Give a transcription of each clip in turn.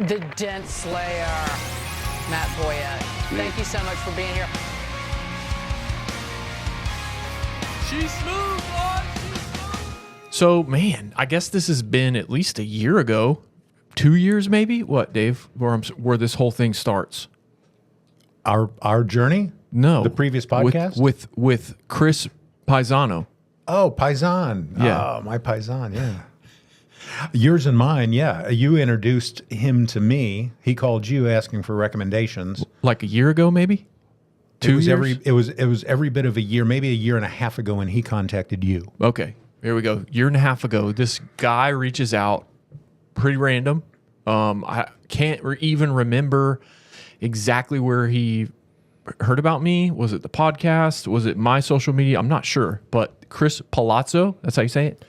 The Dent Slayer, Matt Boyette. Thank you so much for being here. She's smooth, Lord. She's smooth. So, man, I guess this has been at least a year ago, 2 years maybe. What, Dave? Where this whole thing starts? Our journey? No, The previous podcast? with Chris Paisano. Oh, Paisan. Yeah. Oh, my Paisan, yeah. Yours and mine, yeah. You introduced him to me. He called you asking for recommendations. Like a year ago, maybe? 2 years? It was every bit of a year, maybe a year and a half ago when he contacted you. Okay, here we go. Year and a half ago, this guy reaches out, pretty random. I can't even remember exactly where he heard about me. Was it the podcast? Was it my social media? I'm not sure. But Chris Palazzo, that's how you say it?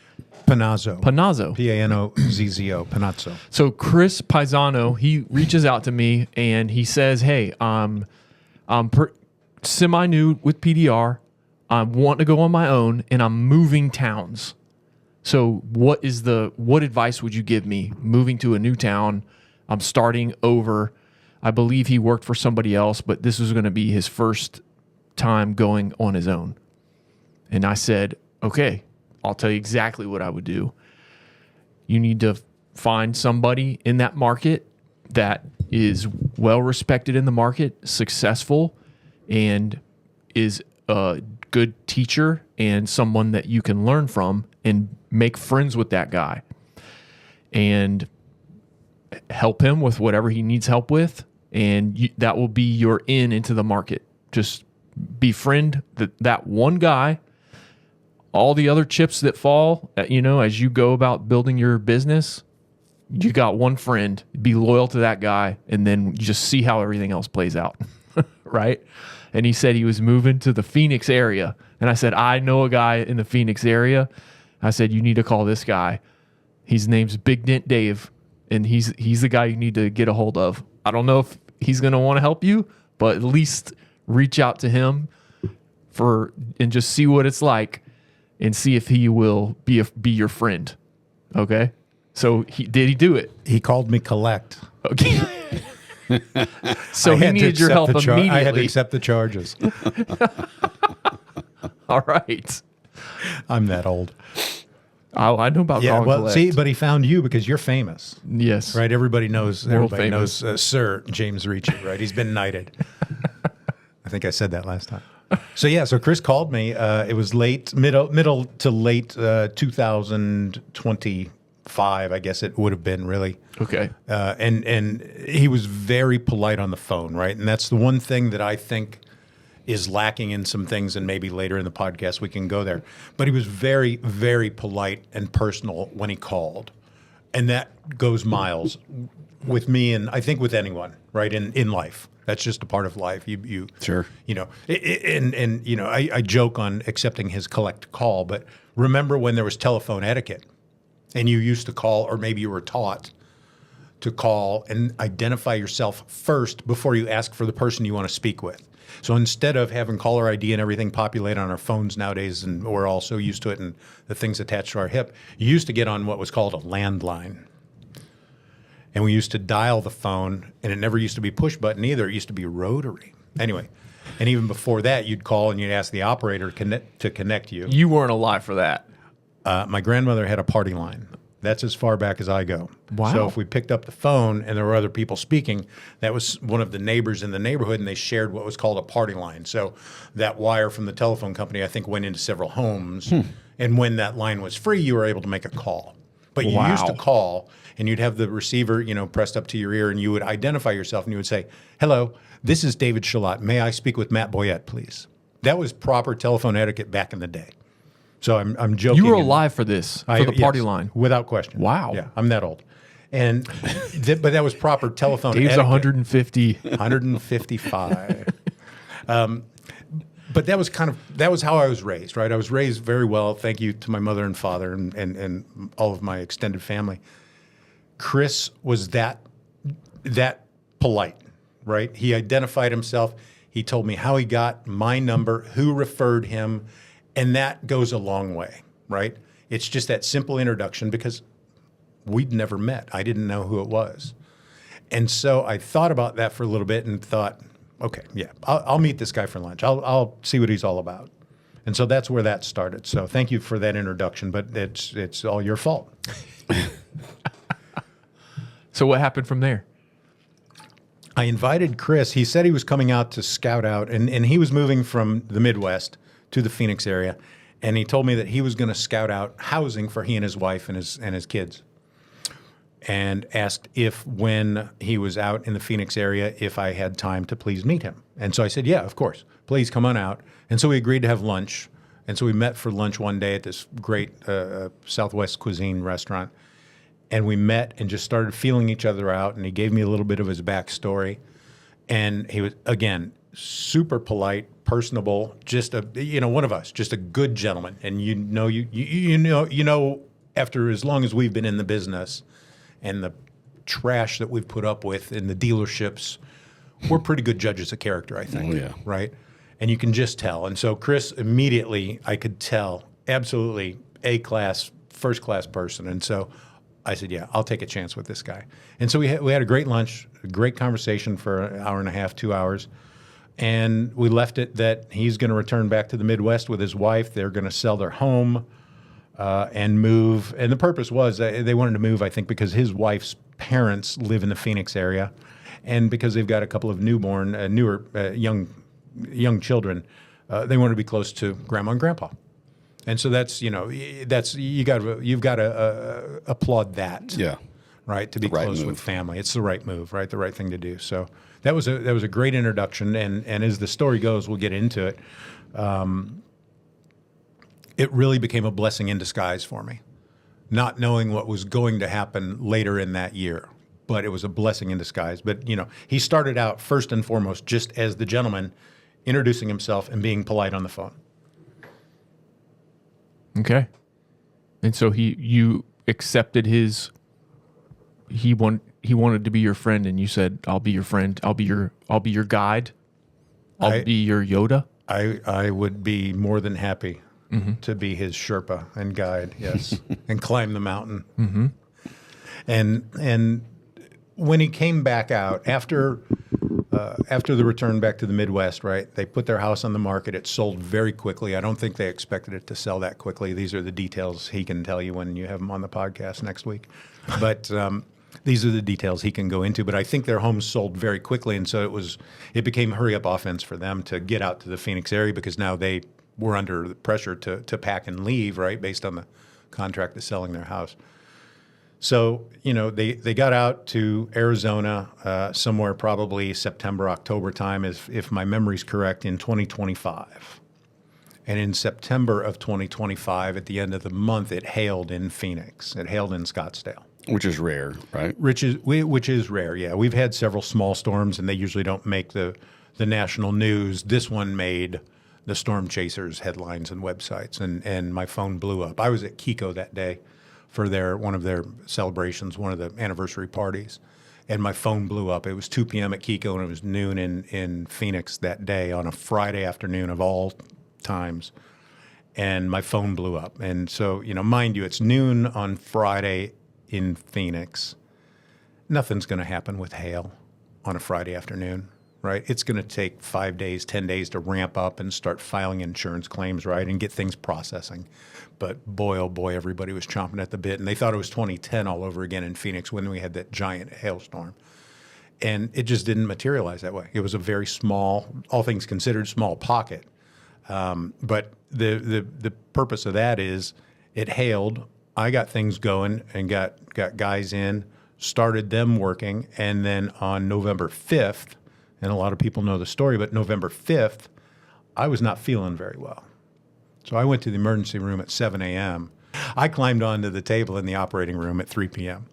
Panazzo. Panazzo. Panozzo. Panazzo. So Chris Paisano, he reaches out to me and he says, "Hey, I'm semi-new with PDR. I want to go on my own, and I'm moving towns. So what advice would you give me moving to a new town? I'm starting over. I believe he worked for somebody else, but this was going to be his first time going on his own." And I said, "Okay, I'll tell you exactly what I would do. You need to find somebody in that market that is well respected in the market, successful, and is a good teacher and someone that you can learn from, and make friends with that guy and help him with whatever he needs help with. And that will be your in into the market. Just befriend that one guy. All the other chips that fall, as you go about building your business, you got one friend. Be loyal to that guy, and then you just see how everything else plays out." Right? And he said he was moving to the Phoenix area. And I said, "I know a guy in the Phoenix area." I said, "You need to call this guy. His name's Big Dent Dave, and he's the guy you need to get a hold of. I don't know if he's going to want to help you, but at least reach out to him and just see what it's like, and see if he will be your friend." Okay? So he do it? He called me collect. Okay. So he needed your help immediately. I had to accept the charges. All right. I'm that old. Oh, I know about call and collect. See, but he found you because you're famous. Yes. Right? Everybody knows famous. Sir James Ricci, right? He's been knighted. I think I said that last time. So Chris called me. It was middle to late 2025, I guess it would have been, really. Okay. And he was very polite on the phone, right? And that's the one thing that I think is lacking in some things, and maybe later in the podcast we can go there. But he was very, very polite and personal when he called. And that goes miles with me, and I think with anyone, right, in life. That's just a part of life. You Sure. I joke on accepting his collect call, but remember when there was telephone etiquette and you used to call, or maybe you were taught to call and identify yourself first before you ask for the person you want to speak with. So instead of having caller ID and everything populate on our phones nowadays, and we're all so used to it and the things attached to our hip, you used to get on what was called a landline. And we used to dial the phone, and it never used to be push button either. It used to be rotary. Anyway, and even before that, you'd call and you'd ask the operator to connect you. You weren't alive for that. My grandmother had a party line. That's as far back as I go. Wow. So if we picked up the phone and there were other people speaking, that was one of the neighbors in the neighborhood, and they shared what was called a party line. So that wire from the telephone company, I think, went into several homes. And when that line was free, you were able to make a call. But you used to call, and you'd have the receiver, pressed up to your ear, and you would identify yourself, and you would say, "Hello, this is David Schaulat. May I speak with Matt Boyette, please?" That was proper telephone etiquette back in the day. So I'm joking. You were alive for this, for the party line. Without question. Wow. Yeah, I'm that old. And but that was proper telephone Dave's etiquette. 150. 155. But that was how I was raised, right? I was raised very well, thank you to my mother and father and all of my extended family. Chris was that polite, right? He identified himself. He told me how he got my number, who referred him, and that goes a long way, right? It's just that simple introduction because we'd never met. I didn't know who it was. And so I thought about that for a little bit and thought, okay, yeah, I'll meet this guy for lunch. I'll see what he's all about. And so that's where that started. So thank you for that introduction, but it's all your fault. So what happened from there? I invited Chris. He said he was coming out to scout out, and he was moving from the Midwest to the Phoenix area. And he told me that he was going to scout out housing for he and his wife and his kids. And asked if when he was out in the Phoenix area, if I had time to please meet him. And so I said, yeah, of course. Please come on out. And so we agreed to have lunch. And so we met for lunch one day at this great Southwest cuisine restaurant. And we met and just started feeling each other out. And he gave me a little bit of his backstory. And he was, again, super polite, personable, just one of us, just a good gentleman. And you know, after as long as we've been in the business and the trash that we've put up with in the dealerships, we're pretty good judges of character, I think. Oh, yeah. Right? And you can just tell. And so Chris, immediately, I could tell, absolutely A-class, first-class person. And so I said, yeah, I'll take a chance with this guy. And so we had a great lunch, a great conversation for an hour and a half, 2 hours. And we left it that he's going to return back to the Midwest with his wife. They're going to sell their home and move. And the purpose was they wanted to move, I think, because his wife's parents live in the Phoenix area. And because they've got a couple of newer young children, they want to be close to grandma and grandpa. And so you've got to applaud that. Yeah. Right, to be Right close move. with family. It's the right move, right? The right thing to do. So that was a great introduction, and as the story goes, we'll get into it. It really became a blessing in disguise for me, not knowing what was going to happen later in that year. But it was a blessing in disguise. But he started out first and foremost just as the gentleman, introducing himself and being polite on the phone. Okay. And so you accepted his. He wanted to be your friend, and you said, "I'll be your friend. I'll be your guide. I'll be your Yoda." I would be more than happy to be his Sherpa and guide, yes, and climb the mountain. Mm-hmm. And when he came back out after the return back to the Midwest, right? They put their house on the market. It sold very quickly. I don't think they expected it to sell that quickly. These are the details he can tell you when you have him on the podcast next week. But these are the details he can go into. But I think their homes sold very quickly, and so it became hurry up offense for them to get out to the Phoenix area because now they were under the pressure to pack and leave, right, based on the contract of selling their house. So, they got out to Arizona somewhere probably September, October time, if my memory's correct, in 2025. And in September of 2025, at the end of the month, it hailed in Phoenix. It hailed in Scottsdale. Which is rare, right? Which is rare, yeah. We've had several small storms, and they usually don't make the national news. This one made the Storm Chasers headlines and websites, and my phone blew up. I was at Kiko that day for one of their celebrations, one of the anniversary parties, and my phone blew up. It was 2 p.m. at Kiko, and it was noon in Phoenix that day on a Friday afternoon of all times, and my phone blew up. And so, mind you, it's noon on Friday in Phoenix. Nothing's going to happen with hail on a Friday afternoon, right? It's going to take 5 days, 10 days to ramp up and start filing insurance claims, right, and get things processing. But boy, oh boy, everybody was chomping at the bit, and they thought it was 2010 all over again in Phoenix when we had that giant hailstorm. And it just didn't materialize that way. It was a very small, all things considered, small pocket. But the purpose of that is it hailed. I got things going and got guys in, started them working, and then on November 5th, and a lot of people know the story, but November 5th, I was not feeling very well. So I went to the emergency room at 7 a.m. I climbed onto the table in the operating room at 3 p.m.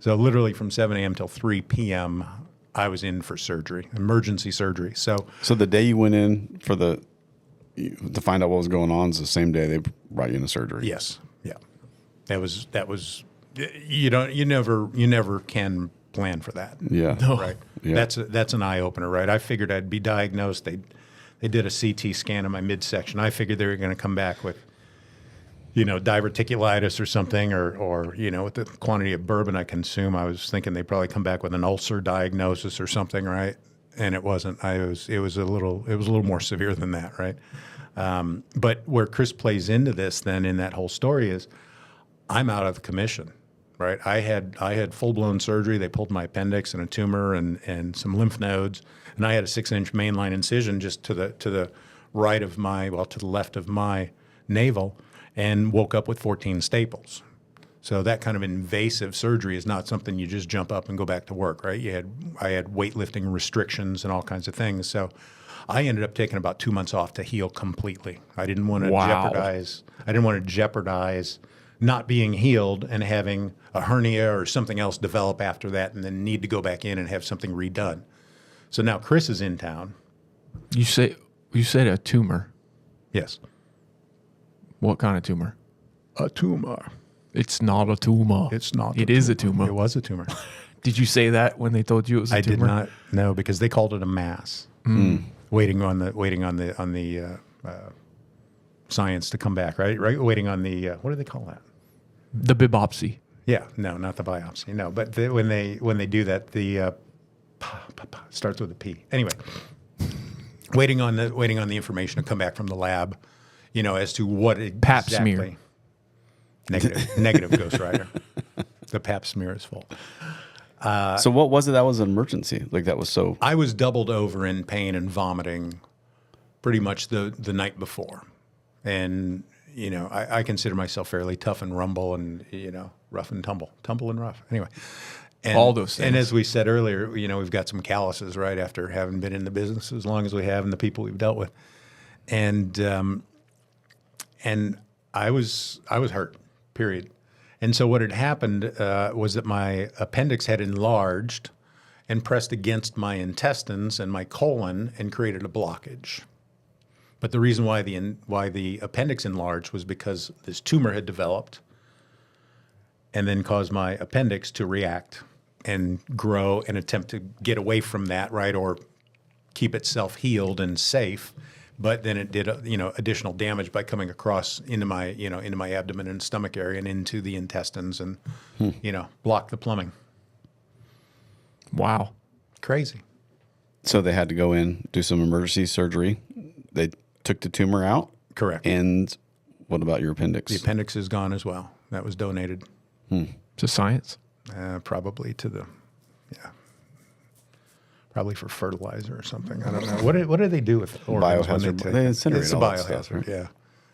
So literally from 7 a.m. till 3 p.m., I was in for surgery, emergency surgery. So the day you went in to find out what was going on is the same day they brought you into surgery. yes, yeah, that was you never can plan for that. Yeah. Right. Yeah. That's an eye opener, right? I figured I'd be diagnosed. They did a CT scan of my midsection. I figured they were going to come back with diverticulitis or something, or with the quantity of bourbon I consume, I was thinking they'd probably come back with an ulcer diagnosis or something, right? And it wasn't. It was a little more severe than that, right? But where Chris plays into this then in that whole story is I'm out of commission, right? I had full-blown surgery. They pulled my appendix and a tumor and some lymph nodes, and I had a 6-inch mainline incision just to the right of to the left of my navel, and woke up with 14 staples. So that kind of invasive surgery is not something you just jump up and go back to work, right? I had weightlifting restrictions and all kinds of things. So I ended up taking about 2 months off to heal completely. I didn't want to jeopardize not being healed and having a hernia or something else develop after that, and then need to go back in and have something redone. So now Chris is in town. You said a tumor. Yes. What kind of tumor? A tumor. It's not a tumor. It's not. It is a tumor. It was a tumor. Did you say that when they told you it was a tumor? I did not. No, because they called it a mass. Waiting on the science to come back. Right. Waiting on the what do they call that? The biopsy. Yeah. No, not the biopsy. No, but when they do that, the starts with a P. Anyway, waiting on the information to come back from the lab, as to what exactly. Pap smear. Negative Ghost Rider. The Pap smear is full. So what was it that was an emergency? Like that was so... I was doubled over in pain and vomiting pretty much the night before. And, I consider myself fairly tough and rumble and, rough and tumble and rough. Anyway. And, all those things. And as we said earlier, we've got some calluses, right, after having been in the business as long as we have and the people we've dealt with. And I was hurt, period. And so what had happened was that my appendix had enlarged and pressed against my intestines and my colon and created a blockage. But the reason why the appendix enlarged was because this tumor had developed and then caused my appendix to react and grow and attempt to get away from that, right, or keep itself healed and safe. But then it did, additional damage by coming across into my abdomen and stomach area and into the intestines and, blocked the plumbing. Wow. Crazy. So they had to go in, do some emergency surgery. They took the tumor out. Correct. And what about your appendix? The appendix is gone as well. That was donated. To science? Probably to the, probably for fertilizer or something. I don't know. What do they do with organs? Biohazard. They incinerate It's a all that biohazard, stuff, right? yeah.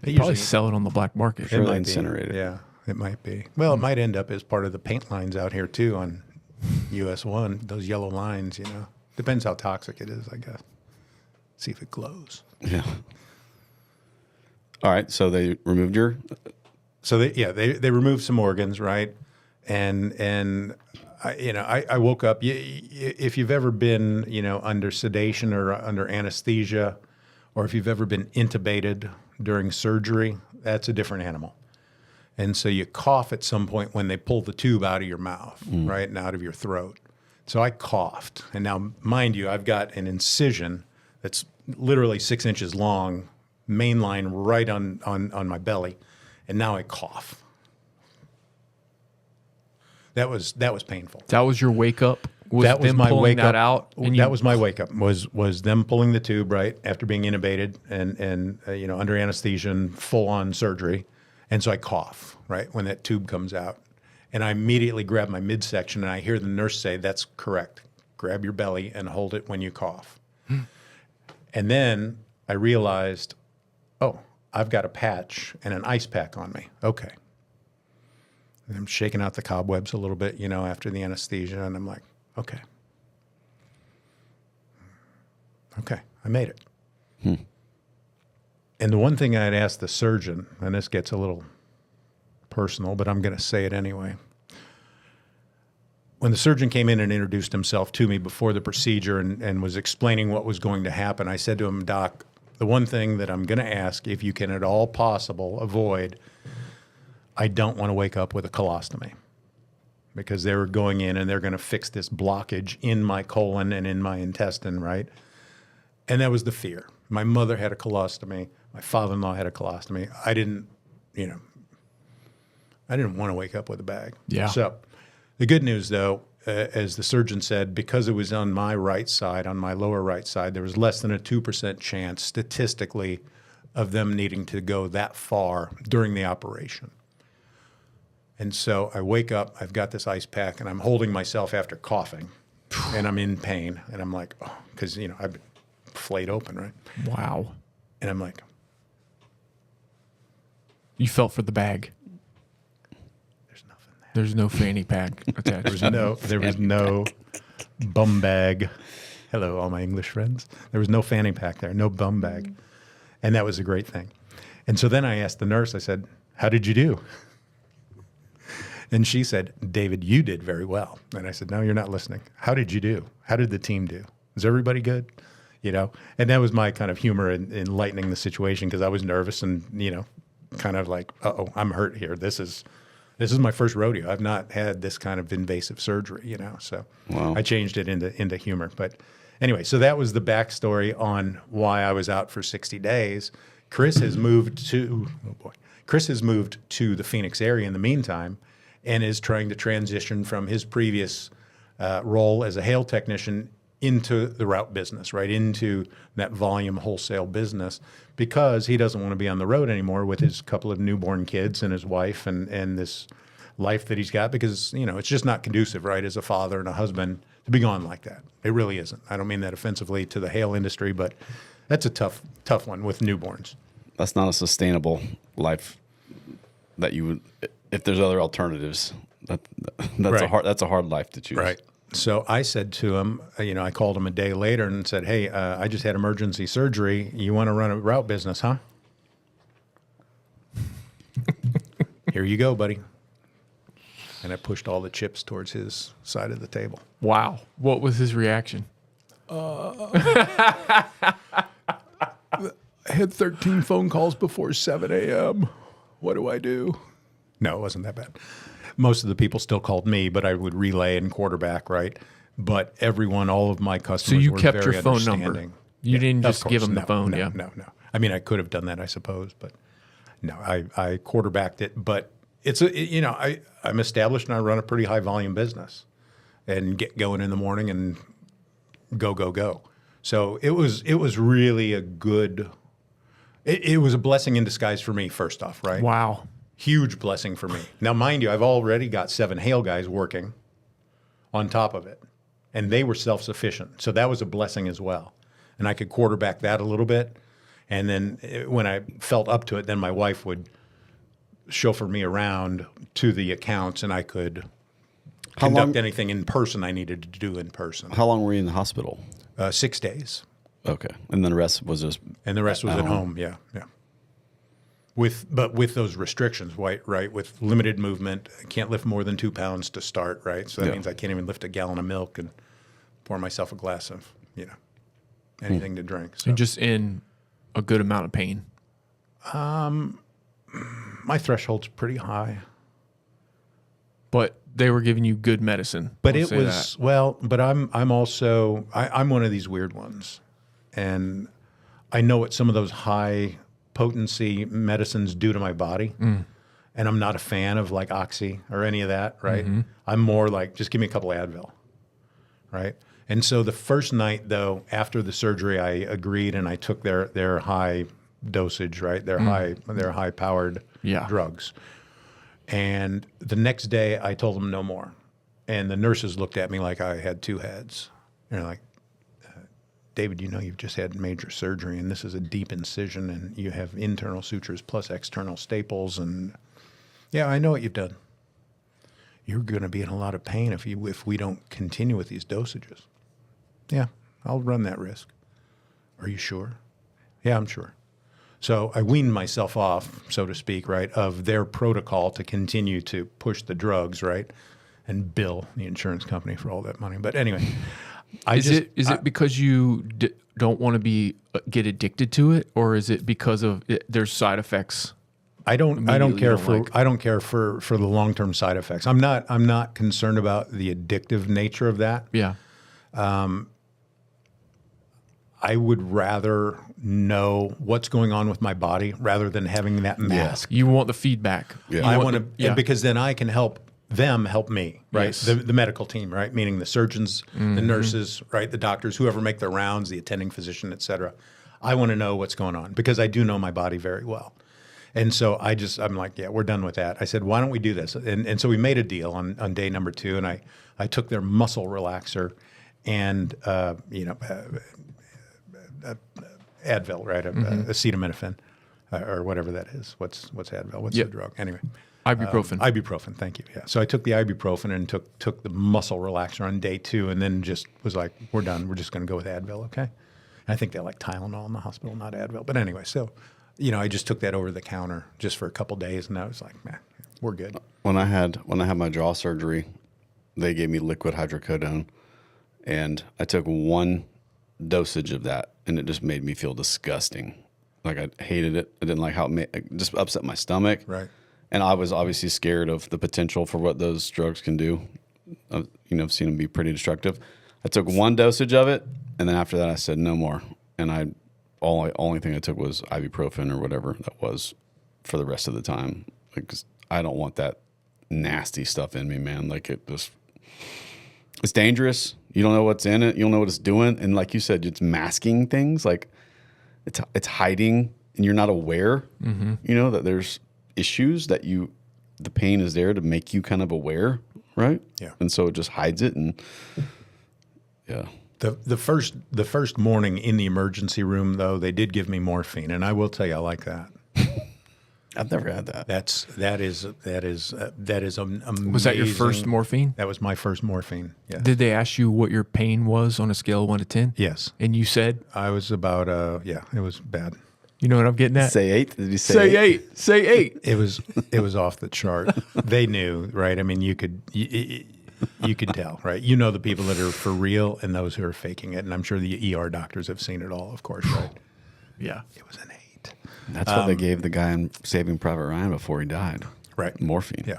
They probably sell it on the black market. Sure, they might be. incinerate it. Yeah, it might be. Well, it might end up as part of the paint lines out here too on US 1, those yellow lines, Depends how toxic it is, I guess. See if it glows. Yeah. All right, so they removed your... So they removed some organs, right? And I woke up. If you've ever been, under sedation or under anesthesia, or if you've ever been intubated during surgery, that's a different animal. And so you cough at some point when they pull the tube out of your mouth, right, and out of your throat. So I coughed. And now, mind you, I've got an incision that's literally 6 inches long, mainline right on my belly. And now I cough. That was painful. That was your wake up? That was my wake up. Out, that was my wake up. Was them pulling the tube right after being intubated and under anesthesia and full on surgery, and so I cough right when that tube comes out, and I immediately grab my midsection and I hear the nurse say, "That's correct. Grab your belly and hold it when you cough." And then I realized, oh, I've got a patch and an ice pack on me. Okay. And I'm shaking out the cobwebs a little bit, after the anesthesia, and I'm like, okay, I made it. And the one thing I'd asked the surgeon, and this gets a little personal, but I'm going to say it anyway. When the surgeon came in and introduced himself to me before the procedure and was explaining what was going to happen, I said to him, "Doc, the one thing that I'm going to ask, if you can at all possible avoid, I don't want to wake up with a colostomy," because they were going in and they're going to fix this blockage in my colon and in my intestine, right? And that was the fear. My mother had a colostomy. My father-in-law had a colostomy. I didn't, I didn't want to wake up with a bag. Yeah. So the good news, though, as the surgeon said, because it was on my right side, on my lower right side, there was less than a 2% chance statistically of them needing to go that far during the operation. And so I wake up, I've got this ice pack, and I'm holding myself after coughing, and I'm in pain. And I'm like, oh, because, you know, I've been flayed open, right? Wow. And I'm like, You felt for the bag. there's nothing there. There's no fanny pack attached. There was no bum bag. Hello, all my English friends. There was no fanny pack there, no bum bag. And that was a great thing. And so then I asked the nurse, I said, how did you do? And she said, David, you did very well. And I said, no, you're not listening. How did you do? How did the team do? Is everybody good? You know, and that was my kind of humor in lightening the situation, because I was nervous and, you know, kind of like, uh-oh, I'm hurt here. This is my first rodeo. I've not had this kind of invasive surgery, you know. So Wow. I changed it into humor. But anyway, so that was the backstory on why I was out for 60 days. Chris has moved to the Phoenix area in the meantime, and is trying to transition from his previous role as a hail technician into the route business, right, into that volume wholesale business, because he doesn't want to be on the road anymore with his couple of newborn kids and his wife and this life that he's got, because, you know, it's just not conducive, right, as a father and a husband to be gone like that. It really isn't. I don't mean that offensively to the hail industry, but that's a tough one with newborns. That's not a sustainable life that you would, if there's other alternatives. That's a hard life to choose. Right. So I said to him, you know, I called him a day later and said, hey, I just had emergency surgery. You want to run a route business, huh? Here you go, buddy. And I pushed all the chips towards his side of the table. Wow. What was his reaction? I had 13 phone calls before 7 a.m. What do I do? No, it wasn't that bad. Most of the people still called me, but I would relay and quarterback, right? But everyone, all of my customers So you were kept very your phone number. understanding. You didn't of just give course. them the No, phone, no, yeah? No. I mean, I could have done that, I suppose, but no, I quarterbacked it. But I'm established and I run a pretty high volume business and get going in the morning and go. So it was really a good. It was a blessing in disguise for me, first off, right? Wow. Huge blessing for me. Now, mind you, I've already got 7 hail guys working on top of it, and they were self-sufficient. So that was a blessing as well. And I could quarterback that a little bit. And then when I felt up to it, then my wife would chauffeur me around to the accounts, and I could conduct anything in person I needed to do in person. How long were you in the hospital? 6 days. Okay. And then the rest was just... And the rest was at home. Yeah. With those restrictions, right? With limited movement, I can't lift more than 2 pounds to start, right? So that means I can't even lift a gallon of milk and pour myself a glass of, anything to drink. So And just in a good amount of pain. my threshold's pretty high. But they were giving you good medicine. But I'll it say was that. well. But I'm also I'm one of these weird ones, and I know what some of those high potency medicines do to my body, and I'm not a fan of like Oxy or any of that. Right? I'm more like just give me a couple of Advil, right? And so the first night though, after the surgery, I agreed and I took their high dosage, right? Their high powered drugs. And the next day, I told them no more. And the nurses looked at me like I had 2 heads. And they're like, David, you know you've just had major surgery, and this is a deep incision, and you have internal sutures plus external staples. And yeah, I know what you've done. You're going to be in a lot of pain if we don't continue with these dosages. Yeah, I'll run that risk. Are you sure? Yeah, I'm sure. So I weaned myself off, so to speak, right, of their protocol to continue to push the drugs, right, and bill the insurance company for all that money. But anyway, Is it because you don't want to get addicted to it, or is it because of there's side effects? I don't care for the long-term side effects. I'm not concerned about the addictive nature of that. Yeah. I would rather know what's going on with my body rather than having that mask. You want the feedback. Yeah. I want to, because then I can help them help me, right? Yes. The medical team, right? Meaning the surgeons, the nurses, right? The doctors, whoever make their rounds, the attending physician, et cetera. I want to know what's going on because I do know my body very well. And so I'm like, yeah, we're done with that. I said, why don't we do this? And so we made a deal on day number 2, and I took their muscle relaxer and, Advil, right? Acetaminophen, or whatever that is. What's Advil? What's the drug? Anyway. Ibuprofen. Ibuprofen, thank you. Yeah. So I took the ibuprofen and took the muscle relaxer on day 2 and then just was like, we're done. We're just going to go with Advil, okay? And I think they like Tylenol in the hospital, not Advil. But anyway, so, I just took that over the counter just for a couple days and I was like, man, we're good. When I had my jaw surgery, they gave me liquid hydrocodone, and I took one dosage of that, and it just made me feel disgusting. Like I hated it. I didn't like how it just upset my stomach. Right. And I was obviously scared of the potential for what those drugs can do. I've seen them be pretty destructive. I took one dosage of it, and then after that, I said no more. And only thing I took was ibuprofen or whatever that was for the rest of the time, because I don't want that nasty stuff in me, man. Like it's dangerous. You don't know what's in it. You don't know what it's doing. And like you said, it's masking things. Like it's hiding, and you're not aware. That there's issues that the pain is there to make you kind of aware, right? Yeah. And so it just hides it, and yeah. The first morning in the emergency room, though, they did give me morphine, and I will tell you, I like that. I've never had that. That is amazing. Was that your first morphine? That was my first morphine. Yeah. Did they ask you what your pain was on a scale of 1 to 10? Yes. And you said? I was about it was bad. You know what I'm getting at? Say 8? Did you say 8? Say 8. It was off the chart. They knew, right? I mean, you could tell, right? You know the people that are for real and those who are faking it, and I'm sure the ER doctors have seen it all, of course, right? Yeah. It was an 8. That's what they gave the guy in Saving Private Ryan before he died. Right. Morphine. Yeah.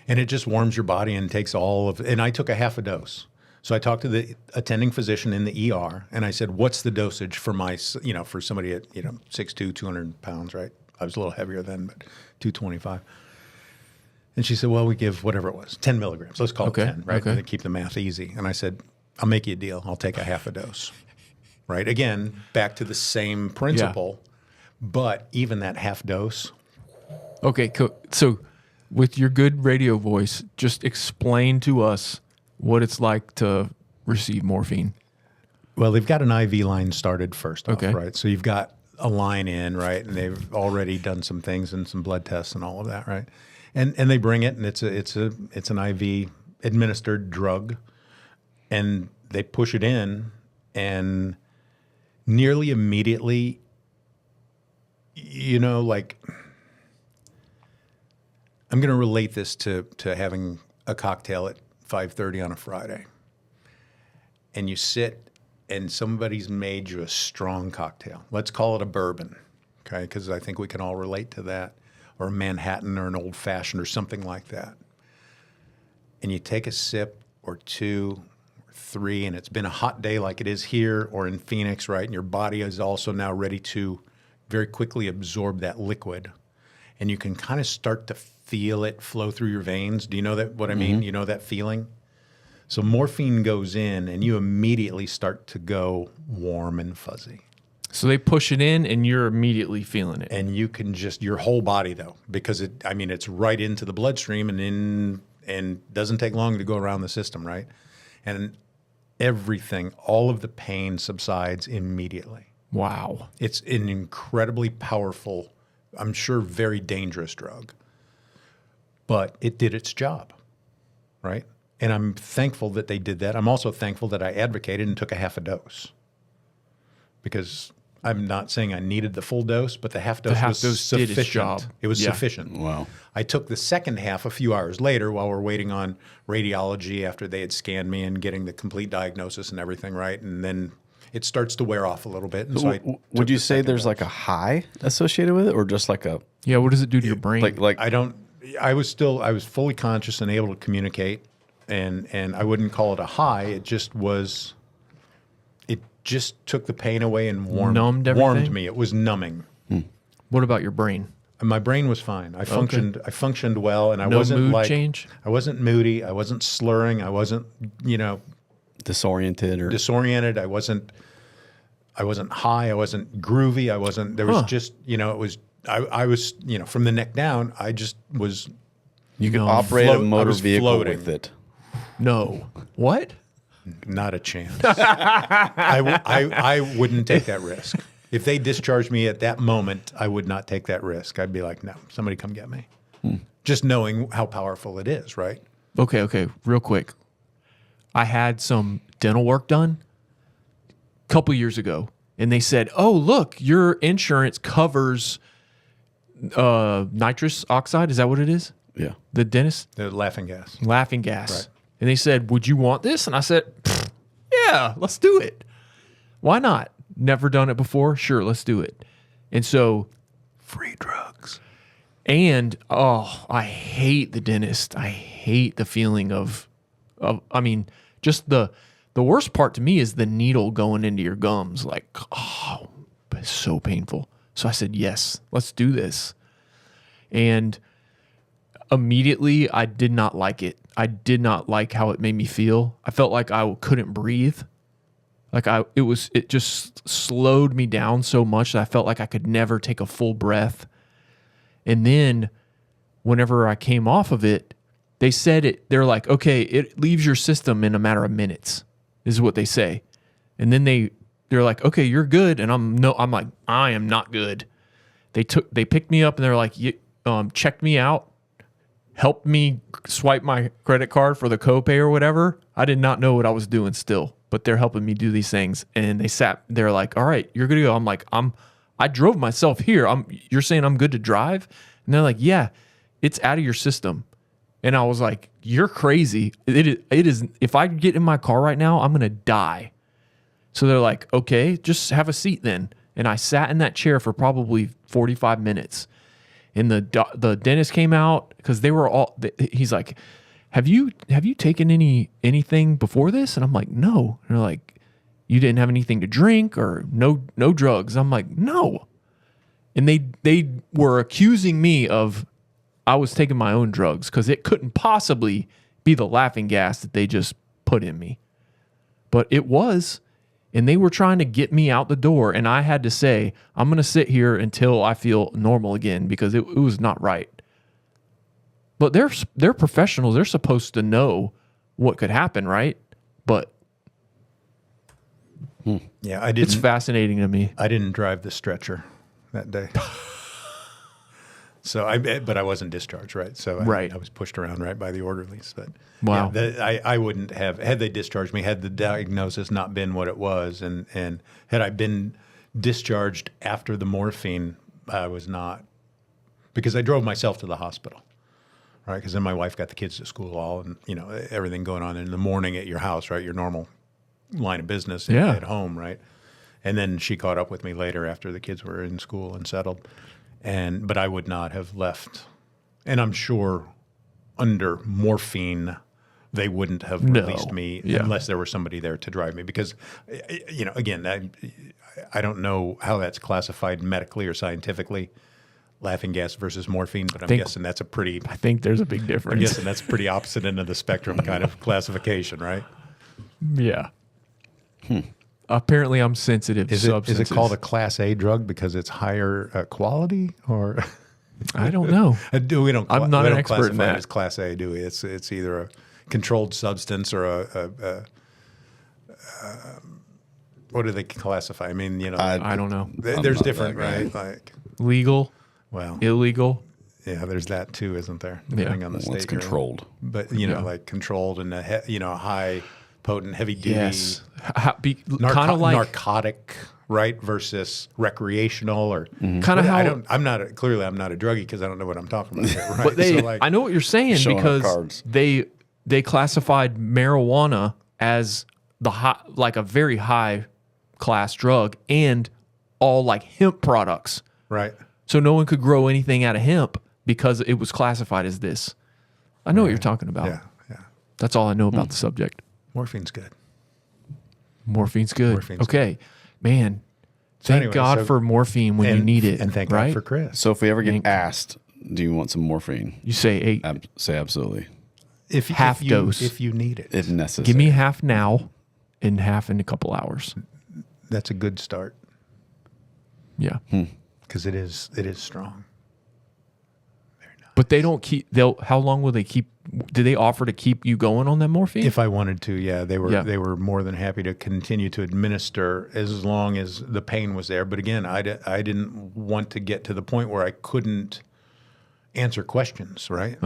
And it just warms your body and takes and I took a half a dose. So I talked to the attending physician in the ER, and I said, what's the dosage for for somebody at, 6'2", 200 pounds, right? I was a little heavier then, but 225. And she said, well, we give whatever it was, 10 milligrams. Let's call it 10, right? Okay. To keep the math easy. And I said, I'll make you a deal. I'll take a half a dose, right? Again, back to the same principle, but even that half dose. Okay, cool. So with your good radio voice, just explain to us what it's like to receive morphine. Well, they've got an IV line started first off, Okay. right? So you've got a line in, right? And they've already done some things and some blood tests and all of that, right? And they bring it, and it's an IV administered drug, and they push it in, and nearly immediately, like, I'm going to relate this to having a cocktail at 5:30 on a Friday, and you sit and somebody's made you a strong cocktail. Let's call it a bourbon, okay? Because I think we can all relate to that, or a Manhattan or an old fashioned or something like that. And you take a sip or 2 or 3, and it's been a hot day like it is here or in Phoenix, right? And your body is also now ready to very quickly absorb that liquid, and you can kind of start to feel it flow through your veins. Do you know what I mean? You know that feeling? So morphine goes in, and you immediately start to go warm and fuzzy. So they push it in, and you're immediately feeling it. And you can your whole body, though, because it's right into the bloodstream and doesn't take long to go around the system, right? And everything, all of the pain subsides immediately. Wow. It's an incredibly powerful, I'm sure very dangerous drug, but it did its job, right? And I'm thankful that they did that. I'm also thankful that I advocated and took a half a dose, because I'm not saying I needed the full dose, but the half dose was sufficient. Did its job. It was Yeah. sufficient. Wow. I took the second half a few hours later while we're waiting on radiology after they had scanned me and getting the complete diagnosis and everything, right? And then it starts to wear off a little bit. And so I Would took you the say second there's dose. like a high associated with it, or just like a Yeah, what does it do to your brain? like I was fully conscious and able to communicate, and I wouldn't call it a high. It just just took the pain away and warmed Numbed everything? me. It was numbing. What about your brain? And my brain was fine. I functioned well, and I No wasn't mood change? I wasn't moody. I wasn't slurring. I wasn't, Disoriented or disoriented. I wasn't high. I wasn't groovy. I wasn't. There was just, it was. I was, from the neck down. I just was. you could operate a float- I motor was vehicle floating. with it. No. What? Not a chance. I wouldn't take that risk. If they discharged me at that moment, I would not take that risk. I'd be like, no, somebody come get me. Just knowing how powerful it is, right? Okay, real quick. I had some dental work done a couple years ago, and they said, "Oh, look, your insurance covers nitrous oxide." Is that what it is? Yeah. The dentist The laughing gas. laughing gas. Right. And they said, "Would you want this?" And I said, "Yeah, let's do it. Why not? Never done it before. Sure, let's do it." And so, Free drugs. and I hate the dentist. I hate the feeling of I mean, just the worst part to me is the needle going into your gums. Like, it's so painful. So I said, yes, let's do this. And immediately I did not like it. I did not like how it made me feel. I felt like I couldn't breathe. Like it just slowed me down so much that I felt like I could never take a full breath. And then whenever I came off of it, they said they're like, okay, it leaves your system in a matter of minutes, is what they say. And then they're like, okay, you're good. And I'm like, I am not good. They picked me up and they're like, checked me out, helped me swipe my credit card for the copay or whatever. I did not know what I was doing still, but they're helping me do these things. And they're like, all right, you're good to go. I'm like, I drove myself here. You're saying I'm good to drive? And they're like, yeah, it's out of your system. And I was like, you're crazy. It is. If I get in my car right now, I'm going to die. So they're like, okay, just have a seat then. And I sat in that chair for probably 45 minutes. And the dentist came out because they were all, he's like, have you taken anything before this? And I'm like, no. And they're like, you didn't have anything to drink or no drugs? I'm like, no. And they were accusing me of I was taking my own drugs because it couldn't possibly be the laughing gas that they just put in me. But it was. And they were trying to get me out the door. And I had to say, I'm going to sit here until I feel normal again because it was not right. But they're professionals. They're supposed to know what could happen, right? But Yeah, it's fascinating to me. I didn't drive the stretcher that day. But I wasn't discharged, right? So I was pushed around right by the orderlies. But wow, yeah, I wouldn't have had they discharged me had the diagnosis not been what it was, and had I been discharged after the morphine, I was not, because I drove myself to the hospital, right? Because then my wife got the kids to school, all and everything going on in the morning at your house, right? Your normal line of business at home, right? And then she caught up with me later after the kids were in school and settled. But I would not have left. And I'm sure under morphine, they wouldn't have released me unless there was somebody there to drive me. Because, again, I don't know how that's classified medically or scientifically, laughing gas versus morphine, but I'm guessing that's I think there's a big difference. I'm guessing that's pretty opposite end of the spectrum kind of classification, right? Yeah. Apparently, I'm sensitive to substances. Is it called a Class A drug because it's higher quality, or I don't know. We don't. I'm not we an don't expert classify in that. it as Class A, do we? It's either a controlled substance or a what do they classify? I mean, I don't know. There's different, right? Like legal, well, illegal. Yeah, there's that too, isn't there? Depending on the state. It's controlled, but like controlled and high. Potent, heavy duty, yes, kind of like narcotic, right? Versus recreational, or kind of how I'm not a druggie because I don't know what I'm talking about. Here, right? But I know what you're saying because they classified marijuana as like a very high class drug and all like hemp products, right? So no one could grow anything out of hemp because it was classified as this. I know what you're talking about. Yeah. That's all I know about the subject. Morphine's good. Morphine's good. Morphine's okay, man. Thank anyway, God for morphine when you need it, and thank right? God for Chris. So if we ever get Thank- asked, do you want some morphine? You say, hey, Say absolutely, If half you, dose. if you need it, if necessary. give me half now and half in a couple hours. that's a good start Yeah. because it is strong. But they don't keep. How long will they keep? Do they offer to keep you going on that morphine? If I wanted to, yeah, they were Yeah. they were more than happy to continue to administer as long as the pain was there. But again, I didn't want to get to the point where I couldn't answer questions. Right?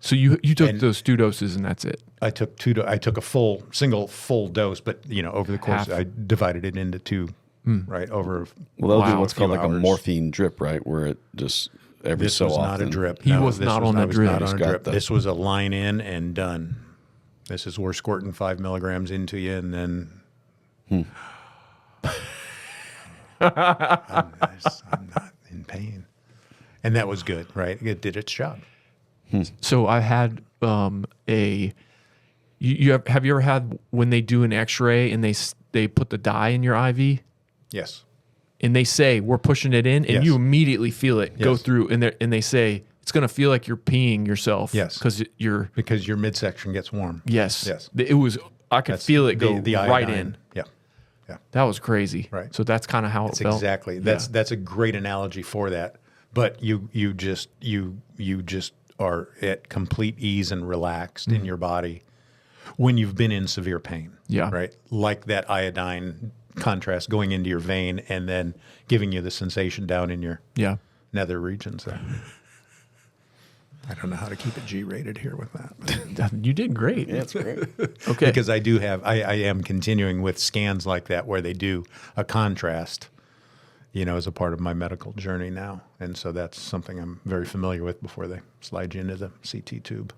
So you took And- those 2 doses and that's it. I took I took a single full dose, but over the course Half. I divided it into 2. Right over. Well, they'll Wow, do what's a few called like a hours. morphine drip, right? Where it just every This so was often. not a drip. He was this not on I that was drip. Not Just on a got drip. the- This was a line in and done. This is we're squirting 5 milligrams into you, and then I'm not in pain, and that was good. Right? It did its job. So I had have you ever had when they do an X-ray and they put the dye in your IV Yes. and they say we're pushing it in and Yes. you immediately feel it go Yes. through and they say it's going to feel like you're peeing yourself. Yes. because you're Because your midsection gets warm. yes Yes. It was I could feel it go the right iodine. in. Yeah. That was crazy. Right. So that's kind of how That's it felt. exactly. That's a great analogy for that. But you just are at complete ease and relaxed in your body when you've been in severe pain. Yeah. Right. Like that iodine contrast going into your vein and then giving you the sensation down in your Yeah. nether regions there. I don't know how to keep it G-rated here with that. You did great. Yeah, it's great. Okay. Because I am continuing with scans like that where they do a contrast, as a part of my medical journey now. And so that's something I'm very familiar with before they slide you into the CT tube.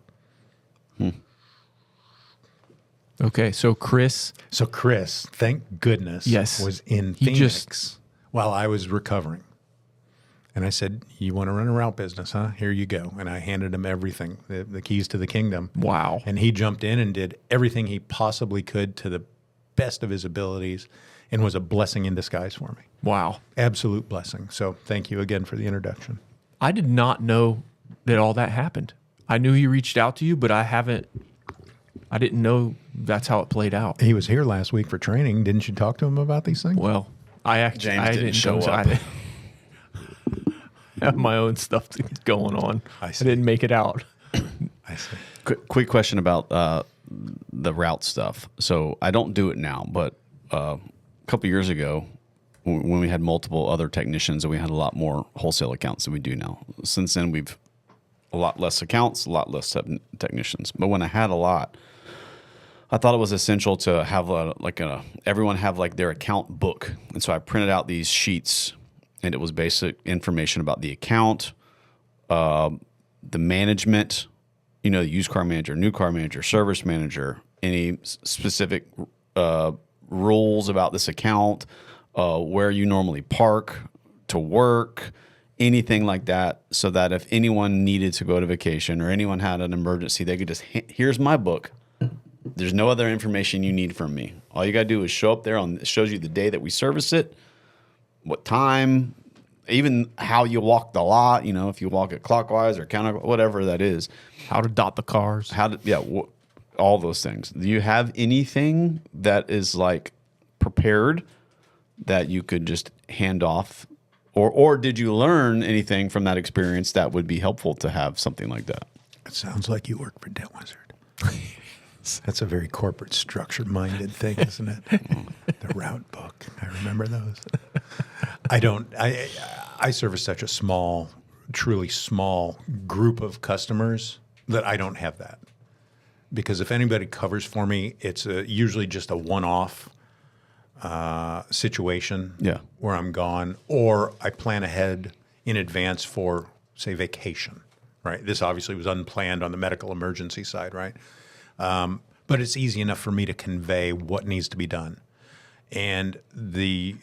Okay. So Chris, So Chris, thank goodness, Yes. was in He Phoenix just- while I was recovering. And I said, you want to run a route business, huh? Here you go. And I handed him everything, the keys to the kingdom. wow. And he jumped in and did everything he possibly could to the best of his abilities and was a blessing in disguise for me. Wow. Absolute blessing. So thank you again for the introduction. I did not know that all that happened. I knew he reached out to you, but I didn't know that's how it played out. He was here last week for training. Didn't you talk to him about these things? Well, James I didn't show go, so up. I have my own stuff going on. I I see. didn't make it out. I see. Quick question about the route stuff. So I don't do it now, but a couple years ago, when we had multiple other technicians and we had a lot more wholesale accounts than we do now. Since then, we've a lot less accounts, a lot less technicians. But when I had a lot, I thought it was essential to have everyone have like their account book. And so I printed out these sheets, and it was basic information about the account, the management, the used car manager, new car manager, service manager, any specific rules about this account, where you normally park to work, anything like that, so that if anyone needed to go to vacation or anyone had an emergency, they could just, here's my book. There's no other information you need from me. All you got to do is show up there it shows you the day that we service it, what time, even how you walk the lot, if you walk it clockwise or counterclockwise, whatever that is. How to dot the cars. All those things. Do you have anything that is like prepared that you could just hand off? Or did you learn anything from that experience that would be helpful to have something like that? It sounds like you work for Dent Wizard. That's a very corporate structure-minded thing, isn't it? The route book. I remember those. I service such a small, truly small group of customers that I don't have that. Because if anybody covers for me, it's usually just a one-off situation where I'm gone, or I plan ahead in advance for, say, vacation, right? This obviously was unplanned on the medical emergency side, right? But it's easy enough for me to convey what needs to be done. And the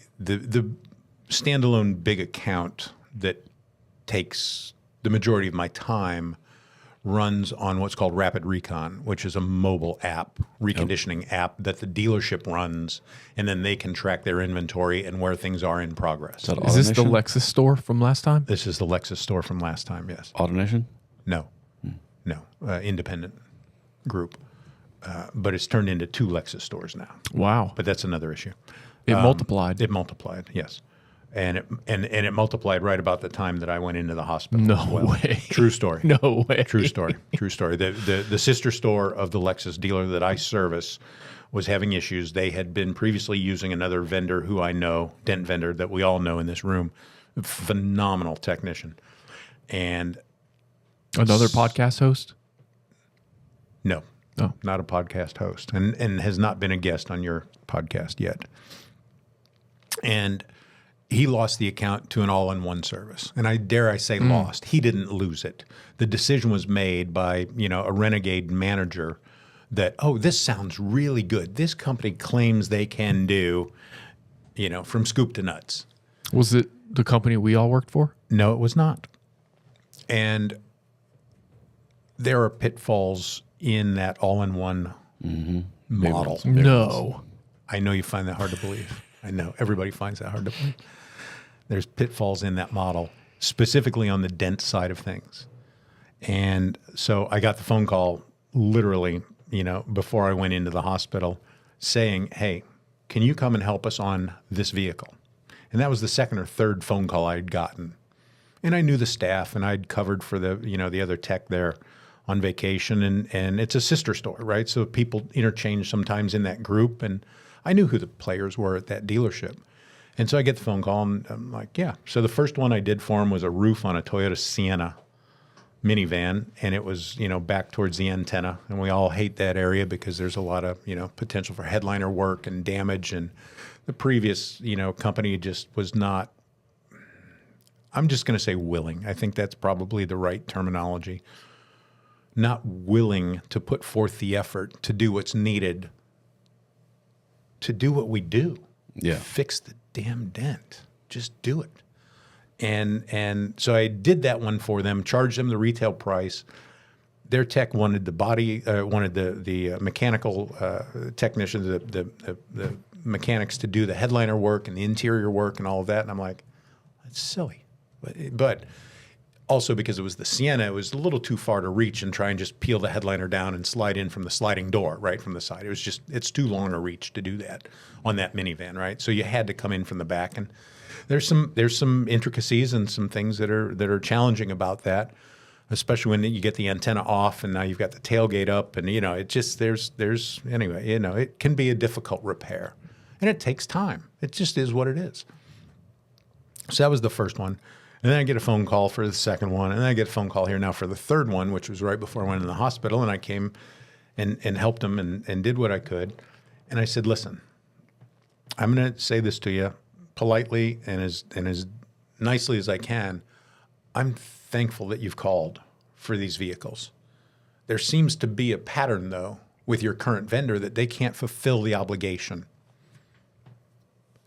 standalone big account that takes the majority of my time runs on what's called Rapid Recon, which is a mobile app, reconditioning app that the dealership runs, and then they can track their inventory and where things are in progress. Is this the Lexus store from last time? This is the Lexus store from last time, yes. AutoNation? No, independent group. But it's turned into 2 Lexus stores now. Wow. But that's another issue. It multiplied. It multiplied, yes. And it multiplied right about the time that I went into the hospital. No as well. way. True story. No way. True story. True story. The sister store of the Lexus dealer that I service was having issues. They had been previously using another vendor who I know, dent vendor that we all know in this room, phenomenal technician. And Another podcast host? no, Oh. not a podcast host, and has not been a guest on your podcast yet. And he lost the account to an all-in-one service. And I dare say lost. He didn't lose it. The decision was made by, a renegade manager that, this sounds really good. This company claims they can do, from scoop to nuts. Was it the company we all worked for? No, it was not. And there are pitfalls in that all-in-one model. No. I know you find that hard to believe. I know. Everybody finds that hard to believe. There's pitfalls in that model, specifically on the dent side of things. And so I got the phone call literally, before I went into the hospital saying, hey, can you come and help us on this vehicle? And that was the second or third phone call I'd gotten. And I knew the staff, and I'd covered for the other tech there on vacation, and it's a sister store, right? So people interchange sometimes in that group, and I knew who the players were at that dealership. And so I get the phone call, and I'm like, yeah. So the first one I did for him was a roof on a Toyota Sienna minivan, and it was, back towards the antenna. And we all hate that area because there's a lot of, potential for headliner work and damage. And the previous, company just was not, I'm just going to say willing. I think that's probably the right terminology. Not willing to put forth the effort to do what's needed to do what we do. Yeah. Fix the damn dent. Just do it. And so I did that one for them, charged them the retail price. Their tech wanted the body, wanted the mechanical technicians, the mechanics to do the headliner work and the interior work and all of that. And I'm like, that's silly. But also because it was the Sienna, it was a little too far to reach and try and just peel the headliner down and slide in from the sliding door, right from the side. It was just, it's too long a reach to do that on that minivan, right? So you had to come in from the back, and there's some intricacies and some things that are challenging about that, especially when you get the antenna off and now you've got the tailgate up, and it just there's anyway, it can be a difficult repair, and it takes time. It just is what it is. So that was the first one. And then I get a phone call for the second one, and then I get a phone call here now for the third one, which was right before I went in the hospital, and I came and helped him and did what I could. And I said, listen, I'm going to say this to you politely and as nicely as I can. I'm thankful that you've called for these vehicles. There seems to be a pattern, though, with your current vendor that they can't fulfill the obligation.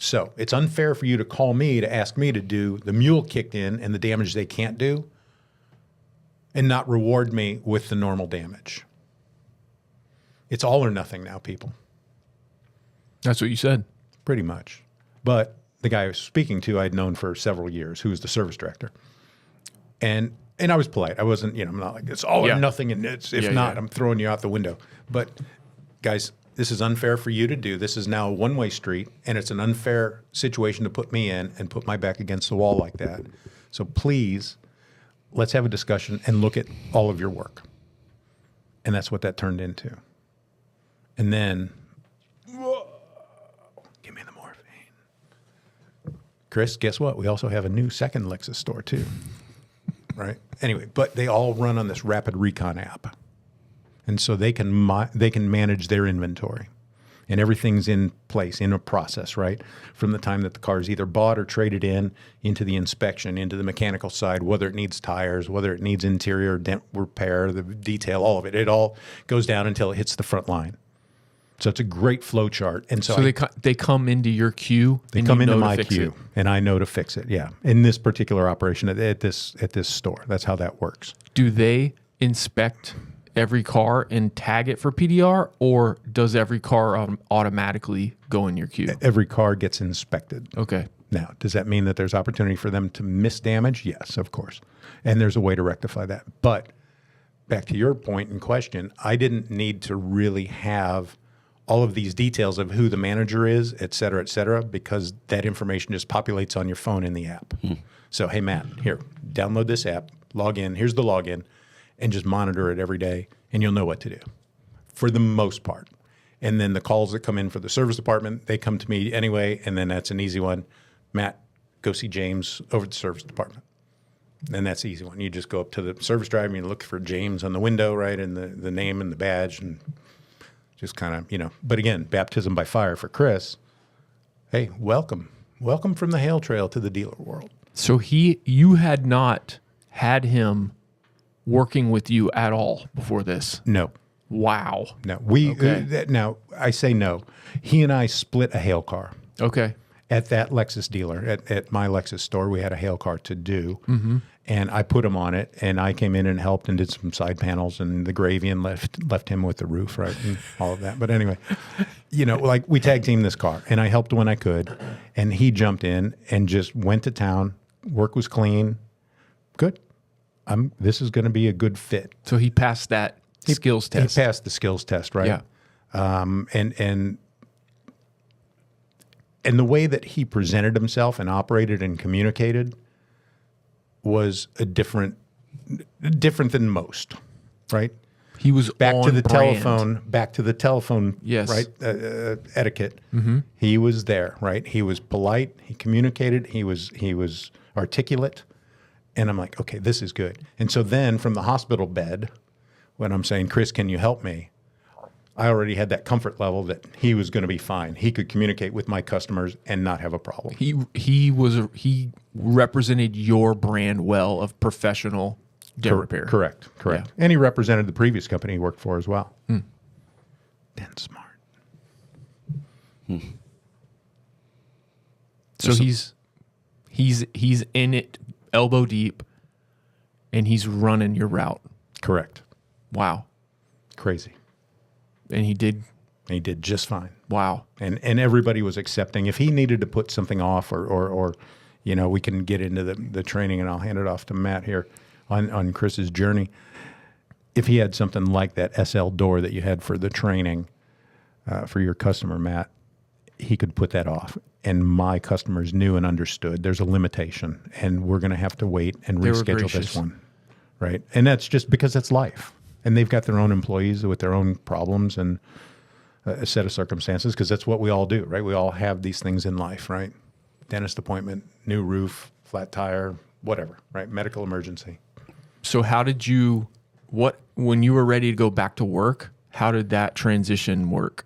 So it's unfair for you to call me to ask me to do the mule kicked in and the damage they can't do and not reward me with the normal damage. It's all or nothing now, people. That's what you said. Pretty much. But the guy I was speaking to, I'd known for several years, who was the service director. And I was polite. I wasn't, I'm not like, it's all or nothing, and it's, if not, I'm throwing you out the window. But guys, this is unfair for you to do. This is now a one-way street, and it's an unfair situation to put me in and put my back against the wall like that. So please, let's have a discussion and look at all of your work. And that's what that turned into. And then, give me the morphine. Chris, guess what? We also have a new second Lexus store too. Right? Anyway, but they all run on this Rapid Recon app. And so they can manage their inventory, and everything's in place, in a process, right? From the time that the car is either bought or traded into the inspection, into the mechanical side, whether it needs tires, whether it needs interior dent repair, the detail, all of it. It all goes down until it hits the front line. So it's a great flow chart. And so they come into your queue. They come into my queue, and I know to fix it. Yeah, in this particular operation at this store, that's how that works. Do they inspect every car and tag it for PDR, or does every car automatically go in your queue? Every car gets inspected. Okay. Now, does that mean that there's opportunity for them to miss damage? Yes, of course. And there's a way to rectify that. But back to your point in question, I didn't need to really have all of these details of who the manager is, et cetera, because that information just populates on your phone in the app. So, hey, Matt, here, download this app, log in, here's the login, and just monitor it every day, and you'll know what to do for the most part. And then the calls that come in for the service department, they come to me anyway, and then that's an easy one. Matt, go see James over at the service department. And that's the easy one. You just go up to the service drive and you look for James on the window, right, and the name and the badge, and just kind of, But again, baptism by fire for Chris. Hey, welcome. Welcome from the hail trail to the dealer world. So you had not had him working with you at all before this? No. Wow. No. Now, I say no. He and I split a hail car. Okay. At that Lexus dealer, at my Lexus store, we had a hail car to do, and I put him on it, and I came in and helped and did some side panels and the gravy and left him with the roof, right, and all of that. But anyway, like we tag teamed this car, and I helped when I could, and he jumped in and just went to town. Work was clean, good. This is going to be a good fit. So he passed that skills test. He passed the skills test, right? Yeah. And the way that he presented himself and operated and communicated was different than most, right? He was back on to the brand. telephone, Yes. right? Etiquette. He was there, right? He was polite. He communicated. He was articulate. And I'm like, okay, this is good. And so then from the hospital bed, when I'm saying, Chris, can you help me? I already had that comfort level that he was going to be fine. He could communicate with my customers and not have a problem. He represented your brand well of professional dent repair. Correct. Yeah. And he represented the previous company he worked for as well. Dent smart. So he's in it elbow deep, and he's running your route. Correct. Wow. Crazy. And he did just fine. Wow. And everybody was accepting. If he needed to put something off or we can get into the training, and I'll hand it off to Matt here on Chris's journey. If he had something like that SL door that you had for the training for your customer, Matt, he could put that off. And my customers knew and understood there's a limitation, and we're going to have to wait and reschedule this one. Right. And that's just because it's life. And they've got their own employees with their own problems and a set of circumstances, because that's what we all do, right? We all have these things in life, right? Dentist appointment, new roof, flat tire, whatever, right? Medical emergency. So when you were ready to go back to work, how did that transition work?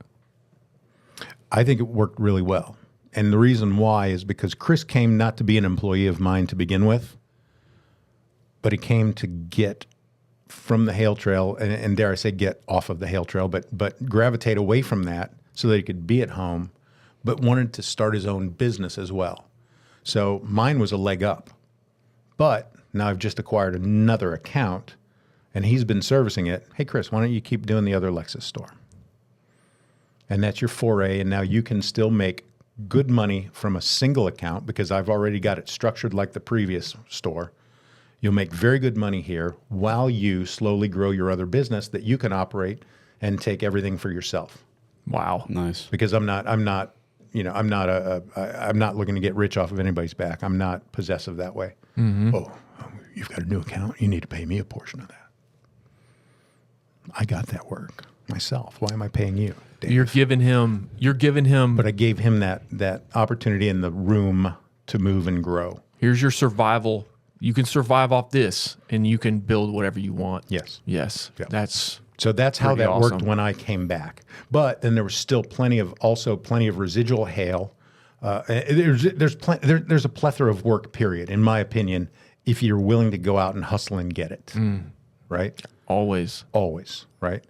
I think it worked really well. And the reason why is because Chris came not to be an employee of mine to begin with, but he came to get from the hail trail, and dare I say get off of the hail trail, but gravitate away from that so that he could be at home, but wanted to start his own business as well. So mine was a leg up. But now I've just acquired another account, and he's been servicing it. Hey, Chris, why don't you keep doing the other Lexus store? And that's your foray, and now you can still make good money from a single account because I've already got it structured like the previous store. You'll make very good money here while you slowly grow your other business that you can operate and take everything for yourself. Wow. Nice. Because I'm not looking to get rich off of anybody's back. I'm not possessive that way. Oh, you've got a new account. You need to pay me a portion of that. I got that work myself. Why am I paying you, Dave? You're giving him. But I gave him that opportunity in the room to move and grow. Here's your survival. You can survive off this, and you can build whatever you want. Yes. Yes. Yep. So that's how that awesome. worked when I came back. But then there was still plenty of residual hail. There's a plethora of work, period, in my opinion, if you're willing to go out and hustle and get it. Right? Always, right?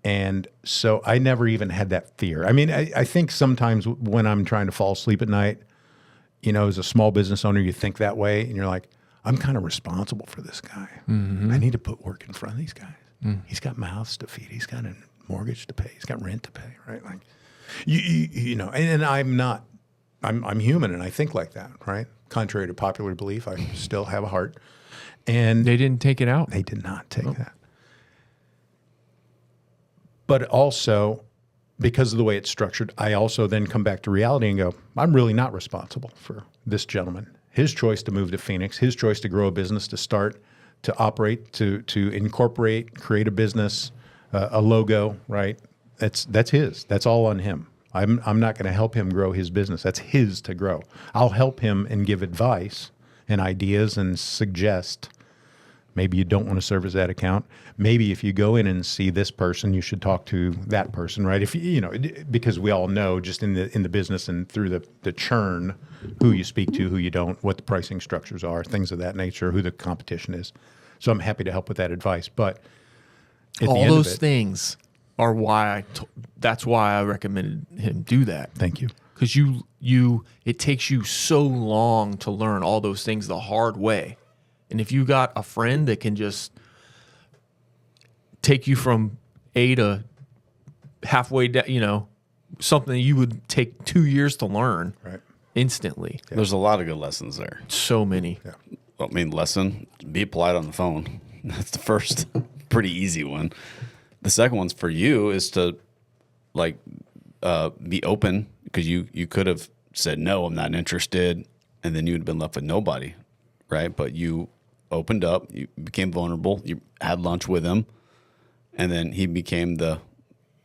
And so I never even had that fear. I mean, I think sometimes when I'm trying to fall asleep at night, as a small business owner, you think that way, and you're like, I'm kind of responsible for this guy. I need to put work in front of these guys. He's got mouths to feed. He's got a mortgage to pay. He's got rent to pay, right? Like, you know, and I'm not, I'm human and I think like that, right? Contrary to popular belief, I still have a heart. And They didn't take it out. they did not take that. But also, because of the way it's structured, I also then come back to reality and go, I'm really not responsible for this gentleman. His choice to move to Phoenix, his choice to grow a business, to start, to operate, to incorporate, create a business, a logo, right? That's his. That's all on him. I'm not going to help him grow his business. That's his to grow. I'll help him and give advice and ideas and suggest. Maybe you don't want to service that account. Maybe if you go in and see this person, you should talk to that person, right? If you know, because we all know just in the business and through the churn, who you speak to, who you don't, what the pricing structures are, things of that nature, who the competition is. So I'm happy to help with that advice. But at All the end those of it, things are why that's why I recommended him do that. thank you. Because it takes you so long to learn all those things the hard way. And if you got a friend that can just take you from A to halfway down, you know, something you would take 2 years to learn Right. instantly. There's a lot of good lessons there. So many. Yeah. I mean, lesson, be polite on the phone. That's the first pretty easy one. The second one's for you is to like be open, because you could have said, no, I'm not interested. And then you'd have been left with nobody. Right. But you opened up, you became vulnerable, you had lunch with him. And then he became the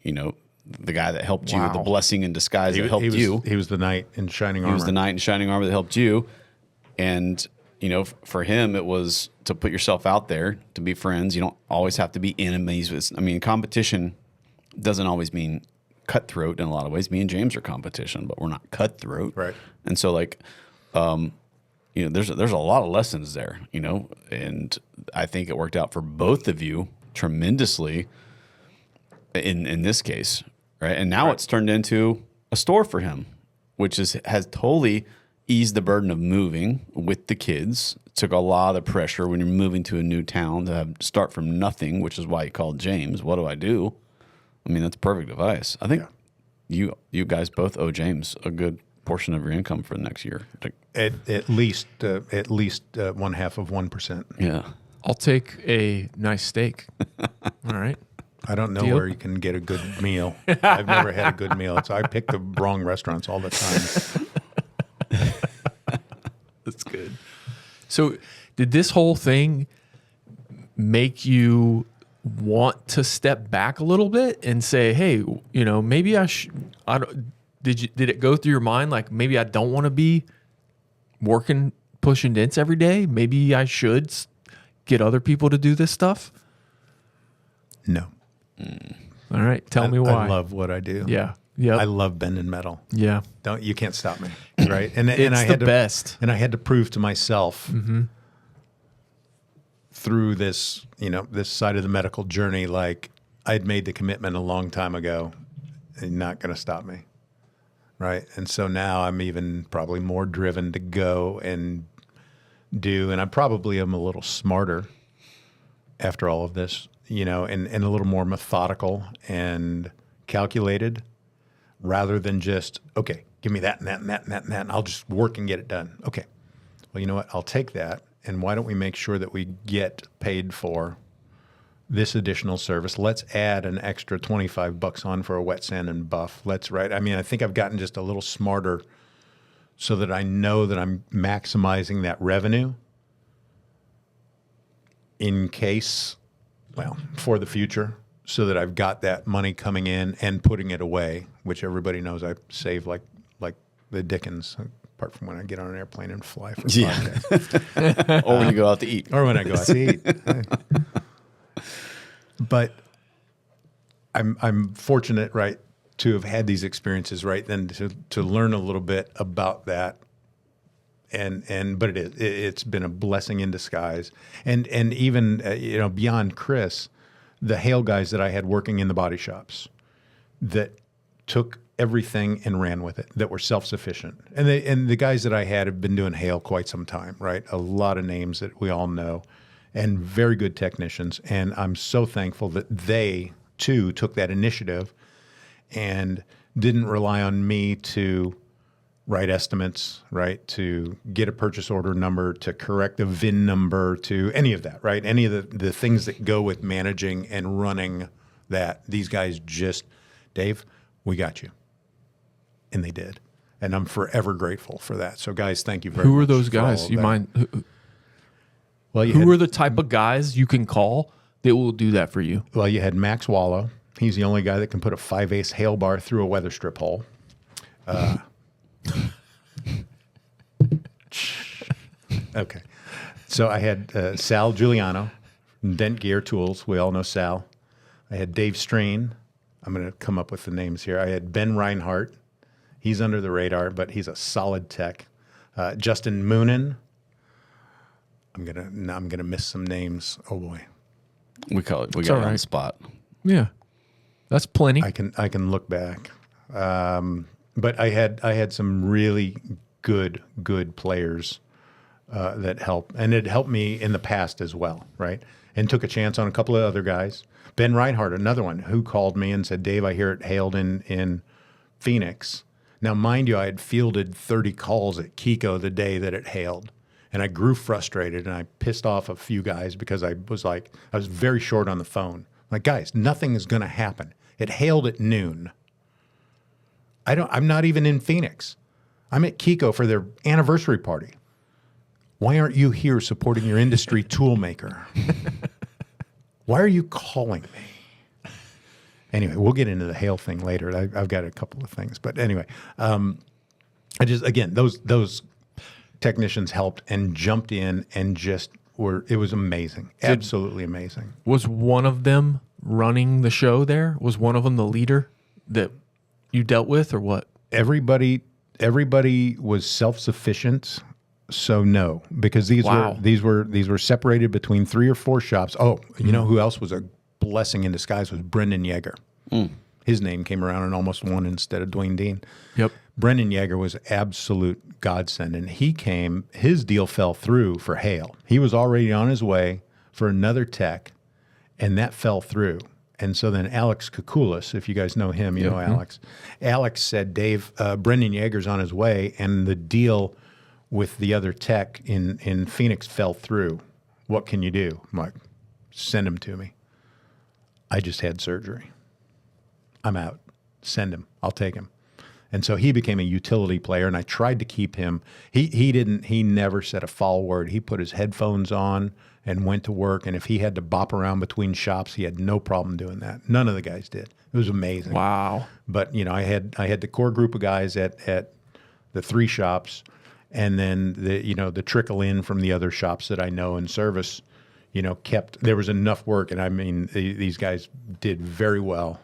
guy that helped you, the blessing in disguise that helped you. He was the knight in shining armor. He was the knight in shining armor that helped you. And, you know, for him, it was to put yourself out there, to be friends. You don't always have to be enemies. I mean, competition doesn't always mean cutthroat in a lot of ways. Me and James are competition, but we're not cutthroat. Right. And so, like, you know, there's a lot of lessons there, you know, and I think it worked out for both of you tremendously in this case, right? And now it's turned into a store for him, which has totally eased the burden of moving with the kids. It took a lot of the pressure when you're moving to a new town to start from nothing, which is why he called James. What do I do? I mean, that's perfect advice. I think you guys both owe James a good portion of your income for the next year. At least 0.5%. Yeah. I'll take a nice steak. All right. I don't know Deal? where you can get a good meal. I've never had a good meal. I pick the wrong restaurants all the time. That's good. So, did this whole thing make you want to step back a little bit and say, "Hey, you know, maybe I don't." Did it go through your mind like maybe I don't want to be working pushing dents every day? Maybe I should get other people to do this stuff? No. All right, tell me why. I love what I do. Yeah. Yeah. I love bending metal. Yeah. You can't stop me, right? And It's I the had to, best. And I had to prove to myself through this, you know, this side of the medical journey, like I'd made the commitment a long time ago, and not going to stop me, right? And so now I'm even probably more driven to go and do, and I probably am a little smarter after all of this, you know, and a little more methodical and calculated, rather than just, okay, give me that and that and that and that and that, and I'll just work and get it done. Okay, well, you know what? I'll take that, and why don't we make sure that we get paid for this additional service? Let's add an extra $25 on for a wet sand and buff. I mean, I think I've gotten just a little smarter so that I know that I'm maximizing that revenue in case, well, for the future, so that I've got that money coming in and putting it away, which everybody knows I save like the Dickens, apart from when I get on an airplane and fly for a podcast. Or when you go out to eat. Or when I go out to eat. But I'm fortunate, right, to have had these experiences, right, then to learn a little bit about that. But it's been a blessing in disguise. And even, you know, beyond Chris, the Hale guys that I had working in the body shops that took everything and ran with it, that were self-sufficient. And the guys that I had have been doing hail quite some time, right? A lot of names that we all know, and very good technicians. And I'm so thankful that they too took that initiative and didn't rely on me to write estimates, right? To get a purchase order number, to correct the VIN number, to any of that, right? Any of the things that go with managing and running that. These guys just, Dave, we got you. And they did. And I'm forever grateful for that. So guys, thank you very much. Who are those for all guys? of You that. mind? Well, Who are the type of guys you can call that will do that for you? Well, you had Max Wallow. He's the only guy that can put a 5/8 hail bar through a weather strip hole. Okay. So I had Sal Giuliano from Dent Gear Tools. We all know Sal. I had Dave Strain. I'm going to come up with the names here. I had Ben Reinhardt. He's under the radar, but he's a solid tech. Justin Moonen. I'm gonna miss some names. Oh boy. We call it. We It's got all it on the right. spot. Yeah, that's plenty. I can look back, but I had some really good players that helped, and it helped me in the past as well, right? And took a chance on a couple of other guys. Ben Reinhardt, another one, who called me and said, "Dave, I hear it hailed in Phoenix." Now, mind you, I had fielded 30 calls at Kiko the day that it hailed. And I grew frustrated, and I pissed off a few guys because I was very short on the phone. Like, guys, nothing is going to happen. It hailed at noon. I'm not even in Phoenix. I'm at Kiko for their anniversary party. Why aren't you here supporting your industry tool maker? Why are you calling me? Anyway, we'll get into the hail thing later. I've got a couple of things, but anyway, those technicians helped and jumped in and it was amazing. Absolutely amazing. Was one of them running the show there? Was one of them the leader that you dealt with, or what? Everybody was self-sufficient. So no, because these were separated between 3 or 4 shops. Oh, you know who else was a blessing in disguise was Brendan Yeager. His name came around and almost won instead of Dwayne Dean. Yep. Brendan Yeager was absolute godsend, and his deal fell through for hail. He was already on his way for another tech, and that fell through. And so then Alex Kukulis, if you guys know him, you know Alex. Alex said, "Dave, Brendan Yeager's on his way, and the deal with the other tech in Phoenix fell through. What can you do?" I'm like, "Send him to me. I just had surgery. I'm out. Send him. I'll take him." And so he became a utility player, and I tried to keep him. He never said a foul word. He put his headphones on and went to work, and if he had to bop around between shops, he had no problem doing that. None of the guys did. It was amazing. Wow. But I had the core group of guys at the 3 shops, and then the trickle in from the other shops that I know and service, there was enough work, and I mean these guys did very well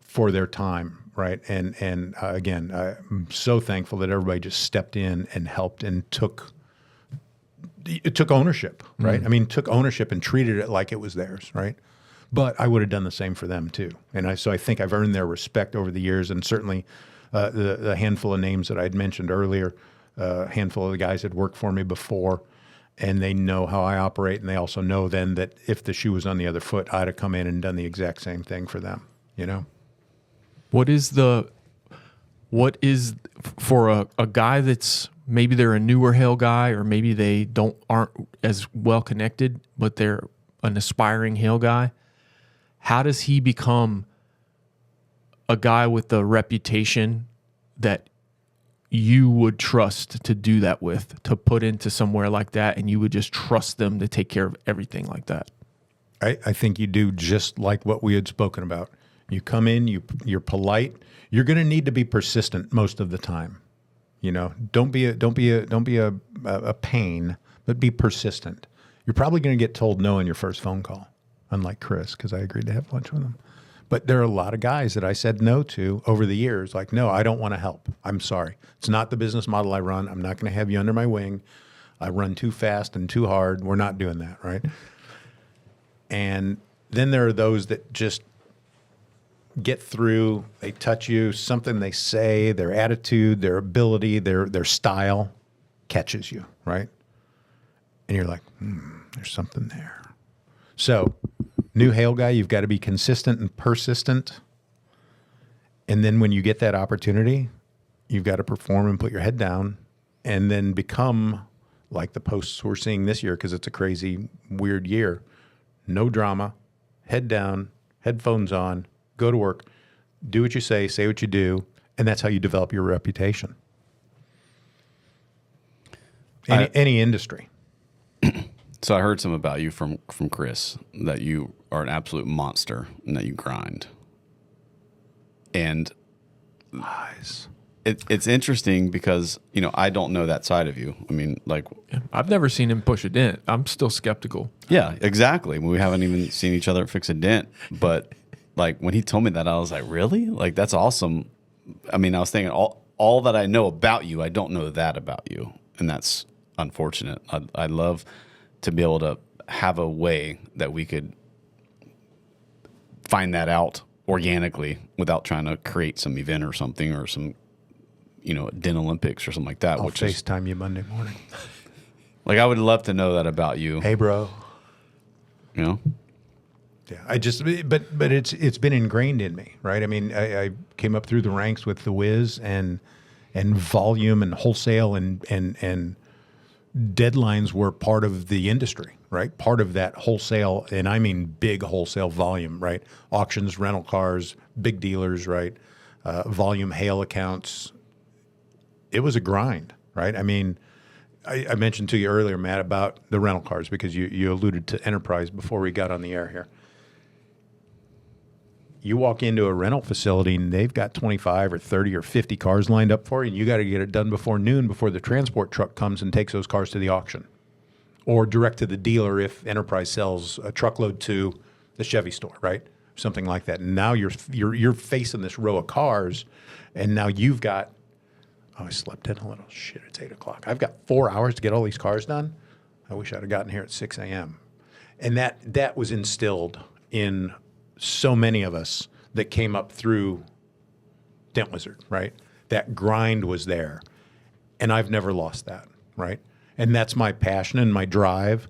for their time. Right. And again, I'm so thankful that everybody just stepped in and helped and took ownership. Right. I mean, took ownership and treated it like it was theirs. Right. But I would have done the same for them, too. And so I think I've earned their respect over the years. And certainly the handful of names that I'd mentioned earlier, a handful of the guys had worked for me before, and they know how I operate. And they also know then that if the shoe was on the other foot, I'd have come in and done the exact same thing for them, What is for a guy that's maybe they're a newer hail guy, or maybe they aren't as well connected, but they're an aspiring hail guy? How does he become a guy with the reputation that you would trust to do that with, to put into somewhere like that, and you would just trust them to take care of everything like that? I think you do just like what we had spoken about. You come in, you're polite. You're going to need to be persistent most of the time. Don't be a pain, but be persistent. You're probably going to get told no in your first phone call, unlike Chris, because I agreed to have lunch with him. But there are a lot of guys that I said no to over the years. Like, no, I don't want to help. I'm sorry. It's not the business model I run. I'm not going to have you under my wing. I run too fast and too hard. We're not doing that, right? And then there are those that just get through, they touch you, something they say, their attitude, their ability, their style catches you, right? And you're like, there's something there. So, new hail guy, you've got to be consistent and persistent. And then when you get that opportunity, you've got to perform and put your head down and then become like the posts we're seeing this year, because it's a crazy, weird year. No drama, head down, headphones on, go to work, do what you say what you do, and that's how you develop your reputation. Any industry. So I heard some about you from Chris, that you are an absolute monster and that you grind. And Lies. it's interesting because, you know, I don't know that side of you. I mean, like, I've never seen him push a dent. I'm still skeptical. yeah, exactly. We haven't even seen each other fix a dent. But like when he told me that, I was like, really? Like, that's awesome. I mean, I was thinking all that I know about you, I don't know that about you. And that's unfortunate. I'd love to be able to have a way that we could find that out organically without trying to create some event or something, or some, you know, Dent Olympics or something like that. I'll which is FaceTime you Monday morning. like, I would love to know that about you. Hey, bro. You know? Yeah, but it's been ingrained in me, right? I mean, I came up through the ranks with the Wiz and volume and wholesale and deadlines were part of the industry, right? Part of that wholesale, and I mean big wholesale volume, right? Auctions, rental cars, big dealers, right? Volume hail accounts. It was a grind, right? I mean, I mentioned to you earlier, Matt, about the rental cars because you alluded to Enterprise before we got on the air here. You walk into a rental facility and they've got 25 or 30 or 50 cars lined up for you, and you got to get it done before noon before the transport truck comes and takes those cars to the auction or direct to the dealer if Enterprise sells a truckload to the Chevy store, right? Something like that. And now you're facing this row of cars, and now you've got, I slept in a little. Shit, it's 8 o'clock. I've got 4 hours to get all these cars done. I wish I'd have gotten here at 6 a.m. And that was instilled in so many of us that came up through Dent Wizard, right? That grind was there. And I've never lost that, right? And that's my passion and my drive.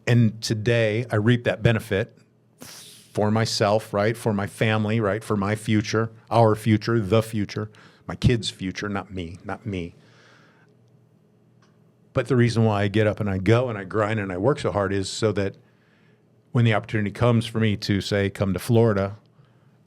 And today I reap that benefit for myself, right? For my family, right? For my future, our future, the future, my kids' future, not me. But the reason why I get up and I go and I grind and I work so hard is so that when the opportunity comes for me to, say, come to Florida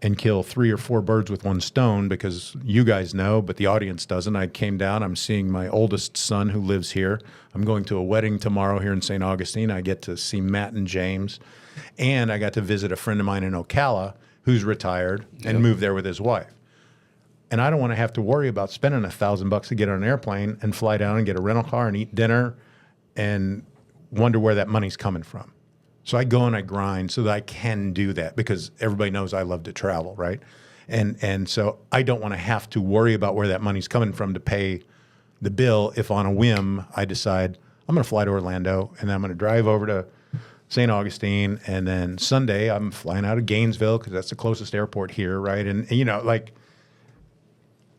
and kill 3 or 4 birds with one stone, because you guys know, but the audience doesn't. I came down. I'm seeing my oldest son who lives here. I'm going to a wedding tomorrow here in St. Augustine. I get to see Matt and James. And I got to visit a friend of mine in Ocala who's retired and moved there with his wife. And I don't want to have to worry about spending $1,000 to get on an airplane and fly down and get a rental car and eat dinner and wonder where that money's coming from. So I go and I grind so that I can do that, because everybody knows I love to travel, right? And so I don't want to have to worry about where that money's coming from to pay the bill if on a whim I decide I'm going to fly to Orlando and then I'm going to drive over to St. Augustine, and then Sunday I'm flying out of Gainesville because that's the closest airport here, right? And you know, like,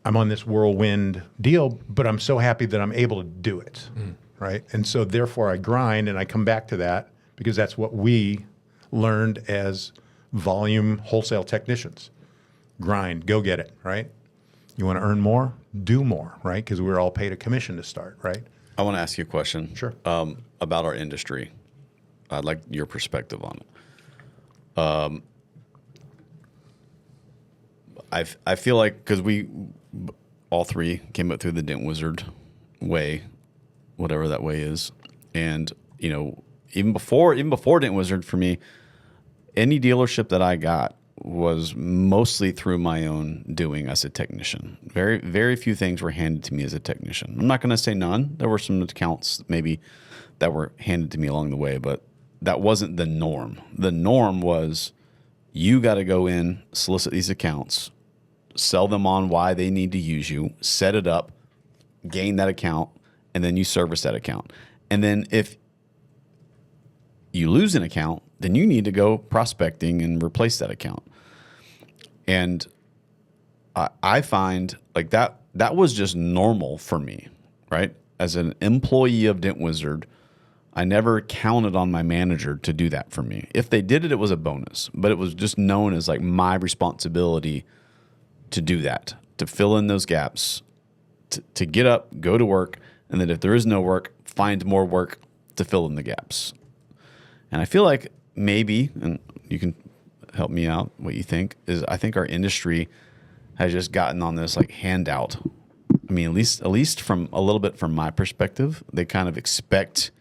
I'm on this whirlwind deal, but I'm so happy that I'm able to do it, right? And so therefore I grind and I come back to that, because that's what we learned as volume wholesale technicians. Grind, go get it, right? You want to earn more? Do more, right? Because we're all paid a commission to start, right? I want to ask you a question. Sure. About our industry. I'd like your perspective on it. I feel like, because we all three came up through the Dent Wizard way, whatever that way is, and you know, even before Dent Wizard, for me, any dealership that I got was mostly through my own doing as a technician. Very, very few things were handed to me as a technician. I'm not going to say none. There were some accounts maybe that were handed to me along the way, but that wasn't the norm. The norm was, you got to go in, solicit these accounts, sell them on why they need to use you, set it up, gain that account, and then you service that account. And then if you lose an account, then you need to go prospecting and replace that account. And I find like that was just normal for me, right? As an employee of Dent Wizard, I never counted on my manager to do that for me. If they did it, it was a bonus, but it was just known as like my responsibility to do that, to fill in those gaps, to get up, go to work, and then if there is no work, find more work to fill in the gaps. And I feel like maybe, and you can help me out, what you think, is I think our industry has just gotten on this like handout. I mean, at least from a little bit from my perspective, they kind of expect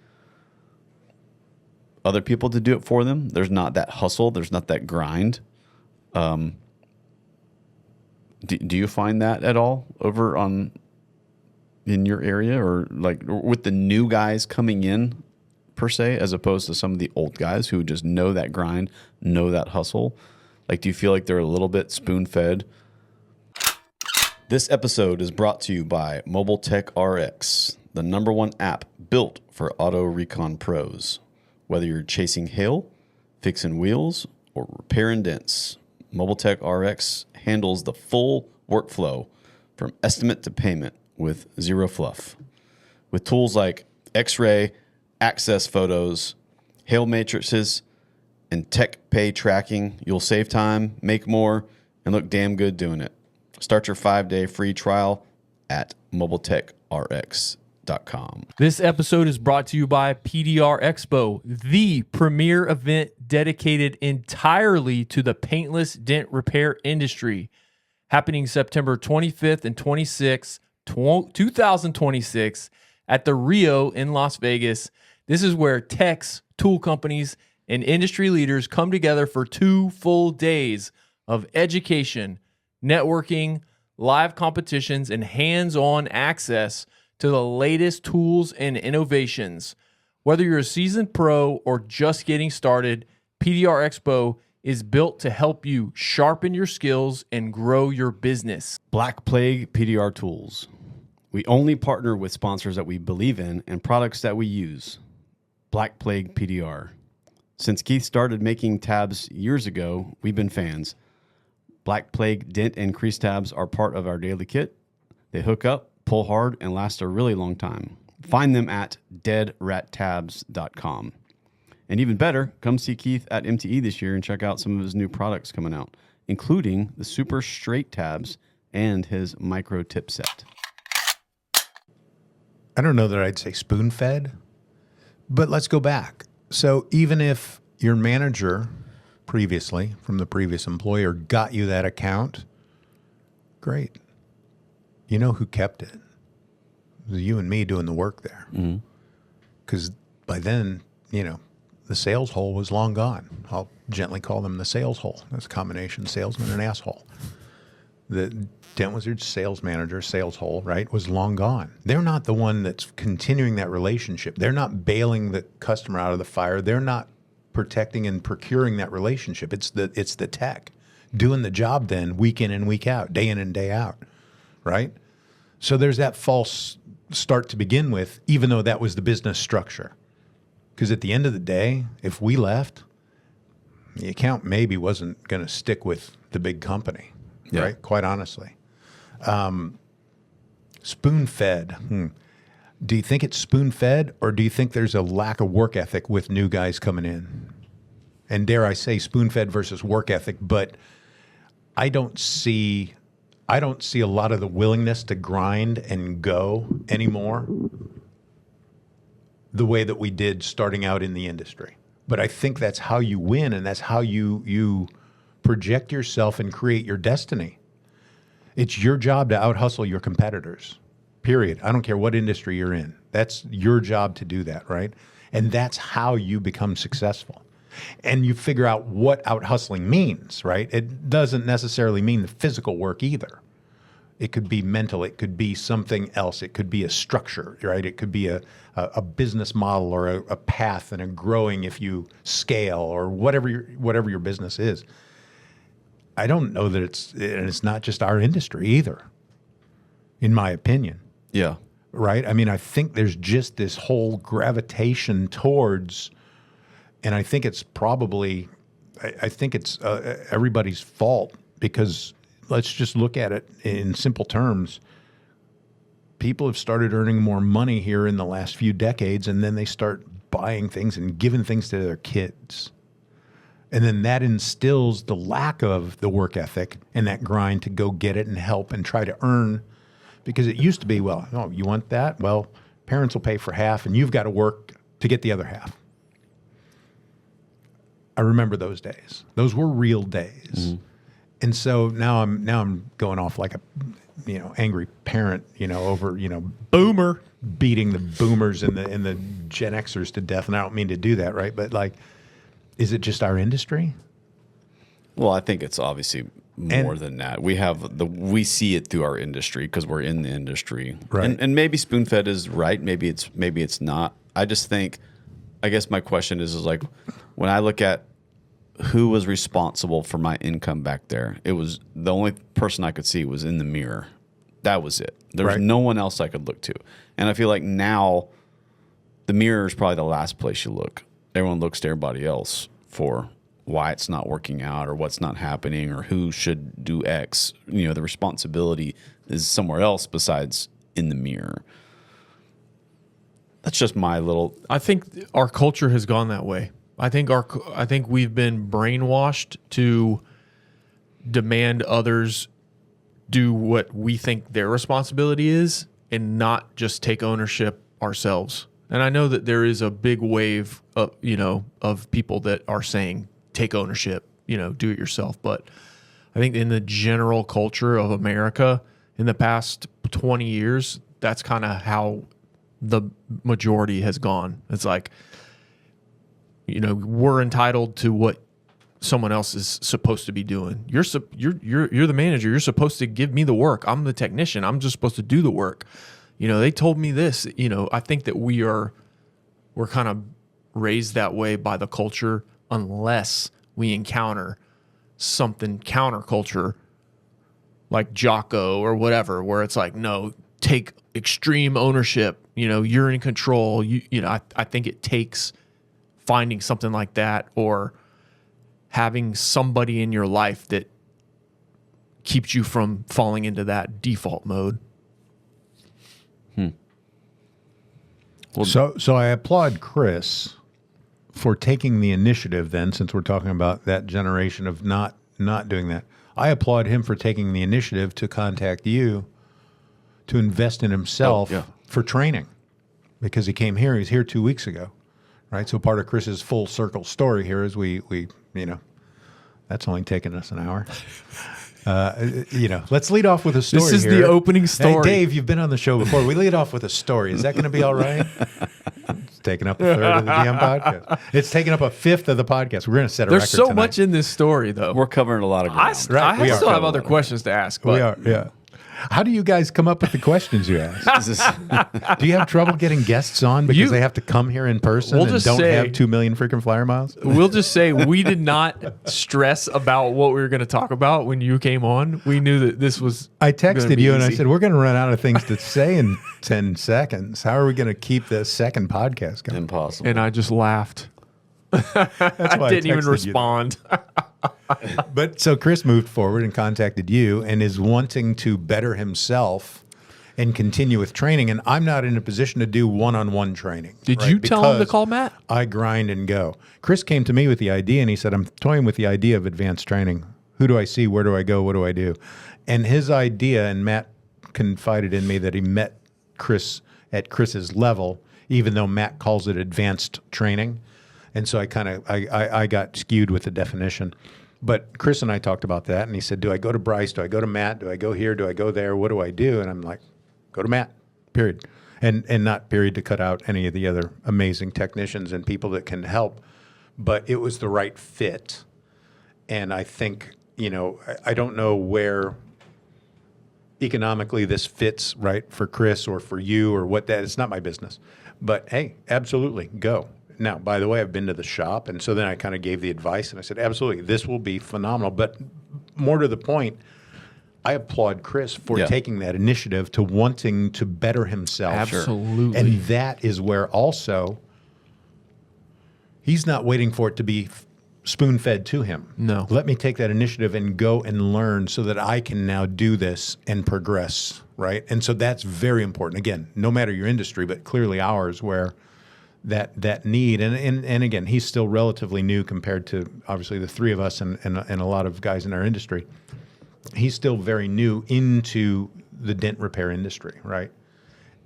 other people to do it for them. There's not that hustle. There's not that grind. Do you find that at all over in your area, or like with the new guys coming in per se, as opposed to some of the old guys who just know that grind, know that hustle? Like, do you feel like they're a little bit spoon-fed? This episode is brought to you by Mobile Tech RX, the #1 app built for auto recon pros. Whether you're chasing hail, fixing wheels, or repairing dents, Mobile Tech RX handles the full workflow from estimate to payment with zero fluff. With tools like X-ray, access photos, hail matrices, and tech pay tracking, you'll save time, make more, and look damn good doing it. Start your 5-day free trial at mobiletechrx.com. This episode is brought to you by PDR Expo, the premier event dedicated entirely to the paintless dent repair industry, happening September 25th and 26th, 2026 at the Rio in Las Vegas. This is where techs, tool companies, and industry leaders come together for 2 full days of education, networking, live competitions, and hands-on access to the latest tools and innovations. Whether you're a seasoned pro or just getting started, PDR Expo is built to help you sharpen your skills and grow your business. Black Plague PDR Tools. We only partner with sponsors that we believe in and products that we use. Black Plague PDR. Since Keith started making tabs years ago, we've been fans. Black Plague dent and crease tabs are part of our daily kit. They hook up, pull hard, and last a really long time. Find them at deadrattabs.com. And even better, come see Keith at MTE this year and check out some of his new products coming out, including the super straight tabs and his micro tip set. I don't know that I'd say spoon-fed, but let's go back. So even if your manager previously from the previous employer got you that account, great. You know who kept it? It was you and me doing the work there. Because by then, the sales hole was long gone. I'll gently call them the sales hole. That's a combination salesman and asshole. The Dent Wizard sales manager, sales hole, right, was long gone. They're not the one that's continuing that relationship. They're not bailing the customer out of the fire. They're not protecting and procuring that relationship. It's the tech doing the job then week in and week out, day in and day out, right? So there's that false start to begin with, even though that was the business structure. Because at the end of the day, if we left, the account maybe wasn't going to stick with the big company, right? Quite honestly. Spoon-fed. Do you think it's spoon-fed, or do you think there's a lack of work ethic with new guys coming in? And dare I say spoon-fed versus work ethic, but I don't see a lot of the willingness to grind and go anymore the way that we did starting out in the industry. But I think that's how you win, and that's how you project yourself and create your destiny. It's your job to out-hustle your competitors. Period. I don't care what industry you're in. That's your job to do that, right? And that's how you become successful. And you figure out what out-hustling means, right? It doesn't necessarily mean the physical work either. It could be mental. It could be something else. It could be a structure, right? It could be a business model or a path and a growing if you scale or whatever your business is. I don't know that it's not just our industry either, in my opinion. Yeah. Right? I mean, I think there's just this whole gravitation towards, and I think it's probably, I think it's everybody's fault because let's just look at it in simple terms. People have started earning more money here in the last few decades, and then they start buying things and giving things to their kids. And then that instills the lack of the work ethic and that grind to go get it and help and try to earn. Because it used to be, well, oh, you want that? Well, parents will pay for half, and you've got to work to get the other half. I remember those days. Those were real days. Mm-hmm. And so now I'm going off like a angry parent, over Boomer beating the boomers and the Gen Xers to death. And I don't mean to do that, right? But like, is it just our industry? Well, I think it's obviously more than that. We see it through our industry because we're in the industry, right? And maybe spoon-fed is right. Maybe it's not. I just think. I guess my question is like, when I look at who was responsible for my income back there, it was the only person I could see was in the mirror. That was it. There was no one else I could look to. And I feel like now the mirror is probably the last place you look. Everyone looks to everybody else for why it's not working out or what's not happening or who should do X. The responsibility is somewhere else besides in the mirror. That's just my little. I think our culture has gone that way. I think we've been brainwashed to demand others do what we think their responsibility is and not just take ownership ourselves. And I know that there is a big wave of people that are saying take ownership, do it yourself. But I think in the general culture of America in the past 20 years, that's kind of how the majority has gone. It's like, we're entitled to what someone else is supposed to be doing. You're the manager. You're supposed to give me the work. I'm the technician. I'm just supposed to do the work. They told me this. I think that we're kind of raised that way by the culture, unless we encounter something counterculture like Jocko or whatever, where it's like, no, take extreme ownership. You're in control. I think it takes finding something like that or having somebody in your life that keeps you from falling into that default mode. Well, so I applaud Chris for taking the initiative then, since we're talking about that generation of not doing that. I applaud him for taking the initiative to contact you to invest in himself for training, because he came here. He's here 2 weeks ago, right? So part of Chris's full circle story here is we that's only taken us an hour. Let's lead off with a story. This is here. the opening story. Hey, Dave, you've been on the show before. We lead off with a story. Is that going to be all right? It's taking up a third of the DM podcast. It's taking up a fifth of the podcast. We're going to set a record There's so tonight. much in this story, though. We're covering a lot of ground. I still have other questions to ask. But We are, yeah. How do you guys come up with the questions you ask? Do you have trouble getting guests on because they have to come here in person and don't have 2 million freaking flyer miles? We'll just say we did not stress about what we were going to talk about when you came on. We knew that this was. I texted you and I easy. said, we're going to run out of things to say in 10 seconds. How are we going to keep the second podcast going? Impossible. And I just laughed. That's why I didn't even texted you. respond. But so Chris moved forward and contacted you and is wanting to better himself and continue with training. And I'm not in a position to do one-on-one training. Did right? you tell him to Because call Matt? I grind and go. Chris came to me with the idea and he said, I'm toying with the idea of advanced training. Who do I see? Where do I go? What do I do? And his idea, and Matt confided in me that he met Chris at Chris's level, even though Matt calls it advanced training. And so I got skewed with the definition. But Chris and I talked about that, and he said, do I go to Bryce? Do I go to Matt? Do I go here? Do I go there? What do I do? And I'm like, go to Matt, period. And not period to cut out any of the other amazing technicians and people that can help. But it was the right fit. And I think, I don't know where economically this fits, right, for Chris or for you or what that, it's not my business. But hey, absolutely, go. Now, by the way, I've been to the shop, and so then I kind of gave the advice, and I said, absolutely, this will be phenomenal. But more to the point, I applaud Chris for taking that initiative to wanting to better himself. Absolutely. And that is where also he's not waiting for it to be spoon-fed to him. No. Let me take that initiative and go and learn so that I can now do this and progress, right? And so that's very important. Again, no matter your industry, but clearly ours, where that need, and again, he's still relatively new compared to obviously the three of us and a lot of guys in our industry. He's still very new into the dent repair industry, right?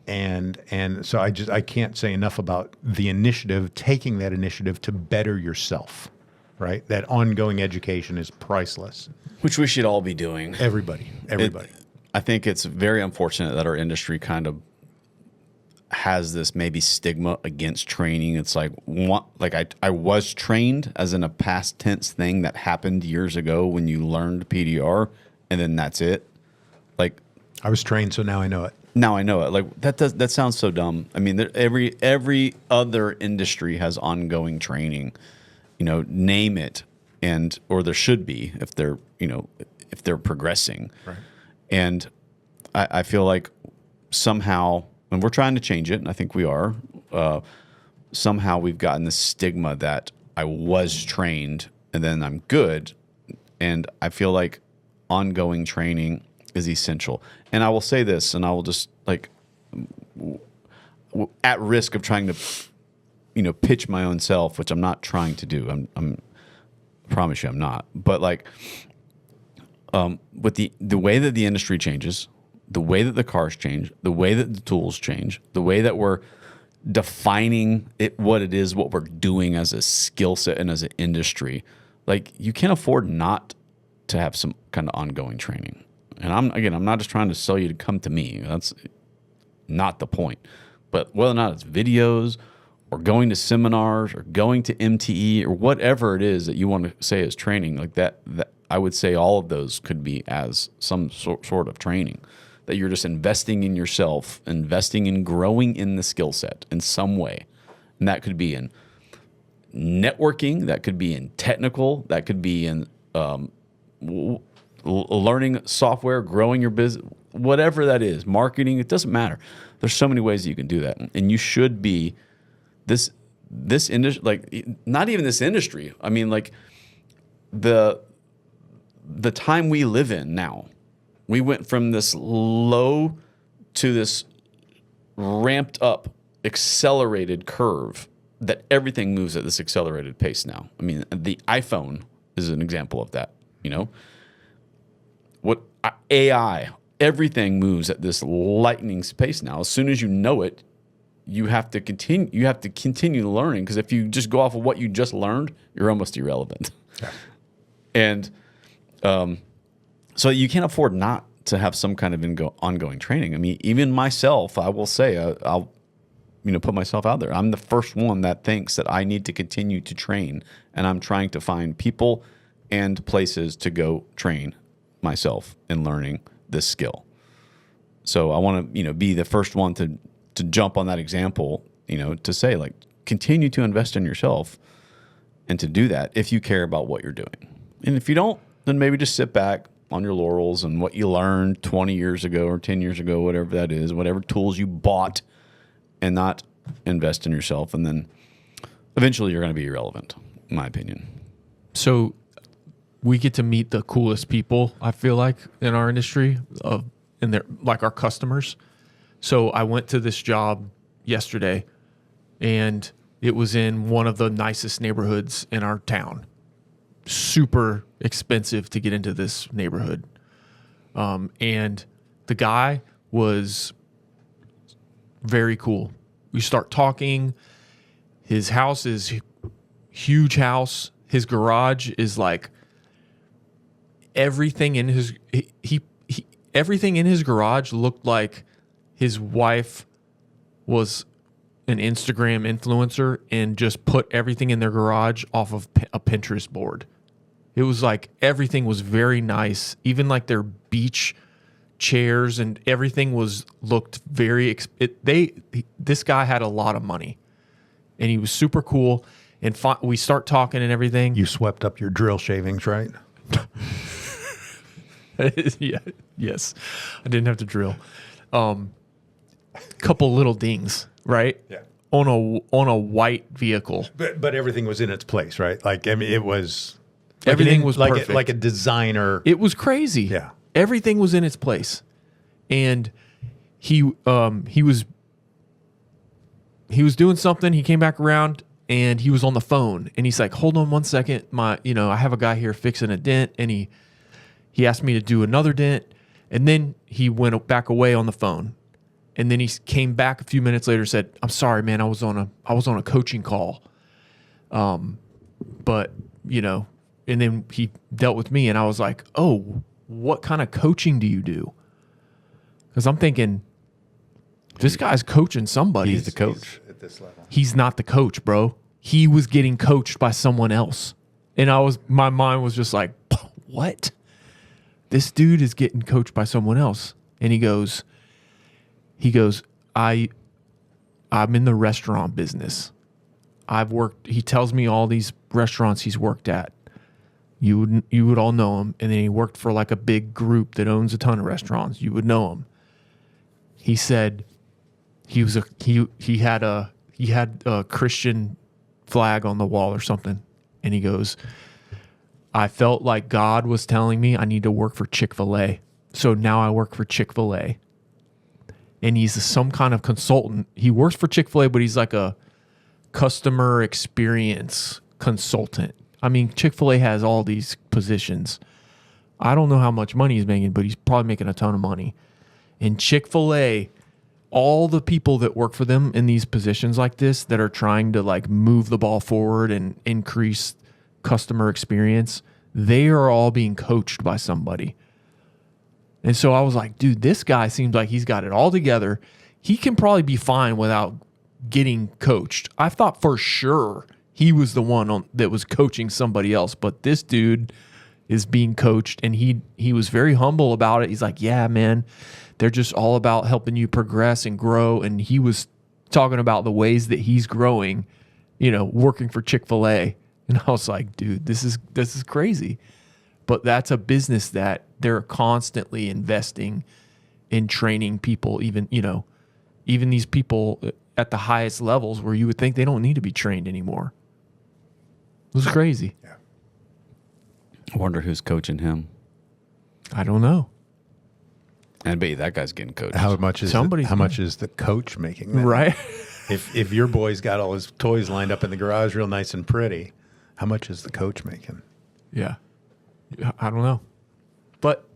And so I can't say enough about the initiative, taking that initiative to better yourself, right? That ongoing education is priceless. Which we should all be doing. Everybody. I think it's very unfortunate that our industry kind of has this maybe stigma against training. It's like I was trained, as in a past tense thing that happened years ago when you learned PDR, and then that's it. Like, I was trained, so now I know it. Now I know it. Like that sounds so dumb. I mean, every other industry has ongoing training. Name it, or there should be if they're progressing. Right. And I feel like somehow, and we're trying to change it, and I think we are. Somehow we've gotten this stigma that I was trained and then I'm good, and I feel like ongoing training is essential. And I will say this, and I will just at risk of trying to, pitch my own self, which I'm not trying to do. I promise you, I'm not. But with the way that the industry changes, the way that the cars change, the way that the tools change, the way that we're defining what it is, what we're doing as a skill set and as an industry, you can't afford not to have some kind of ongoing training. And I'm not just trying to sell you to come to me. That's not the point. But whether or not it's videos or going to seminars or going to MTE or whatever it is that you want to say is training, that I would say all of those could be as some sort of training, that you're just investing in yourself, investing in growing in the skill set in some way. And that could be in networking, that could be in technical, that could be in learning software, growing your business, whatever that is, marketing, it doesn't matter. There's so many ways that you can do that. And you should be this industry, not even this industry. I mean, the time we live in now, we went from this low to this ramped up, accelerated curve that everything moves at this accelerated pace now. I mean, the iPhone is an example of that, What AI, everything moves at this lightning pace now. As soon as you know it, you have to continue. You have to continue learning, because if you just go off of what you just learned, you're almost irrelevant. Yeah. And so you can't afford not to have some kind of ongoing training. I mean, even myself, I will say, I'll put myself out there. I'm the first one that thinks that I need to continue to train, and I'm trying to find people and places to go train myself in learning this skill. So I want to, be the first one to jump on that example, to say, continue to invest in yourself, and to do that if you care about what you're doing. And if you don't, then maybe just sit back on your laurels and what you learned 20 years ago or 10 years ago, whatever that is, whatever tools you bought, and not invest in yourself. And then eventually you're going to be irrelevant, in my opinion. So we get to meet the coolest people, I feel like, in our industry, and they're our customers. So I went to this job yesterday, and it was in one of the nicest neighborhoods in our town. Super expensive to get into this neighborhood. And the guy was very cool. We start talking. His house is huge house. His garage is everything in his everything in his garage looked like his wife was an Instagram influencer and just put everything in their garage off of a Pinterest board. It was everything was very nice. Even their beach chairs and everything looked very. This guy had a lot of money, and he was super cool. And we start talking and everything. You swept up your drill shavings, right? Yeah. Yes, I didn't have to drill. Couple little dings, right? Yeah. on a white vehicle. But everything was in its place, right? Like, I mean, it was Everything was like perfect. like a designer. It was crazy. Yeah. Everything was in its place. And he was doing something. He came back around and he was on the phone and he's like, "Hold on 1 second. I have a guy here fixing a dent." And he asked me to do another dent. And then he went back away on the phone. And then he came back a few minutes later and said, "I'm sorry, man. I was on a coaching call." But, and then he dealt with me and I was like, "Oh, what kind of coaching do you do?" Because I'm thinking, this guy's coaching somebody. He's the coach. At this level. He's not the coach, bro. He was getting coached by someone else. And my mind was just like, what? This dude is getting coached by someone else. And he goes, I'm in the restaurant business. He tells me all these restaurants he's worked at. You would all know him. And then he worked for like a big group that owns a ton of restaurants. You would know him. He said he had a Christian flag on the wall or something. And he goes, "I felt like God was telling me I need to work for Chick-fil-A. So now I work for Chick-fil-A." And he's some kind of consultant. He works for Chick-fil-A, but he's like a customer experience consultant. I mean, Chick-fil-A has all these positions. I don't know how much money he's making, but he's probably making a ton of money. And Chick-fil-A, all the people that work for them in these positions like this that are trying to like move the ball forward and increase customer experience, they are all being coached by somebody. And so I was like, dude, this guy seems like he's got it all together. He can probably be fine without getting coached. I thought for sure he was the one that was coaching somebody else, but this dude is being coached, and he was very humble about it. He's like, "Yeah, man, they're just all about helping you progress and grow." And he was talking about the ways that he's growing, working for Chick-fil-A. And I was like, dude, this is crazy. But that's a business that they're constantly investing in training people, even these people at the highest levels where you would think they don't need to be trained anymore. It was crazy. Yeah. I wonder who's coaching him. I don't know. And I bet you that guy's getting coached. How much is Somebody's how much is the coach making? Then? Right? If your boy's got all his toys lined up in the garage, real nice and pretty, how much is the coach making? Yeah. I don't know. But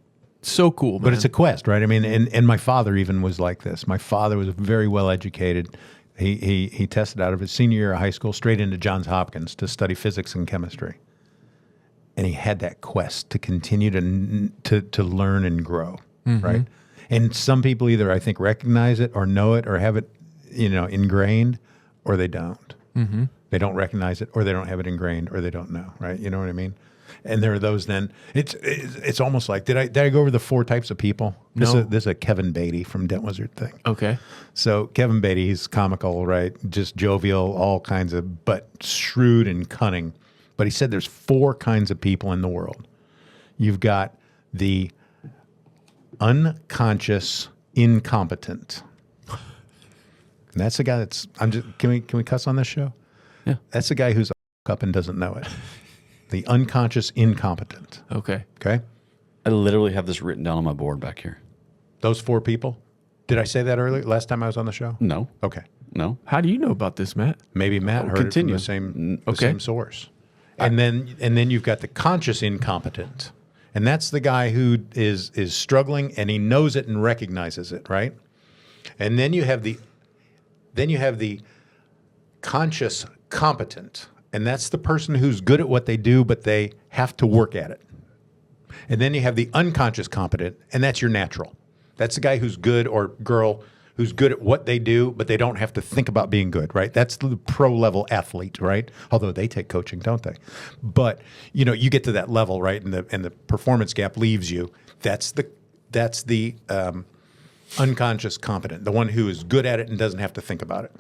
so cool, man. But it's a quest, right? I mean, and my father even was like this. My father was very well educated. He tested out of his senior year of high school straight into Johns Hopkins to study physics and chemistry. And he had that quest to continue to learn and grow, right? And some people either, I think, recognize it or know it or have it, ingrained, or they don't. Mm-hmm. They don't recognize it, or they don't have it ingrained, or they don't know, right? You know what I mean? And there are those. Then it's almost like did I go over the 4 types of people? No. This is a Kevin Beatty from Dent Wizard thing. Okay. So Kevin Beatty, he's comical, right? Just jovial, all kinds of, but shrewd and cunning. But he said there's 4 kinds of people in the world. You've got the unconscious incompetent. And that's the guy that's can we cuss on this show? Yeah. That's the guy who's up and doesn't know it. The unconscious incompetent. Okay. Okay? I literally have this written down on my board back here. Those 4 people. Did I say that earlier? Last time I was on the show? No. Okay. No. How do you know about this, Matt? Maybe Matt heard continue. it from the Okay. same source. And then you've got the conscious incompetent. And that's the guy who is struggling and he knows it and recognizes it, right? And then you have the conscious competent. And that's the person who's good at what they do, but they have to work at it. And then you have the unconscious competent, and that's your natural. That's the guy who's good, or girl who's good at what they do, but they don't have to think about being good, right? That's the pro-level athlete, right? Although they take coaching, don't they? But, you get to that level, right? And the performance gap leaves you. That's the unconscious competent, the one who is good at it and doesn't have to think about it.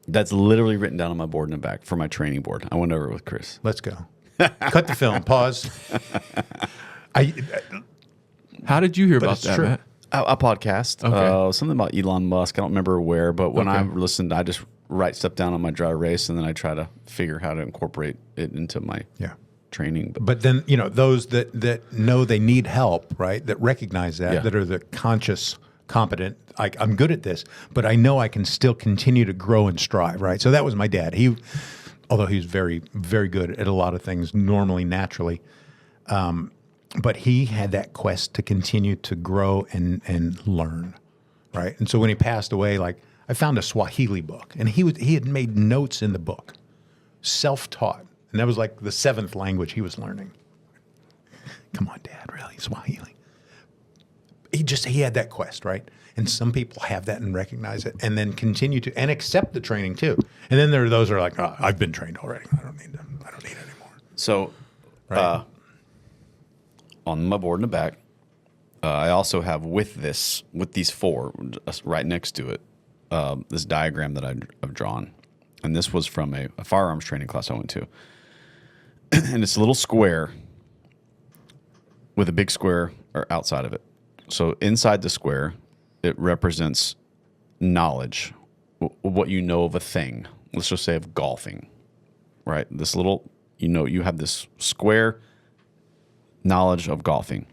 That's literally written down on my board in the back for my training board. I went over it with Chris. Let's go. Cut the film. Pause. How did you hear about it's that, true. Matt? A podcast. Okay. Something about Elon Musk. I don't remember where, but when I listened, I just write stuff down on my dry erase, and then I try to figure how to incorporate it into my training. But then, you know, those that know they need help, right, that recognize that, Yeah. that are the conscious, competent, like, I'm good at this, but I know I can still continue to grow and strive, right? So that was my dad. Although he was very, very good at a lot of things normally, naturally, but he had that quest to continue to grow and learn, right? And so when he passed away, like, I found a Swahili book, and he had made notes in the book, self-taught. And that was like the 7th language he was learning. Come on, Dad, really? Swahili. He had that quest, right? And some people have that and recognize it and then continue to, and accept the training too. And then there are those who are like, oh, I've been trained already. I don't need it anymore. So, Right. on my board in the back, I also have with these 4 right next to it, this diagram that I've drawn. And this was from a firearms training class I went to. And it's a little square with a big square or outside of it. So inside the square, it represents knowledge, what you know of a thing. Let's just say of golfing, right? This little, you have this square knowledge of golfing.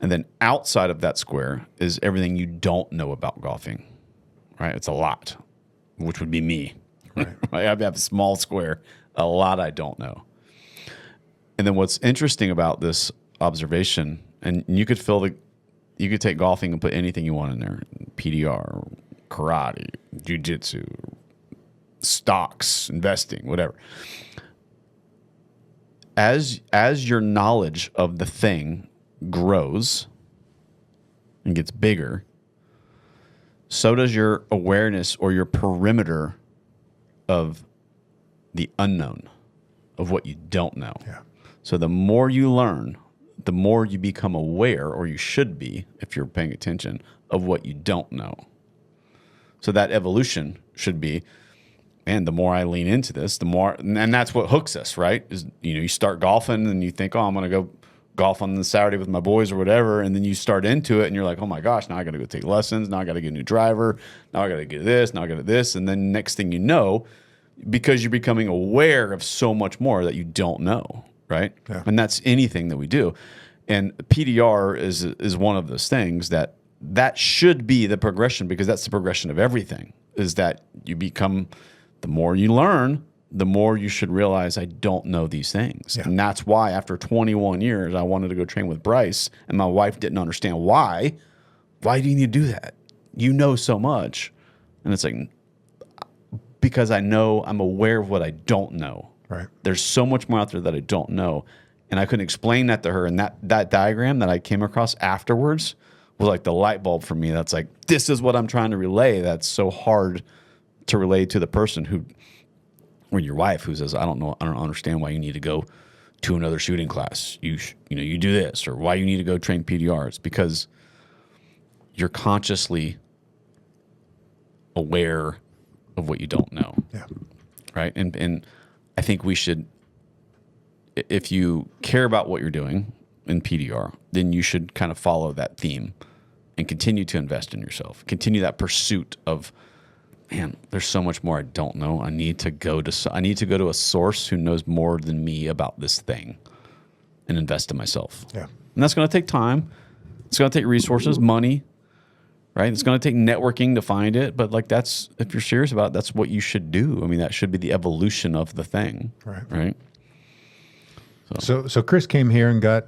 And then outside of that square is everything you don't know about golfing, right? It's a lot, which would be me. Right. I have a small square, a lot I don't know. And then what's interesting about this observation, and you could take golfing and put anything you want in there, PDR, karate, jiu-jitsu, stocks, investing, whatever. As your knowledge of the thing grows and gets bigger, so does your awareness or your perimeter of the unknown, of what you don't know. Yeah. So the more you learn, the more you become aware, or you should be, if you're paying attention, of what you don't know. So that evolution should be, man, the more I lean into this, the more, and that's what hooks us, right? Is, you start golfing and you think, oh, I'm going to go golf on the Saturday with my boys or whatever, and then you start into it and you're like, oh my gosh, now I got to go take lessons, now I got to get a new driver, now I got to get this, now I got to this, and then next thing you know, because you're becoming aware of so much more that you don't know, right? Yeah. And that's anything that we do. And PDR is one of those things that should be the progression, because that's the progression of everything, is that you become, the more you learn, the more you should realize I don't know these things. Yeah. And that's why after 21 years, I wanted to go train with Bryce, and my wife didn't understand why. Why do you need to do that? You know so much. And it's like, because I'm aware of what I don't know. Right. There's so much more out there that I don't know. And I couldn't explain that to her. And that diagram that I came across afterwards was like the light bulb for me. That's like, this is what I'm trying to relay. That's so hard to relay to the person or your wife who says, I don't understand why you need to go to another shooting class. You do this, or why you need to go train PDR. It's because you're consciously aware of what you don't know. Yeah. Right. And I think we should, if you care about what you're doing in PDR, then you should kind of follow that theme and continue to invest in yourself. Continue that pursuit of, man, there's so much more I don't know. I need to go to a source who knows more than me about this thing, and invest in myself. Yeah. And that's going to take time. It's going to take resources, money, right? It's going to take networking to find it. But like, that's, if you're serious about it, that's what you should do. I mean, that should be the evolution of the thing. Right. Right. So Chris came here and got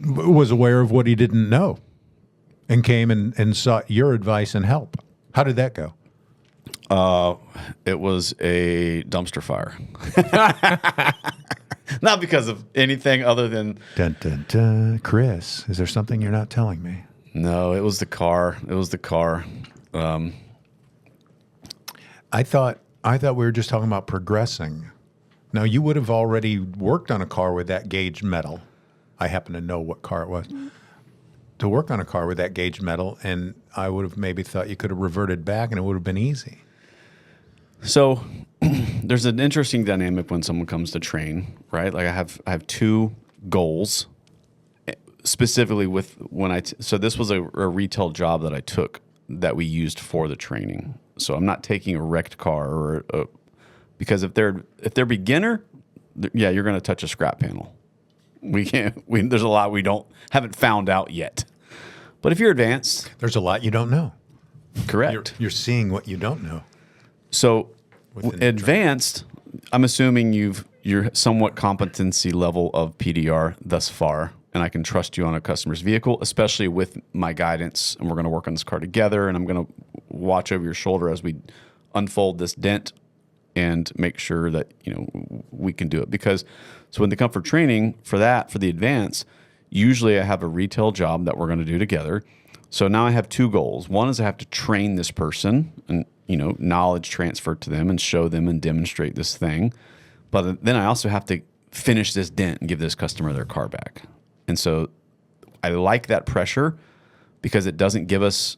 was aware of what he didn't know, and came and sought your advice and help. How did that go? It was a dumpster fire. Not because of anything other than, Dun, dun, dun. Chris, is there something you're not telling me? no, it was the car. It was the car. I thought we were just talking about progressing. Now, you would have already worked on a car with that gauge metal. I happen to know what car it was. To work on a car with that gauge metal, and I would have maybe thought you could have reverted back and it would have been easy. So there's an interesting dynamic when someone comes to train, right? Like I have 2 goals specifically with when so this was a retail job that I took that we used for the training. So I'm not taking a wrecked car because if they're beginner, yeah, you're going to touch a scrap panel. There's a lot we haven't found out yet. But if you're advanced, There's a lot you don't know. correct. You're seeing what you don't know. So Within the advanced, I'm assuming you're somewhat competency level of PDR thus far, and I can trust you on a customer's vehicle, especially with my guidance. And we're going to work on this car together, and I'm going to watch over your shoulder as we unfold this dent and make sure that we can do it. Because so when they come for training for the advance, usually I have a retail job that we're going to do together. So now I have two goals. One is I have to train this person and knowledge transfer to them and show them and demonstrate this thing. But then I also have to finish this dent and give this customer their car back. And so I like that pressure because it doesn't give us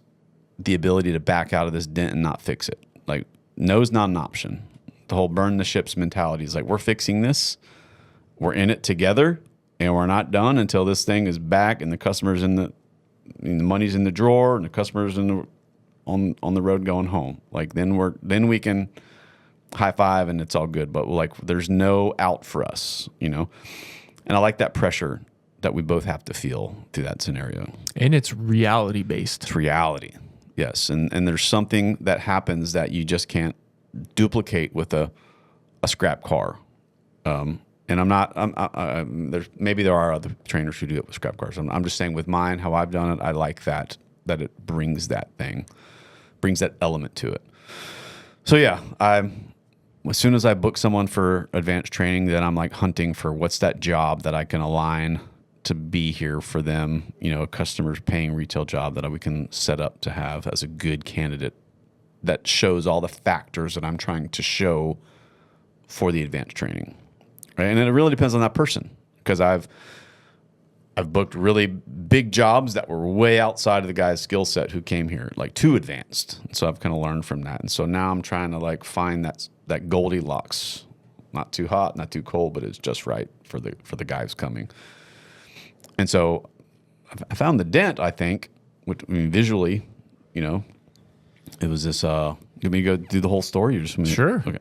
the ability to back out of this dent and not fix it. Like, no is not an option. The whole burn the ships mentality is like, we're fixing this, we're in it together, and we're not done until this thing is back and the customer's the money's in the drawer and the customer's on the road going home. Like, then we can high five and it's all good. But like, there's no out for us, And I like that pressure that we both have to feel through that scenario. And it's reality based. It's reality. Yes. And there's something that happens that you just can't duplicate with a scrap car. And maybe there are other trainers who do it with scrap cars. I'm just saying with mine, how I've done it, I like that it brings that element to it. So yeah, as soon as I book someone for advanced training, then I'm like hunting for what's that job that I can align to be here for them, a customer's paying retail job that we can set up to have as a good candidate that shows all the factors that I'm trying to show for the advanced training. Right? And it really depends on that person, because I've booked really big jobs that were way outside of the guy's skill set who came here, like too advanced. And so I've kind of learned from that. And so now I'm trying to like find that Goldilocks, not too hot, not too cold, but it's just right for the guy who's coming. And so I found the dent, I think, visually, it was this, you want me to go do the whole story? Or just Sure. Okay.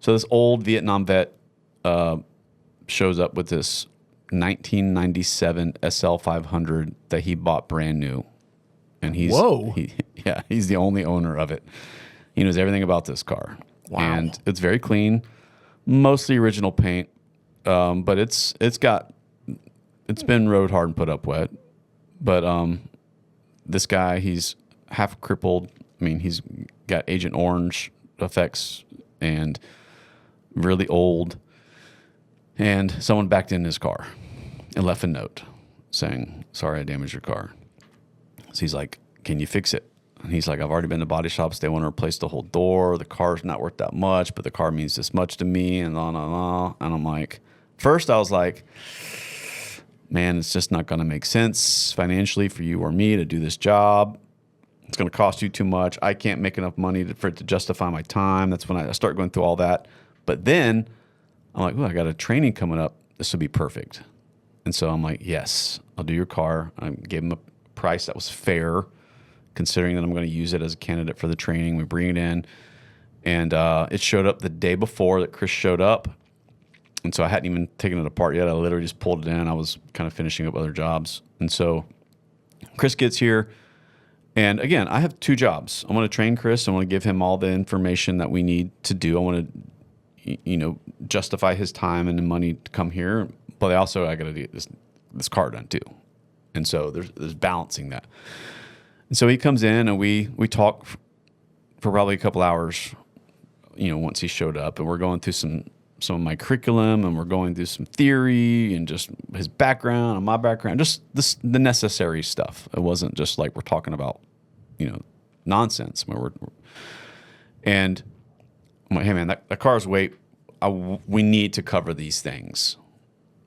So this old Vietnam vet shows up with this 1997 SL 500 that he bought brand new. And he's the only owner of it. He knows everything about this car. Wow. And it's very clean, mostly original paint. But it's been rode hard and put up wet. But this guy, he's half crippled. I mean, he's got Agent Orange effects and really old. And someone backed in his car and left a note saying, "Sorry, I damaged your car." So he's like, "Can you fix it?" And he's like, "I've already been to body shops. They want to replace the whole door. The car's not worth that much, but the car means this much to me." And on and on. And I'm like, first I was like, man, it's just not going to make sense financially for you or me to do this job. It's going to cost you too much. I can't make enough money for it to justify my time. That's when I start going through all that. But then I'm like, I got a training coming up. This will be perfect. And so I'm like, yes, I'll do your car. I gave him a price that was fair, considering that I'm going to use it as a candidate for the training. We bring it in, and it showed up the day before that Chris showed up. And so I hadn't even taken it apart yet. I literally just pulled it in. I was kind of finishing up other jobs. And so Chris gets here. And again, I have two jobs. I want to train Chris. I want to give him all the information that we need to do. I want to, justify his time and the money to come here. But I got to get this car done too. And so there's balancing that. And so he comes in and we talk for probably a couple hours, once he showed up. And we're going through some of my curriculum, and we're going through some theory and just his background and my background, just the necessary stuff. It wasn't just like we're talking about, nonsense. And I'm like, hey man, that car's weight, we need to cover these things.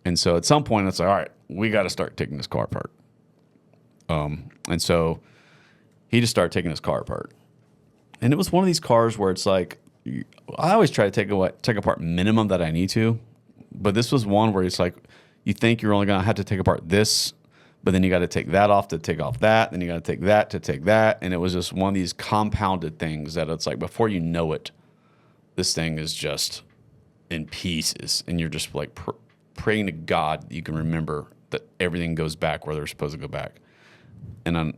And so at some point it's like, all right, we got to start taking this car apart. And so he just started taking his car apart. And it was one of these cars where it's like, I always try to take apart minimum that I need to, but this was one where it's like you think you're only going to have to take apart this But then you got to take that off to take off that. Then you got to take that to take that. And it was just one of these compounded things that it's like before you know it, this thing is just in pieces. And you're just like praying to God that you can remember that everything goes back where they're supposed to go back. And I'm,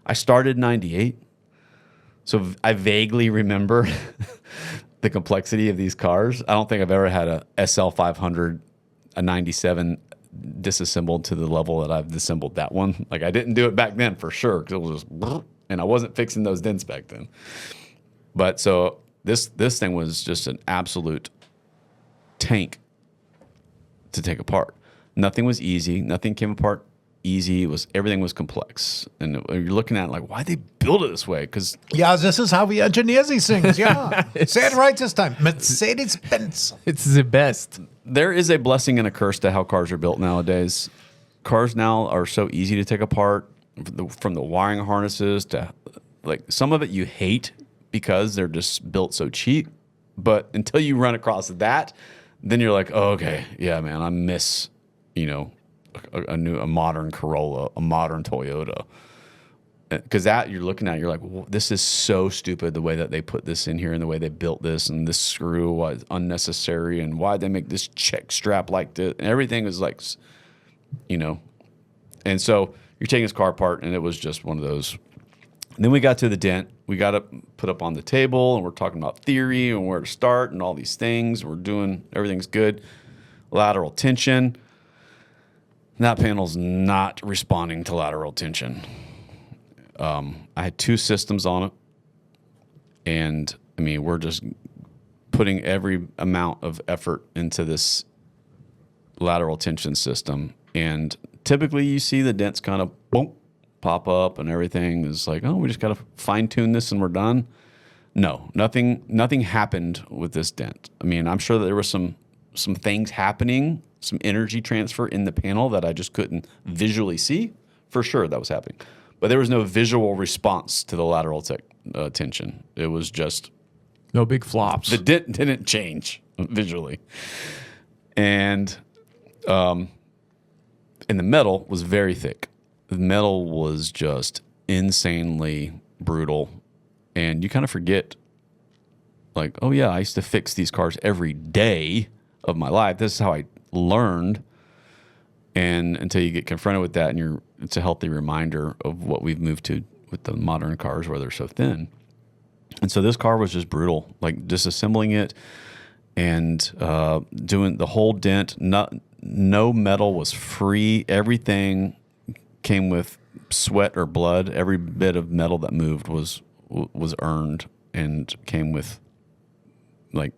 I started 98. So I vaguely remember the complexity of these cars. I don't think I've ever had a SL 500, a 97 disassembled to the level that I've disassembled that one. Like I didn't do it back then for sure because it was just, and I wasn't fixing those dents back then. But so this thing was just an absolute tank to take apart. Nothing was easy. Nothing came apart easy. Everything was complex, and you're looking at it like, why they build it this way? Because this is how we engineer these things. Yeah, say it right this time. Mercedes-Benz. It's the best. there is a blessing and a curse to how cars are built nowadays. Cars now are so easy to take apart, from the wiring harnesses to like some of it you hate because they're just built so cheap. But until you run across that, then you're like, oh, okay, yeah, man, I miss, a modern Corolla, a modern Toyota. Because that you're looking at, you're like, well, this is so stupid the way that they put this in here and the way they built this, and this screw was unnecessary, and why they make this check strap like this, and everything is like, And so you're taking this car apart, and it was just one of those. And then we got to the dent. We got it put up on the table, and we're talking about theory and where to start and all these things. We're doing, everything's good. Lateral tension. That panel's not responding to lateral tension. I had two systems on it, and we're just putting every amount of effort into this lateral tension system, and typically you see the dents kind of boom, pop up, and everything is like, oh, we just got to fine tune this and we're done. No, nothing happened with this dent. I'm sure that there was some things happening, some energy transfer in the panel that I just couldn't visually see. For sure that was happening. But there was no visual response to the lateral tension. It was just no big flops. The dent didn't change visually. And the metal was very thick. The metal was just insanely brutal. And you kind of forget, like, oh, yeah, I used to fix these cars every day of my life. This is how I learned. And until you get confronted with that, and it's a healthy reminder of what we've moved to with the modern cars where they're so thin. And so this car was just brutal, like disassembling it and doing the whole dent. No metal was free. Everything came with sweat or blood. Every bit of metal that moved was earned and came with, like,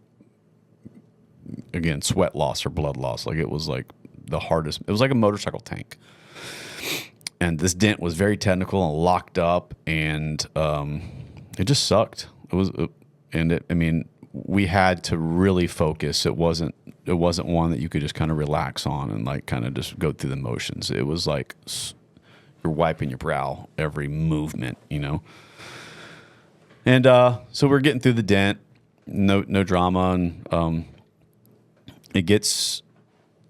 again, sweat loss or blood loss. Like, it was like the hardest. It was like a motorcycle tank. And this dent was very technical and locked up, and it just sucked. We had to really focus. It wasn't one that you could just kind of relax on and like kind of just go through the motions. It was like you're wiping your brow every movement, And so we're getting through the dent, no drama, and it gets.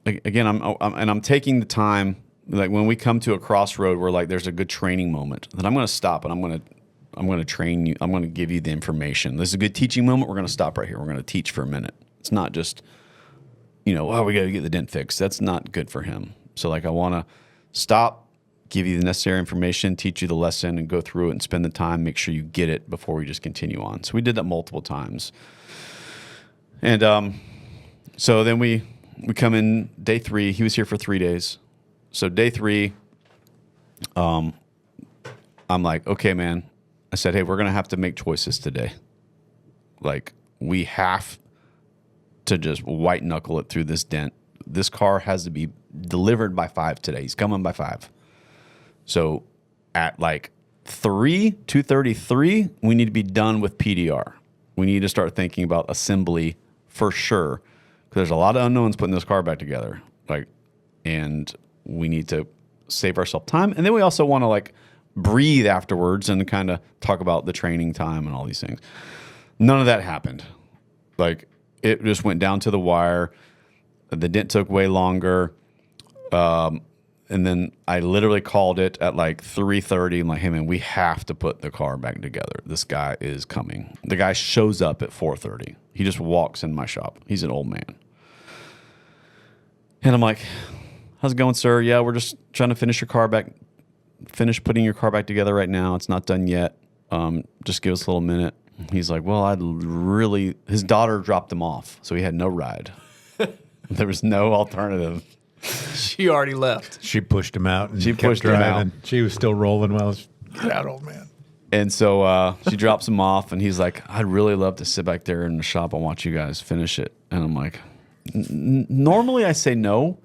Again, I'm taking the time. Like when we come to a crossroad where like there's a good training moment, then I'm going to stop and I'm going to train you. I'm going to give you the information. This is a good teaching moment. We're going to stop right here. We're going to teach for a minute. It's not just, we got to get the dent fixed. That's not good for him. So like I want to stop, give you the necessary information, teach you the lesson, and go through it and spend the time, make sure you get it before we just continue on. So we did that multiple times. And so then we come in day 3. He was here for 3 days. So day 3, I'm like, okay, man. I said, hey, we're going to have to make choices today. Like, we have to just white knuckle it through this dent. This car has to be delivered by 5 today. He's coming by 5. So at like 2:33, we need to be done with PDR. We need to start thinking about assembly for sure. Because there's a lot of unknowns putting this car back together. And we need to save ourselves time. And then we also want to like breathe afterwards and kind of talk about the training time and all these things. None of that happened. Like, it just went down to the wire. The dent took way longer. and then I literally called it at like 3:30. I'm like, hey man, we have to put the car back together. This guy is coming. The guy shows up at 4:30. He just walks in my shop. He's an old man. And I'm like, how's it going, sir? Yeah, we're just trying to finish putting your car back together right now. It's not done yet. Just give us a little minute. He's like, well, his daughter dropped him off, so he had no ride. There was no alternative. She already left. She pushed him out. And She kept pushed him driving. out. She was still rolling while I was, get out, old man. And so she drops him off, and he's like, I'd really love to sit back there in the shop and watch you guys finish it. And I'm like, normally I say no,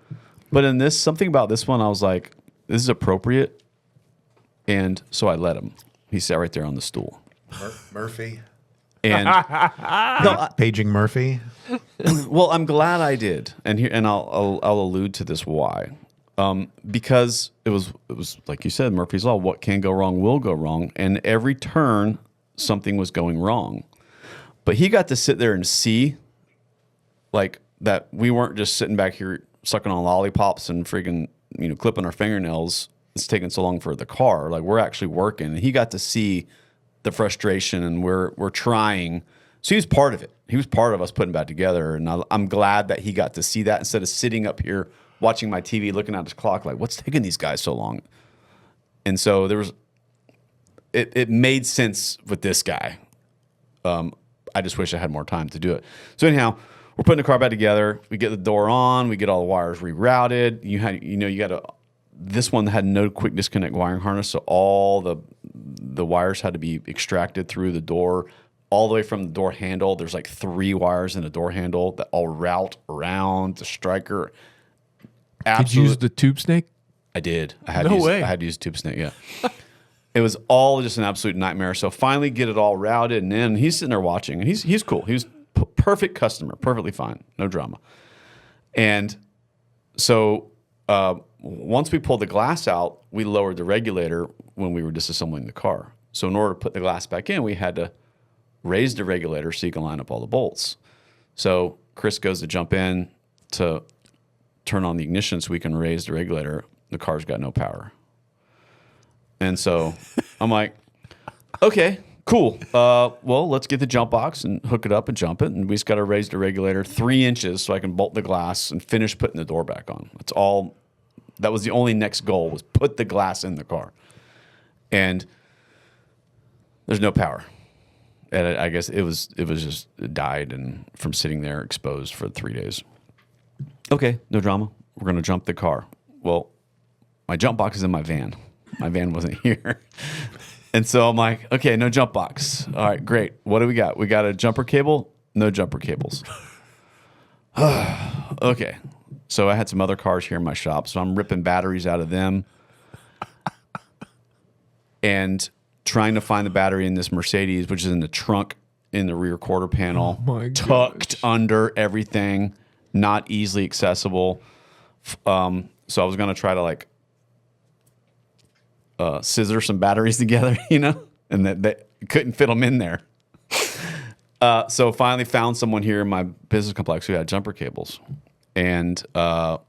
but in this, something about this one, I was like, this is appropriate. And so I let him. He sat right there on the stool. Murphy. And Paging Murphy. well, I'm glad I did, and I'll allude to this why. Because it was like you said, Murphy's Law. What can go wrong will go wrong, and every turn something was going wrong. But he got to sit there and see, like, that we weren't just sitting back here sucking on lollipops and freaking clipping our fingernails. It's taking so long for the car. Like, we're actually working, and he got to see the frustration, and we're trying. So he was part of it. He was part of us putting back together, and I'm glad that he got to see that instead of sitting up here watching my TV, looking at his clock, like, what's taking these guys so long? And so it made sense with this guy. I just wish I had more time to do it. So anyhow, we're putting the car back together. We get the door on. We get all the wires rerouted. This one had no quick disconnect wiring harness, so all the wires had to be extracted through the door, all the way from the door handle. There's like 3 wires in the door handle that all route around the striker. Did you use the tube snake? I did. I had to use tube snake. Yeah, it was all just an absolute nightmare. So finally, get it all routed, and then he's sitting there watching, and he's cool. He was perfect customer, perfectly fine, no drama. And so once we pulled the glass out, we lowered the regulator when we were disassembling the car. So in order to put the glass back in, we had to raise the regulator so you can line up all the bolts. So Chris goes to jump in to turn on the ignition so we can raise the regulator. The car's got no power. And so I'm like, okay, cool. Well, let's get the jump box and hook it up and jump it. And we just got to raise the regulator 3 inches so I can bolt the glass and finish putting the door back on. That's all. That was the only next goal, was put the glass in the car. And there's no power. And I guess it died and from sitting there exposed for 3 days. Okay, no drama. We're going to jump the car. Well, my jump box is in my van. My van wasn't here. And so I'm like, okay, no jump box. All right, great. What do we got? We got a jumper cable? No jumper cables. Okay. So I had some other cars here in my shop, so I'm ripping batteries out of them and trying to find the battery in this Mercedes, which is in the trunk in the rear quarter panel, tucked under everything, not easily accessible. So I was going to try to like scissor some batteries together, and that couldn't fit them in there. So finally found someone here in my business complex who had jumper cables. And but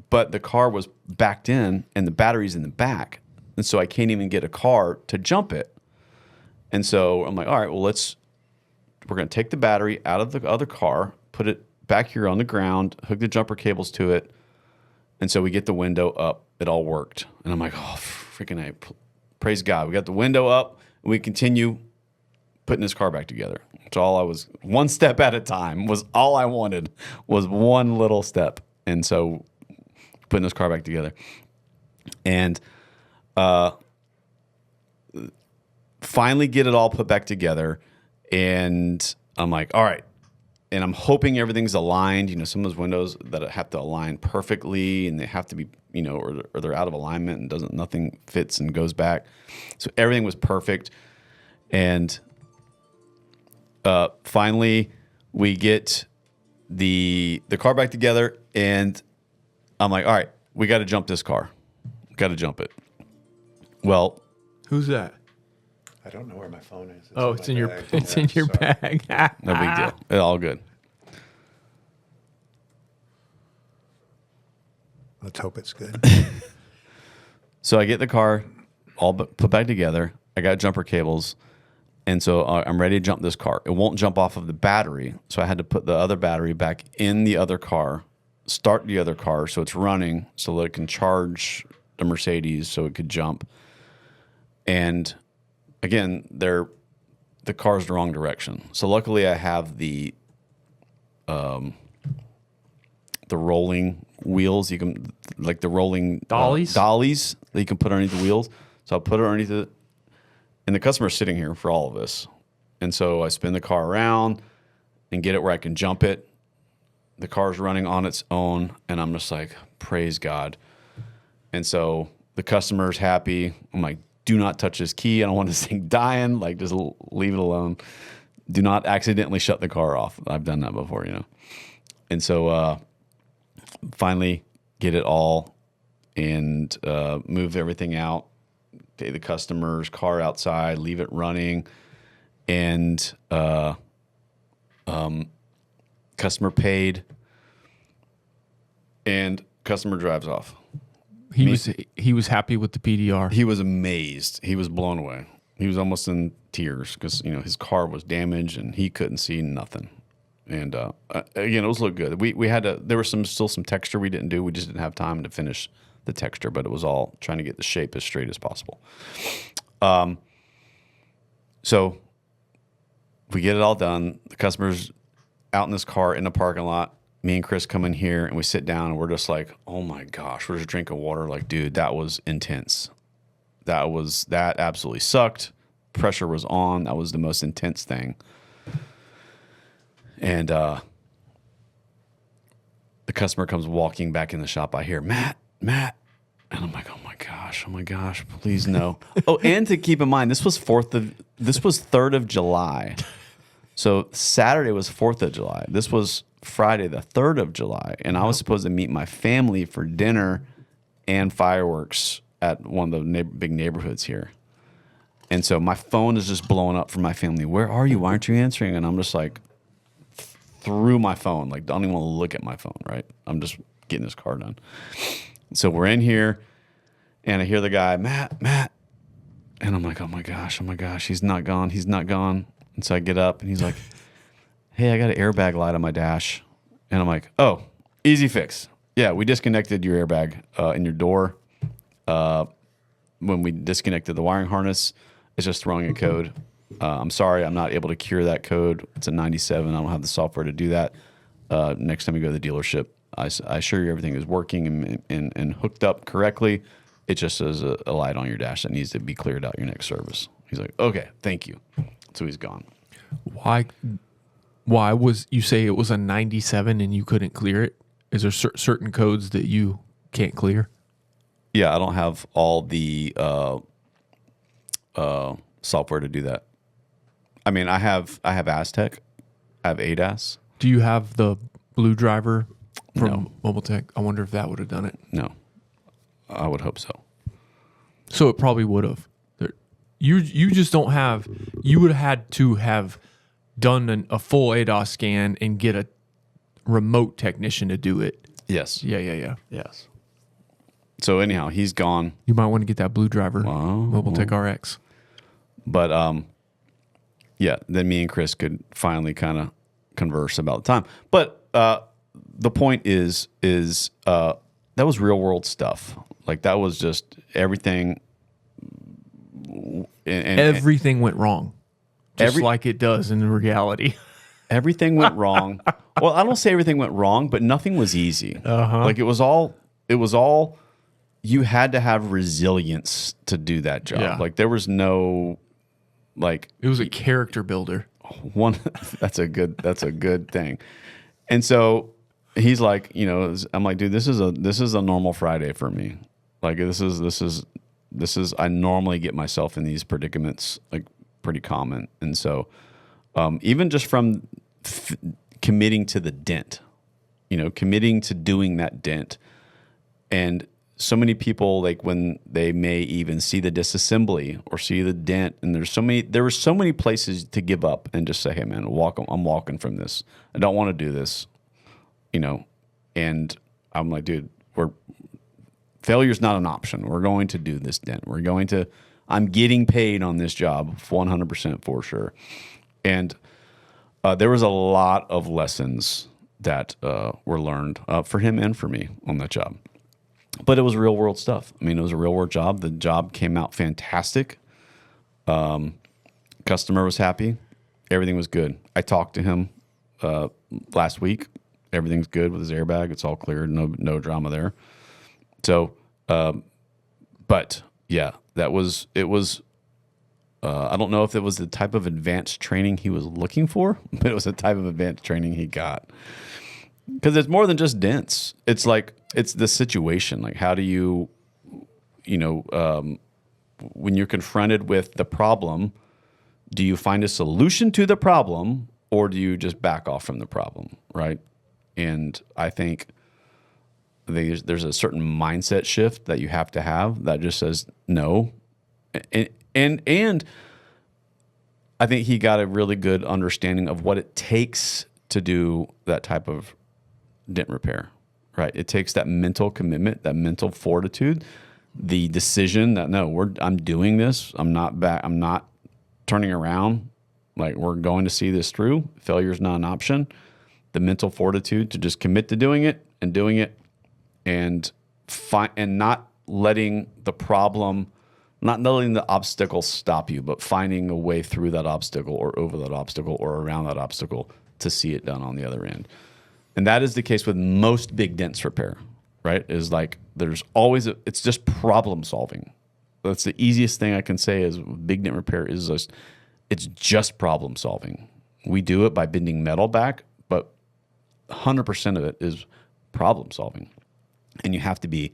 the car was backed in and the battery's in the back. And so I can't even get a car to jump it. And so I'm like, all right, well, we're going to take the battery out of the other car, put it back here on the ground, hook the jumper cables to it. And so we get the window up. It all worked. And I'm like, oh, freaking A. Praise God. We got the window up and we continue putting this car back together. It's all I was, one step at a time was all I wanted, was one little step. And so putting this car back together. And finally get it all put back together. And I'm like, all right. And I'm hoping everything's aligned. Some of those windows that have to align perfectly and they have to be, or they're out of alignment and nothing fits and goes back. So everything was perfect. And finally, we get the car back together, and I'm like, all right, we got to jump this car. Got to jump it. Well, Who's that? I don't know where my phone is. It's in your bag. no big deal. It's all good. Let's hope it's good. So I get the car all put back together. I got jumper cables. And so I'm ready to jump this car. It won't jump off of the battery. So I had to put the other battery back in the other car, start the other car so it's running so that it can charge the Mercedes so it could jump. And again, the car's the wrong direction. So luckily I have the rolling wheels. You can, like the rolling Dollies that you can put underneath the wheels. So I'll put it underneath it. And the customer's sitting here for all of this. And so I spin the car around and get it where I can jump it. The car's running on its own. And I'm just like, praise God. And so the customer's happy. I'm like, do not touch this key. I don't want this thing dying. Like, just leave it alone. Do not accidentally shut the car off. I've done that before, you know. And so finally get it all and move everything out. Take the customer's car outside, leave it running, and customer paid, and customer drives off. He was happy with the PDR. He was amazed. He was blown away. He was almost in tears because his car was damaged and he couldn't see nothing. And again, it was look good. We had to. There was still some texture we didn't do. We just didn't have time to finish the texture, but it was all trying to get the shape as straight as possible. So we get it all done. The customer's out in this car in the parking lot. Me and Chris come in here and we sit down and we're just like, oh my gosh, we're just drinking water. Like, dude, that was intense. That absolutely sucked. Pressure was on. That was the most intense thing. And the customer comes walking back in the shop. I hear, Matt. And I'm like, oh my gosh, please no. Oh, and to keep in mind, this was 3rd of July. So Saturday was 4th of July. This was Friday, the 3rd of July. And I was supposed to meet my family for dinner and fireworks at one of the big neighborhoods here. And so my phone is just blowing up from my family. Where are you? Why aren't you answering? And I'm just like, through my phone, like, don't even want to look at my phone, right? I'm just getting this car done. So we're in here, and I hear the guy, Matt. And I'm like, oh my gosh, he's not gone. And so I get up, and he's like, hey, I got an airbag light on my dash. And I'm like, oh, easy fix. Yeah, we disconnected your airbag in your door. When we disconnected the wiring harness, it's just throwing a code. I'm sorry, I'm not able to cure that code. It's a 97. I don't have the software to do that. Next time you go to the dealership, I assure you everything is working and hooked up correctly. It just says a light on your dash that needs to be cleared out your next service. He's like, okay, thank you. So he's gone. Why was you say it was a 97 and you couldn't clear it? Is there certain codes that you can't clear? Yeah, I don't have all the software to do that. I mean, I have Aztec, I have ADAS. Do you have the blue driver from Mobile Tech? I wonder if that would have done it. No, I would hope so. So it probably would have. You just don't have. You would have had to have done a full ADAS scan and get a remote technician to do it. Yes. Yeah. Yes. So anyhow, he's gone. You might want to get that blue driver, Mobile Tech RX. But yeah, then me and Chris could finally kind of converse about the time. But the point is that was real world stuff. Like, that was just everything. And everything went wrong, just like it does in reality. Everything went wrong. Well, I don't say everything went wrong, but nothing was easy. Like, it was all. You had to have resilience to do that job. Yeah. Like, there was no, like, It was a character builder. That's a good thing. And so he's like, I'm like, dude, this is a normal Friday for me. Like, this is I normally get myself in these predicaments, like, pretty common. And so even just from committing to the dent, committing to doing that dent, and so many people, like, when they may even see the disassembly or see the dent, and there were so many places to give up and just say, hey man, I'm walking from this. I don't want to do this, and I'm like, dude, Failure's not an option. We're going to do this dent. I'm getting paid on this job 100% for sure. And there was a lot of lessons that were learned for him and for me on that job. But it was real world stuff. I mean, it was a real world job. The job came out fantastic. Customer was happy. Everything was good. I talked to him last week. Everything's good with his airbag. It's all cleared. No drama there. So, but yeah, it was. I don't know if it was the type of advanced training he was looking for, but it was the type of advanced training he got. Because it's more than just dents. It's like, it's the situation. Like, how do you, when you're confronted with the problem, do you find a solution to the problem, or do you just back off from the problem, right? And I think there's a certain mindset shift that you have to have that just says no. And I think he got a really good understanding of what it takes to do that type of dent repair, right? It takes that mental commitment, that mental fortitude, the decision that I'm doing this. I'm not turning around. Like, we're going to see this through. Failure is not an option. The mental fortitude to just commit to doing it and not letting the problem, not letting the obstacle stop you, but finding a way through that obstacle or over that obstacle or around that obstacle to see it done on the other end. And that is the case with most big dents repair, right? Is like, there's always it's just problem solving. That's the easiest thing I can say is big dent repair is it's just problem solving. We do it by bending metal back, but 100% of it is problem solving. And you have to be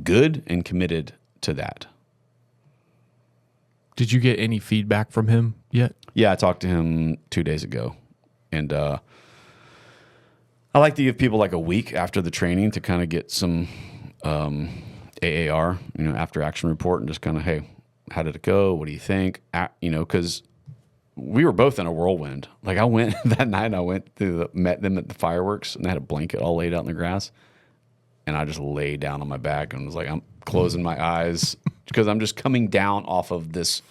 good and committed to that. Did you get any feedback from him yet? Yeah, I talked to him 2 days ago. And I like to give people like a week after the training to kind of get some AAR, after action report, and just kind of, hey, how did it go? What do you think? Because we were both in a whirlwind. Like, I went that night, met them at the fireworks, and they had a blanket all laid out in the grass. And I just laid down on my back and was like, I'm closing my eyes because I'm just coming down off of this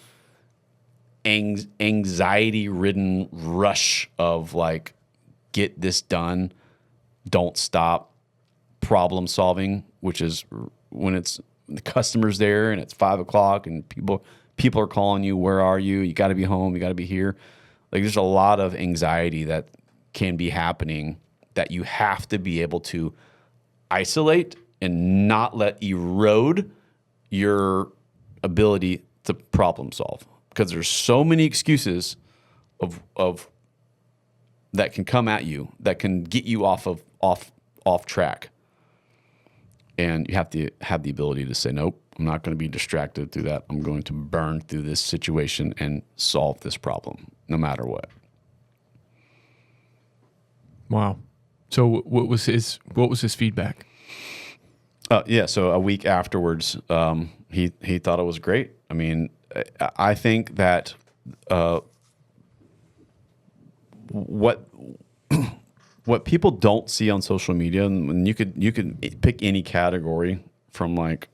anxiety-ridden rush of like, get this done, don't stop, problem solving, which is when it's the customer's there and it's 5 o'clock and people are calling you, where are you? You got to be home. You got to be here. Like, there's a lot of anxiety that can be happening that you have to be able to isolate and not let erode your ability to problem solve, because there's so many excuses of that can come at you that can get you off track. And you have to have the ability to say, nope, I'm not going to be distracted through that. I'm going to burn through this situation and solve this problem no matter what. Wow. So what was his feedback? Yeah. So a week afterwards, he thought it was great. I mean, I think that what people don't see on social media, and you could pick any category from, like,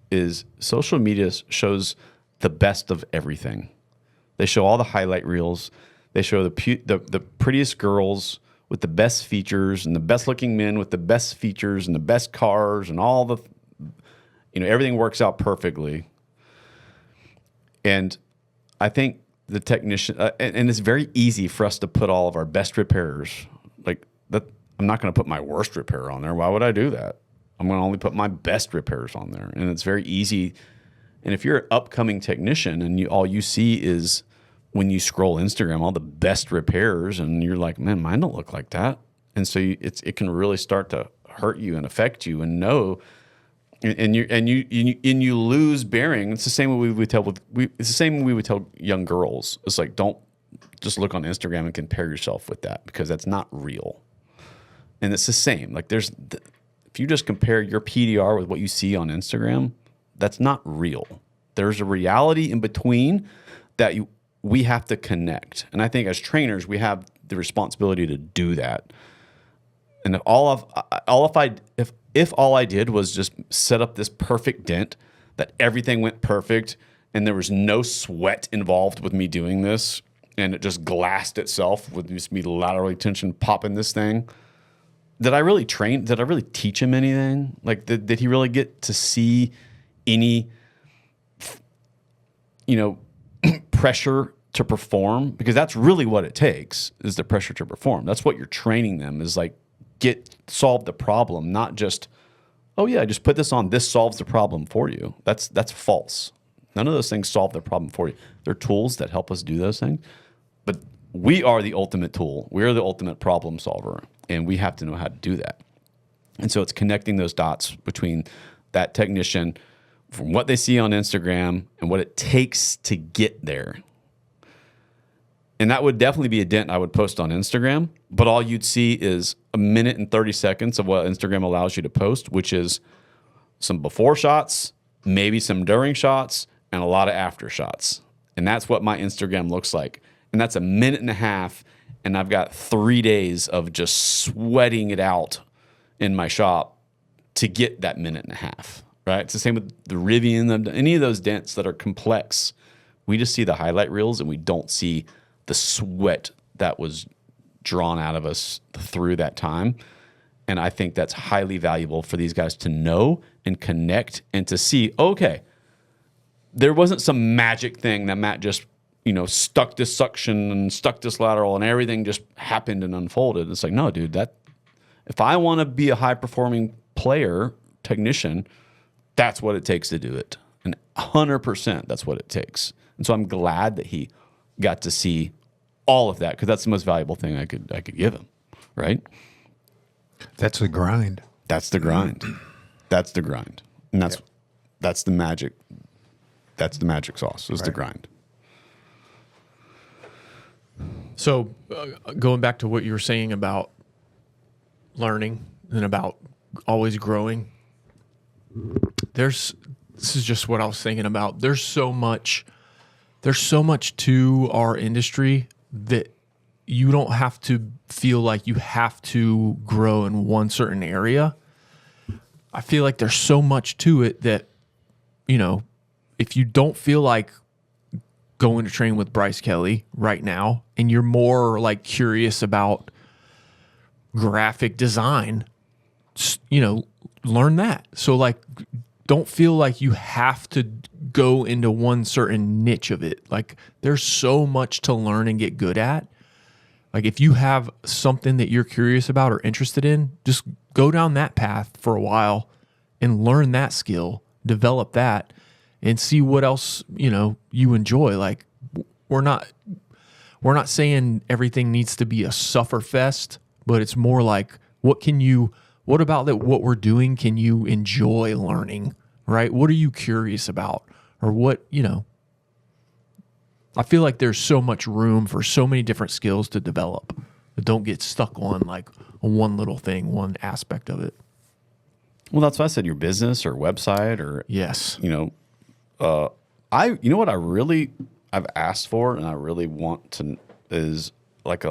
is social media shows the best of everything. They show all the highlight reels. They show the prettiest girls with the best features and the best looking men with the best features and the best cars and all the, everything works out perfectly. And I think the technician, and it's very easy for us to put all of our best repairers, like that. I'm not going to put my worst repairer on there. Why would I do that? I'm going to only put my best repairs on there. And it's very easy. And if you're an upcoming technician and all you see is, when you scroll Instagram, all the best repairs, and you're like, man, mine don't look like that. And so it can really start to hurt you and affect you, and you lose bearing. It's the same way it's the same way we would tell young girls. It's like, don't just look on Instagram and compare yourself with that, because that's not real. And it's the same. Like, if you just compare your PDR with what you see on Instagram, that's not real. There's a reality in between that we have to connect. And I think as trainers, we have the responsibility to do that. And if all I did was just set up this perfect dent, that everything went perfect and there was no sweat involved with me doing this, and it just glassed itself with just me laterally tension popping this thing, did I really train? Did I really teach him anything? Like, did he really get to see any, pressure to perform? Because that's really what it takes, is the pressure to perform. That's what you're training them, is like, solve the problem, not just, oh yeah, just put this on, this solves the problem for you. That's false. None of those things solve the problem for you. They're tools that help us do those things, but we are the ultimate tool. We are the ultimate problem solver, and we have to know how to do that. And so it's connecting those dots between that technician, from what they see on Instagram and what it takes to get there. And that would definitely be a dent I would post on Instagram, but all you'd see is a minute and 30 seconds of what Instagram allows you to post, which is some before shots, maybe some during shots, and a lot of after shots. And that's what my Instagram looks like. And that's a minute and a half, and I've got 3 days of just sweating it out in my shop to get that minute and a half, right? It's the same with the Rivian, any of those dents that are complex. We just see the highlight reels, and we don't see the sweat that was drawn out of us through that time. And I think that's highly valuable for these guys to know and connect and to see, okay, there wasn't some magic thing that Matt just, stuck this suction and stuck this lateral and everything just happened and unfolded. It's like, no, dude, if I want to be a high performing player, technician, that's what it takes to do it. And 100% that's what it takes. And so I'm glad that he got to see all of that, because that's the most valuable thing I could give him, right? That's the grind. That's the grind. That's the grind. And that's the magic. That's the magic sauce, is the grind. So going back to what you were saying about learning and about always growing, this is just what I was thinking about. There's so much to our industry that you don't have to feel like you have to grow in one certain area. I feel like there's so much to it that, if you don't feel like going to train with Bryce Kelly right now, and you're more like curious about graphic design, learn that. So like, don't feel like you have to go into one certain niche of it. Like, there's so much to learn and get good at. Like, if you have something that you're curious about or interested in, just go down that path for a while and learn that skill, develop that, and see what else, you enjoy. Like, we're not saying everything needs to be a suffer fest, but it's more like, what about that, what we're doing, can you enjoy learning, right? What are you curious about? Or what, I feel like there's so much room for so many different skills to develop, but don't get stuck on like one little thing, one aspect of it. Well, that's why I said your business or website or, Yes. what I've asked for and I really want to is like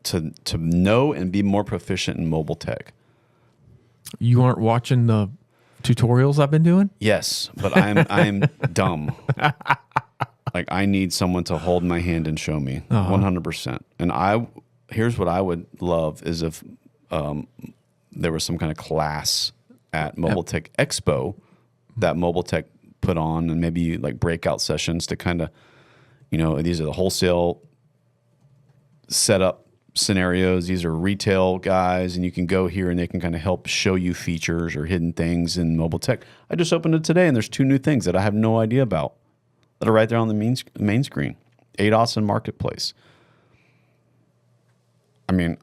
to know and be more proficient in mobile tech. You aren't watching the tutorials I've been doing? Yes, but I'm dumb. Like, I need someone to hold my hand and show me 100%. And here's what I would love is if there was some kind of class at Mobile Tech Expo that Mobile Tech put on, and maybe like breakout sessions to kind of, these are the wholesale setup scenarios. These are retail guys, and you can go here and they can kind of help show you features or hidden things in mobile tech. I just opened it today, and there's 2 new things that I have no idea about that are right there on the main screen. ADOS and Marketplace. I mean,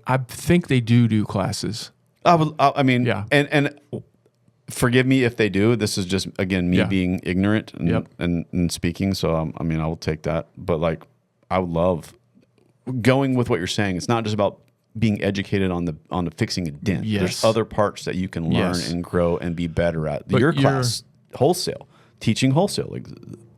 I think they do classes. Yeah. And forgive me if they do. This is just, again, me being ignorant and speaking. So, I will take that. But like, I would love going with what you're saying. It's not just about being educated on the fixing a dent. Yes. There's other parts that you can learn and grow and be better at. But your class, wholesale, teaching wholesale, like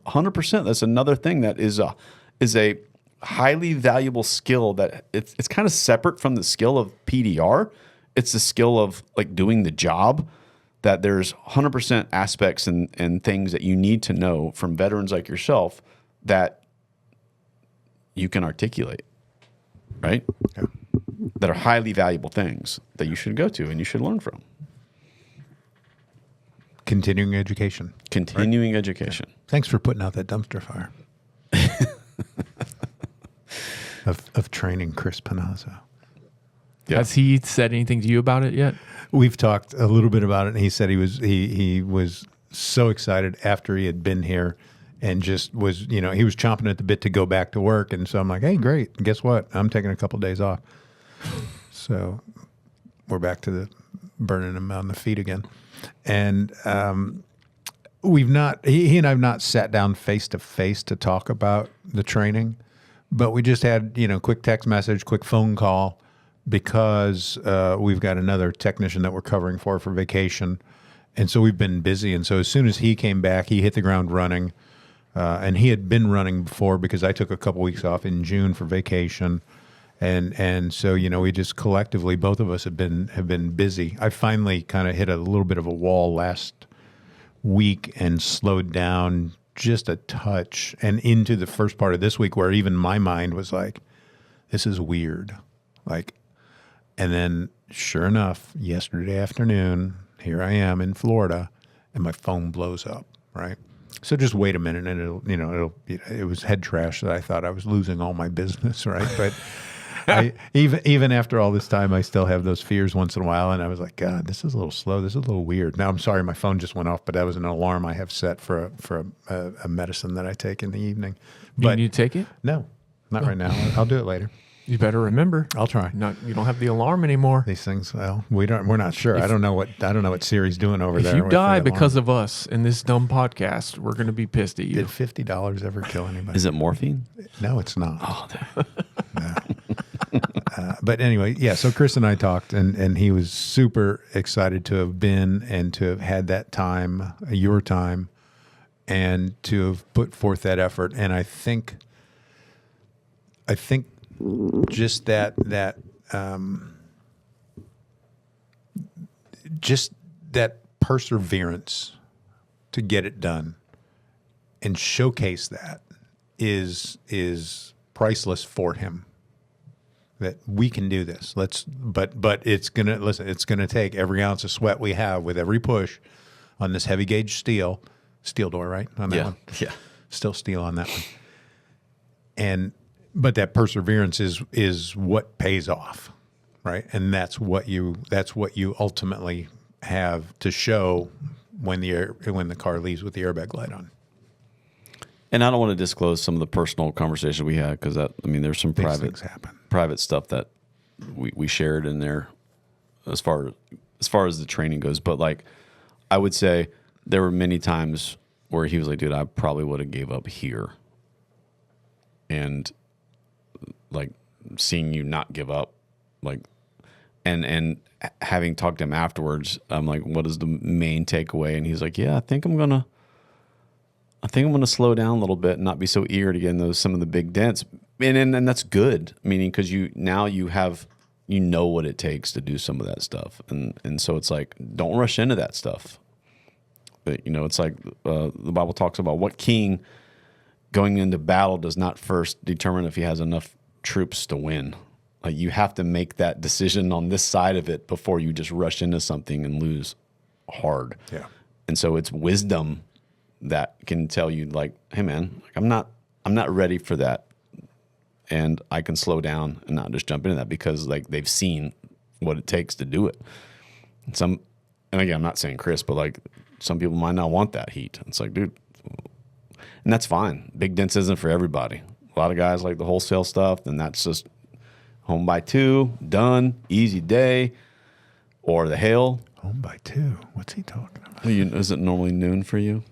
100%. That's another thing that is a highly valuable skill that it's kind of separate from the skill of PDR. it's the skill of like doing the job, that there's 100% aspects and things that you need to know from veterans like yourself that you can articulate, right? Yeah. That are highly valuable things that you should go to and you should learn from. Continuing education. Continuing education. Thanks for putting out that dumpster fire. of training Chris Panazzo. Yeah. Has he said anything to you about it yet? We've talked a little bit about it, and he said he was so excited after he had been here, and just was, he was chomping at the bit to go back to work. And so I'm like, hey, great. And guess what? I'm taking a couple of days off. So we're back to the burning him on the feet again. And we've not, he and I have not sat down face to face to talk about the training, but we just had, quick text message, quick phone call, because we've got another technician that we're covering for vacation. And so we've been busy. And so as soon as he came back, he hit the ground running. And he had been running before, because I took a couple weeks off in June for vacation. And so, we just collectively, both of us have been busy. I finally kind of hit a little bit of a wall last week and slowed down just a touch, and into the first part of this week, where even my mind was like, this is weird. And then sure enough, yesterday afternoon, here I am in Florida, and my phone blows up, right? So just wait a minute, and it was head trash that I thought I was losing all my business, right? But even after all this time, I still have those fears once in a while, and I was like, God, this is a little slow. This is a little weird. Now, I'm sorry, my phone just went off, but that was an alarm I have set for a medicine that I take in the evening. But You need to take it? no, not right now. I'll do it later. You better remember. I'll try. You don't have the alarm anymore. These things, well, we're not sure. I don't know what Siri's doing over there. If you with die the alarm. because of us in this dumb podcast, we're going to be pissed at you. Did $50 ever kill anybody? Is it morphine? No, it's not. Oh, No. But anyway, yeah, so Chris and I talked, and he was super excited to have been and to have had that time, your time, and to have put forth that effort. And I think just that perseverance to get it done and showcase that is priceless for him. That we can do this. But it's gonna take every ounce of sweat we have with every push on this heavy gauge steel door, right? On that one. Yeah. Still steel on that one. But that perseverance is what pays off, right? And that's what you ultimately have to show when the car leaves with the airbag light on. And I don't want to disclose some of the personal conversation we had, because there's some These things happen. private stuff that we shared in there as far as the training goes. But I would say there were many times where he was like, dude, I probably would have gave up here. And seeing you not give up, and having talked to him afterwards, I'm like, what is the main takeaway? And he's like, yeah, I think I'm gonna slow down a little bit and not be so eager to get in some of the big dents. And that's good, meaning because you know what it takes to do some of that stuff. And so it's like, don't rush into that stuff. But, it's like the Bible talks about what king going into battle does not first determine if he has enough troops to win. You have to make that decision on this side of it before you just rush into something and lose hard. Yeah. And so it's wisdom that can tell you, hey man, I'm not ready for that, and I can slow down and not just jump into that, because they've seen what it takes to do it. And again, I'm not saying Chris, but some people might not want that heat. It's like, dude, and that's fine. Big dents isn't for everybody. A lot of guys like the wholesale stuff, and that's just home by 2, done, easy day, or the hail. Home by 2. What's he talking about? Is it normally noon for you?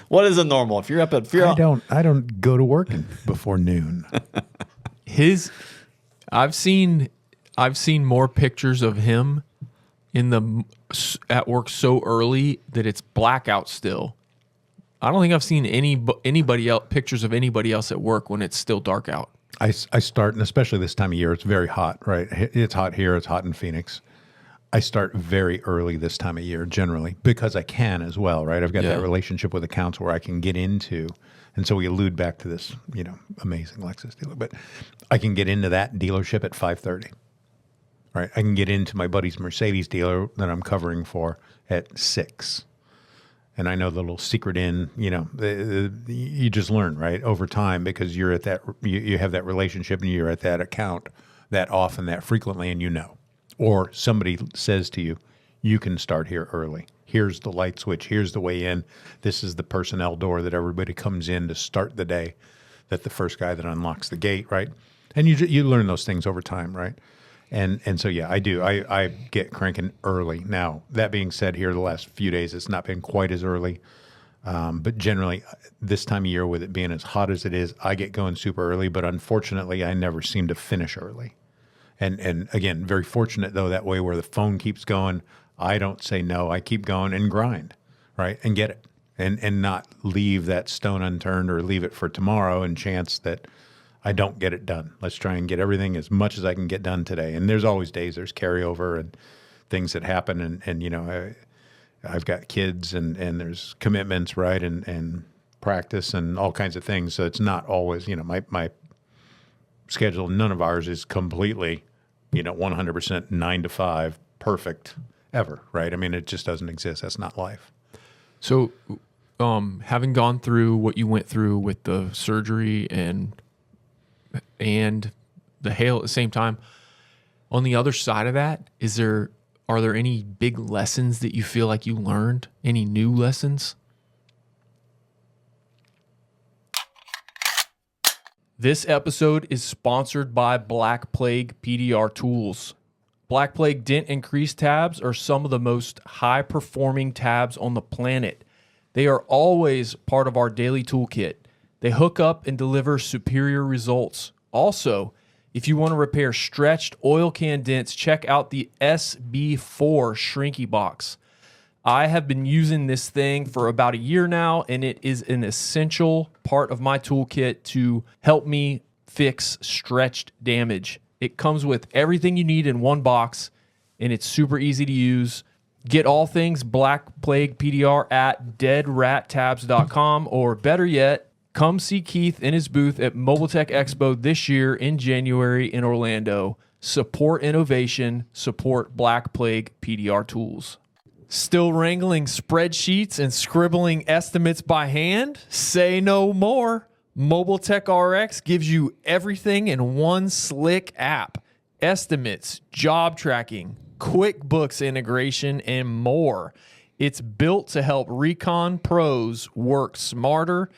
What is a normal? If you're up at I don't go to work before noon. I've seen more pictures of him at work so early that it's blackout still. I don't think I've seen anybody else pictures of anybody else at work when it's still dark out. I start, and especially this time of year, it's very hot, right? It's hot here. It's hot in Phoenix. I start very early this time of year, generally, because I can as well, right? I've got that relationship with accounts where I can get into, and so we allude back to this, amazing Lexus dealer, but I can get into that dealership at 5:30, right? I can get into my buddy's Mercedes dealer that I'm covering for at 6. And I know the little secret in, you just learn, right, over time, because you're at that, you have that relationship and you're at that account that often, that frequently, and or somebody says to you, you can start here early. Here's the light switch. Here's the way in. This is the personnel door that everybody comes in to start the day, that the first guy that unlocks the gate, right? And you learn those things over time, right? And so, yeah, I do. I get cranking early. Now, that being said, here the last few days, it's not been quite as early. But generally, this time of year, with it being as hot as it is, I get going super early. But unfortunately, I never seem to finish early. And again, very fortunate, though, that way where the phone keeps going, I don't say no. I keep going and grind, right, and get it. And not leave that stone unturned or leave it for tomorrow and chance that I don't get it done. Let's try and get everything as much as I can get done today. And there's always days, there's carryover and things that happen. And I've got kids and there's commitments, right, and practice and all kinds of things. So it's not always, my schedule, none of ours is completely, 100% 9 to 5 perfect ever, right? I mean, it just doesn't exist. That's not life. So having gone through what you went through with the surgery and the hail at the same time, on the other side of that, are there any big lessons that you feel like you learned? Any new lessons? This episode is sponsored by Black Plague PDR Tools. Black Plague dent and crease tabs are some of the most high-performing tabs on the planet. They are always part of our daily toolkit. They hook up and deliver superior results. Also, if you want to repair stretched oil can dents, check out the SB4 Shrinky Box. I have been using this thing for about a year now, and it is an essential part of my toolkit to help me fix stretched damage. It comes with everything you need in one box, and it's super easy to use. Get all things Black Plague PDR at deadrattabs.com, or better yet, come see Keith in his booth at Mobile Tech Expo this year in January in Orlando. Support innovation, support Black Plague PDR Tools. Still wrangling spreadsheets and scribbling estimates by hand? Say no more. Mobile Tech RX gives you everything in one slick app. Estimates, job tracking, QuickBooks integration, and more. It's built to help recon pros work smarter,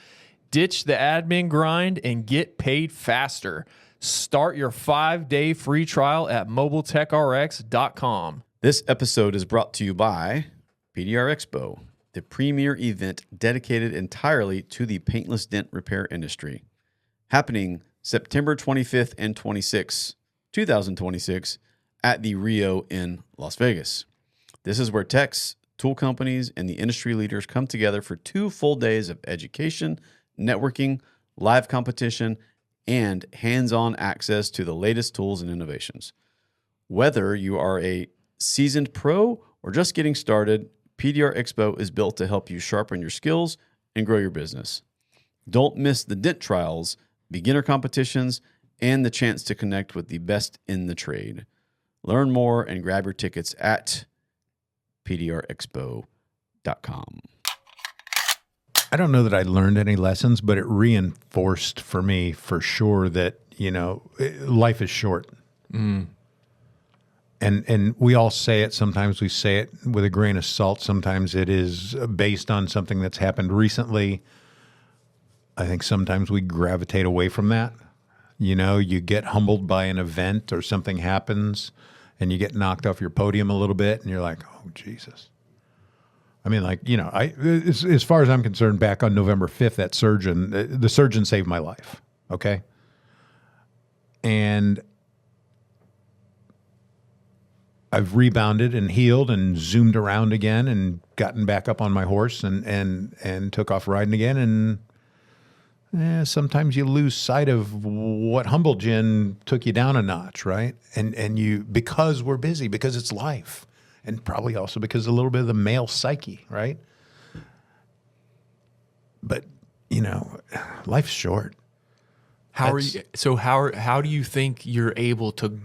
ditch the admin grind, and get paid faster. Start your 5-day free trial at mobiletechrx.com. This episode is brought to you by PDR Expo, the premier event dedicated entirely to the paintless dent repair industry. Happening September 25th and 26th, 2026, at the Rio in Las Vegas. This is where techs, tool companies, and the industry leaders come together for 2 full days of education, networking, live competition, and hands-on access to the latest tools and innovations. Whether you are a seasoned pro or just getting started, PDR Expo is built to help you sharpen your skills and grow your business. Don't miss the dent trials, beginner competitions, and the chance to connect with the best in the trade. Learn more and grab your tickets at pdrexpo.com. I don't know that I learned any lessons, but it reinforced for me for sure that, life is short. And we all say it. Sometimes we say it with a grain of salt. Sometimes it is based on something that's happened recently. I think sometimes we gravitate away from that. You get humbled by an event or something happens and you get knocked off your podium a little bit and you're like, oh, Jesus. I mean, as far as I'm concerned, back on November 5th, the surgeon saved my life. Okay. And I've rebounded and healed and zoomed around again and gotten back up on my horse and took off riding again. And sometimes you lose sight of what humble gin took you down a notch, right? And you, because we're busy, because it's life, and probably also because a little bit of the male psyche, right? But life's short. How do you think you're able to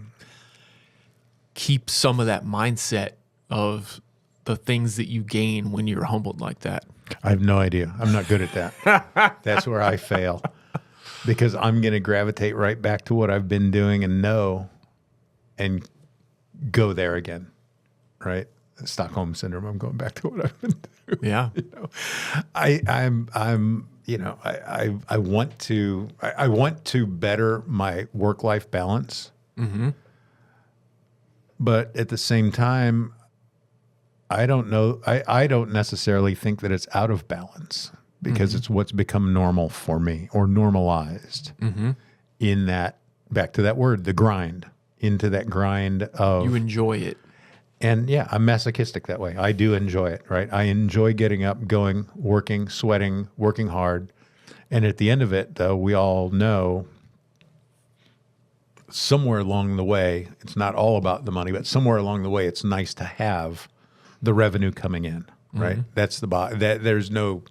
keep some of that mindset of the things that you gain when you're humbled like that? I have no idea. I'm not good at that. That's where I fail, because I'm going to gravitate right back to what I've been doing and and go there again, right? Stockholm syndrome. I'm going back to what I've been doing. Yeah. I want to better my work-life balance. Mm-hmm. But at the same time, I don't know. I don't necessarily think that it's out of balance, because it's what's become normal for me, or normalized in that, back to that word, the grind, into that grind of. You enjoy it. And yeah, I'm masochistic that way. I do enjoy it, right? I enjoy getting up, going, working, sweating, working hard. And at the end of it, though, we all know somewhere along the way, it's not all about the money, but somewhere along the way, it's nice to have the revenue coming in, right? That's there's no,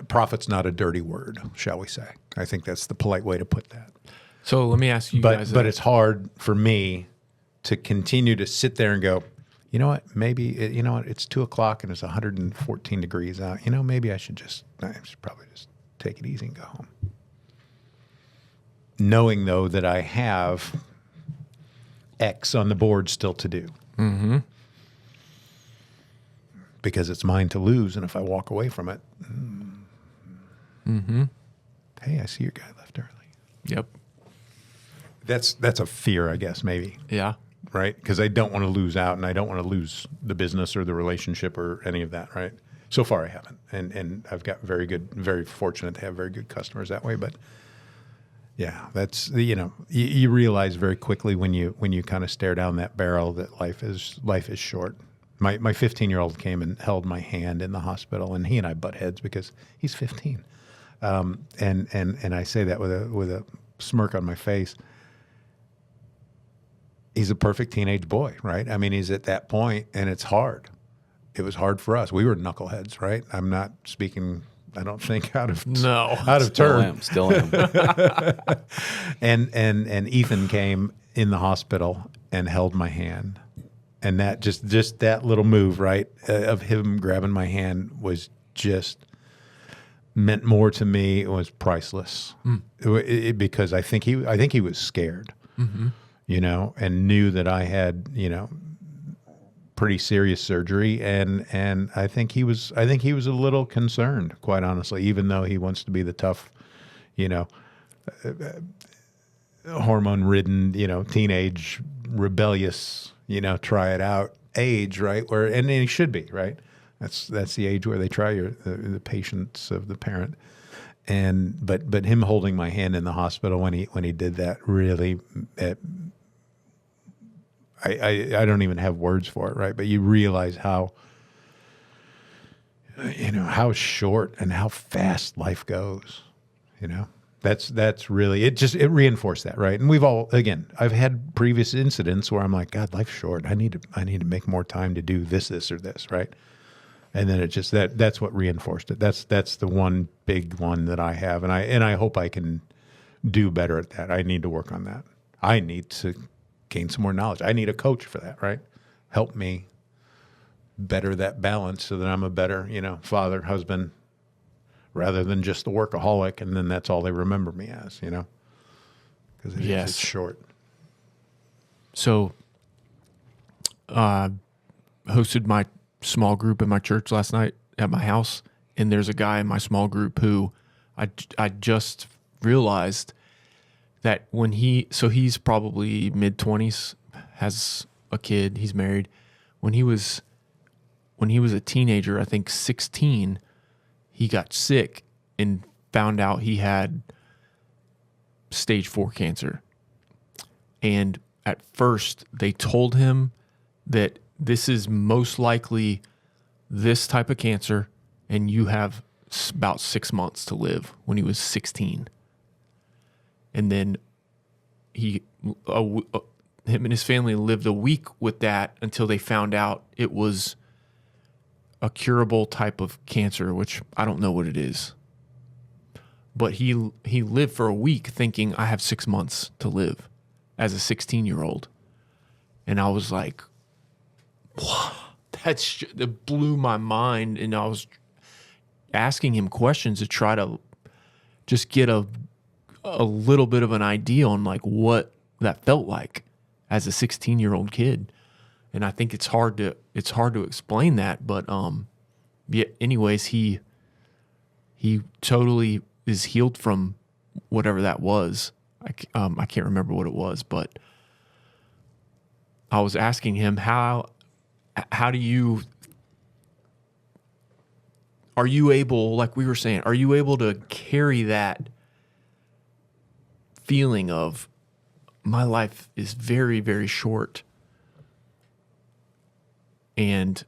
profit's not a dirty word, shall we say. I think that's the polite way to put that. So let me ask you guys. But it's hard for me to continue to sit there and go, you know what, it's 2:00 and it's 114 degrees out. Maybe I should probably just take it easy and go home. Knowing, though, that I have X on the board still to do. Mm-hmm. Because it's mine to lose, and if I walk away from it, hey, I see your guy left early. Yep. That's a fear, I guess, maybe. Yeah. Right? Because I don't want to lose out, and I don't want to lose the business or the relationship or any of that, right? So far, I haven't, and I've got very fortunate to have very good customers that way. But yeah, that's you realize very quickly when you kind of stare down that barrel that life is short. My 15-year-old came and held my hand in the hospital, and he and I butt heads because he's 15, and I say that with a smirk on my face. He's a perfect teenage boy, right? I mean, he's at that point, and it's hard. It was hard for us. We were knuckleheads, right? I'm not speaking, I don't think, out of turn. Still am. And Ethan came in the hospital and held my hand. And that just that little move, right, of him grabbing my hand was just meant more to me. It was priceless. Because I think he was scared. Mm-hmm. And knew that I had, pretty serious surgery, and I think he was a little concerned, quite honestly, even though he wants to be the tough, hormone-ridden, teenage, rebellious, try it out age, right? And he should be, right? That's the age where they try the patience of the parent. But him holding my hand in the hospital when he did that really. I don't even have words for it, right? But you realize how short and how fast life goes. That's really it. It reinforced that, right? And we've all, again, I've had previous incidents where I'm like, God, life's short. I need to make more time to do this or this, right? And then it just that's what reinforced it. That's the one big one that I have, and I hope I can do better at that. I need to work on that. I need to gain some more knowledge. I need a coach for that, right? Help me better that balance so that I'm a better, father, husband, rather than just the workaholic, and then that's all they remember me as, because it's short. So, hosted my small group in my church last night at my house, and there's a guy in my small group who I just realized that he's probably mid-20s, has a kid, he's married. When he was a teenager, I think 16, he got sick and found out he had stage 4 cancer. And at first, they told him that this is most likely this type of cancer, and you have about 6 months to live when he was 16. And then him and his family lived a week with that until they found out it was a curable type of cancer, which I don't know what it is. But he lived for a week thinking, I have 6 months to live as a 16-year-old. And I was like, wow, that blew my mind. And I was asking him questions to try to just get a little bit of an idea on like what that felt like as a 16-year-old kid. And I think it's hard to explain that, but yeah, anyways, he totally is healed from whatever that was. I can't remember what it was, but I was asking him are you able, like we were saying, are you able to carry that feeling of my life is very, very short, and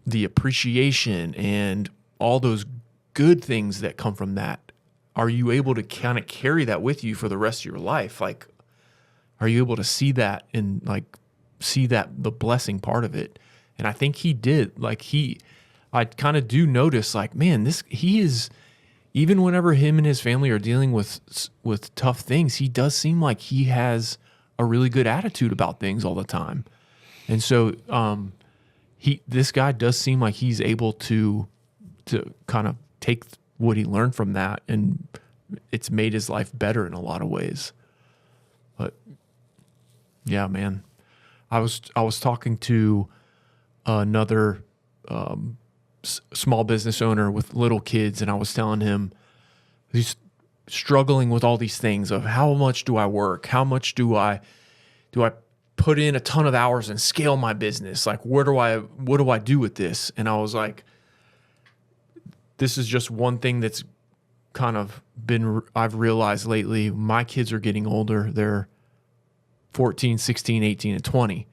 the appreciation and all those good things that come from that, are you able to kind of carry that with you for the rest of your life? Like, are you able to see that and like see that the blessing part of it? And I think he did. Like I kind of do notice like, man, he is, even whenever him and his family are dealing with tough things, he does seem like he has a really good attitude about things all the time. And so this guy does seem like he's able to kind of take what he learned from that, and it's made his life better in a lot of ways. But yeah, man, I was talking to another small business owner with little kids, and I was telling him he's struggling with all these things of how much do I work? How much do I put in a ton of hours and scale my business? Like, what do I do with this? And I was like, this is just one thing that's kind of I've realized lately. My kids are getting older. They're 14, 16, 18, and 20.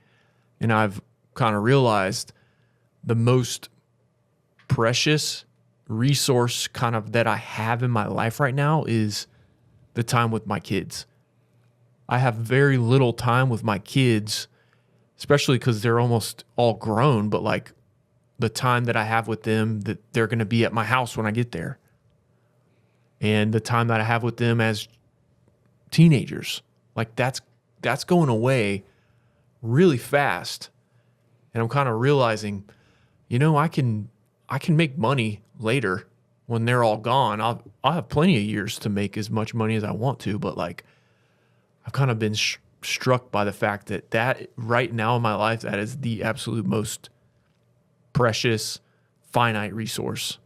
And I've kind of realized the most precious resource kind of that I have in my life right now is the time with my kids. I have very little time with my kids, especially because they're almost all grown, but like the time that I have with them, that they're going to be at my house when I get there. And the time that I have with them as teenagers, like that's going away really fast. And I'm kind of realizing, I can make money later when they're all gone. I'll have plenty of years to make as much money as I want to, but like I've kind of been struck by the fact that right now in my life, that is the absolute most precious, finite resource.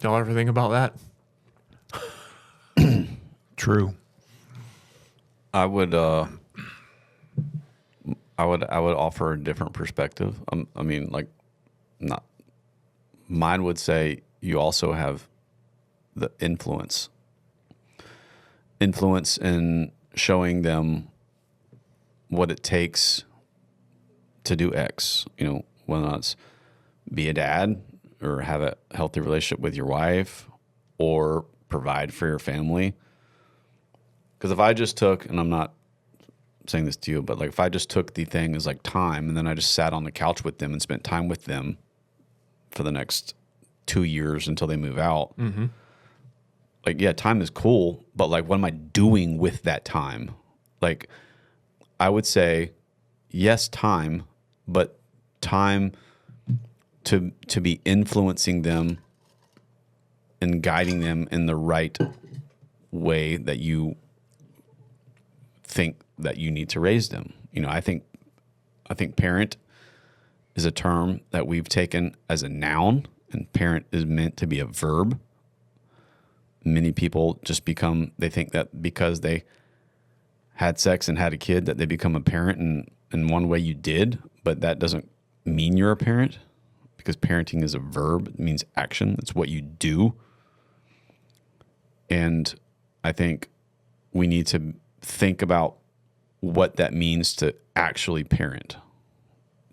Y'all ever think about that? True. I would offer a different perspective. Mine would say you also have the influence in showing them what it takes to do X, whether it's be a dad or have a healthy relationship with your wife or provide for your family. Because if I just took, and I'm not saying this to you, but like if I just took the thing as like time and then I just sat on the couch with them and spent time with them for the next 2 years until they move out, like, yeah, time is cool, but like, what am I doing with that time? Like, I would say, yes, time, but time to be influencing them and guiding them in the right way that you think that you need to raise them. I think parent is a term that we've taken as a noun, and parent is meant to be a verb. Many people just they think that because they had sex and had a kid that they become a parent, and in one way you did, but that doesn't mean you're a parent, because parenting is a verb. It means action. It's what you do. And I think we need to think about what that means to actually parent,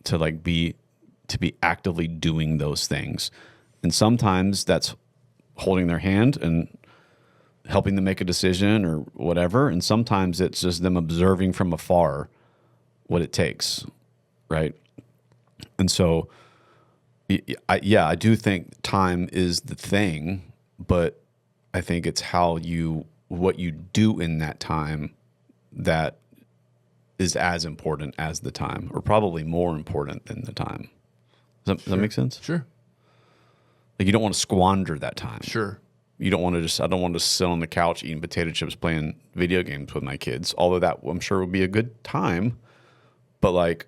to be actively doing those things, And sometimes that's holding their hand and helping them make a decision or whatever. And sometimes it's just them observing from afar what it takes, right? And so, I do think time is the thing, but I think it's what you do in that time that is as important as the time, or probably more important than the time. Does that make sense? Sure. Like, you don't want to squander that time. Sure. You don't want to I don't want to sit on the couch eating potato chips playing video games with my kids, although that I'm sure would be a good time. But like,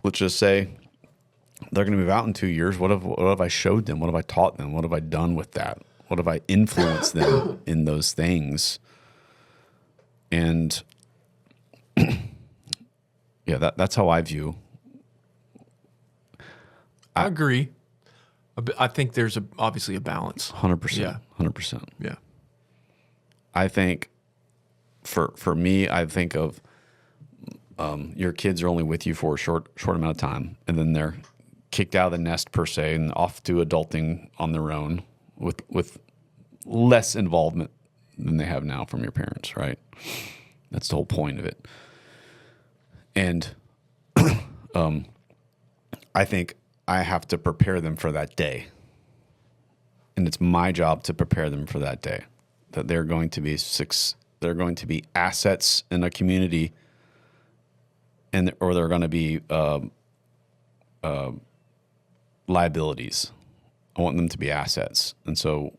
let's just say they're going to move out in 2 years. What have I showed them? What have I taught them? What have I done with that? What have I influenced them in those things? And yeah, that's how I view. I agree. I think there's obviously a balance. 100%. Yeah. 100%. Yeah. I think for me, I think of your kids are only with you for a short amount of time, and then they're kicked out of the nest per se and off to adulting on their own with less involvement than they have now from your parents, right? That's the whole point of it. And I think I have to prepare them for that day. And it's my job to prepare them for that day, that they're going to be assets in a community, or they're going to be liabilities. I want them to be assets. And so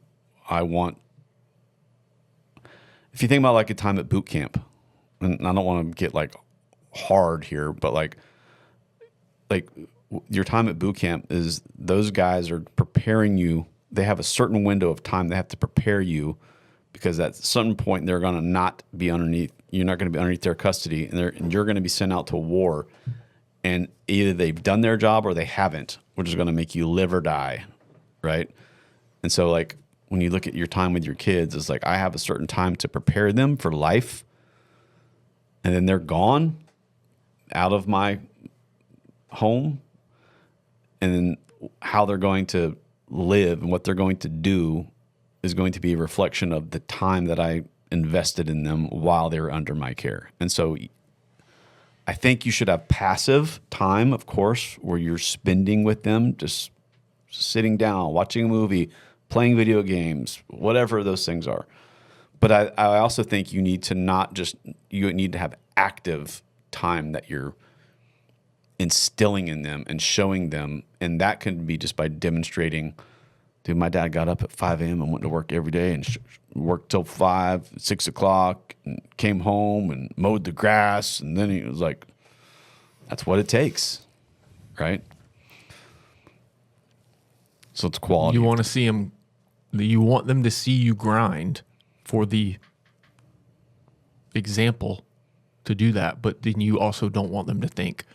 if you think about like a time at boot camp, and I don't want to get like hard here, but like your time at boot camp is those guys are preparing you. They have a certain window of time they have to prepare you, because at some point they're going to not be underneath. You're not going to be underneath their custody, and you're going to be sent out to war. And either they've done their job or they haven't, which is going to make you live or die, right? And so, like, when you look at your time with your kids, it's like I have a certain time to prepare them for life, and then they're gone out of my home, and then how they're going to live and what they're going to do is going to be a reflection of the time that I invested in them while they were under my care. And so I think you should have passive time, of course, where you're spending with them, just sitting down, watching a movie, playing video games, whatever those things are. But I also think you need to have active time that you're instilling in them and showing them. And that can be just by demonstrating, dude, my dad got up at 5 a.m. and went to work every day and worked till 5, 6 o'clock, and came home and mowed the grass. And then he was like, that's what it takes, right? So it's quality. You want to see them, you want them to see you grind for the example to do that. But then you also don't want them to think,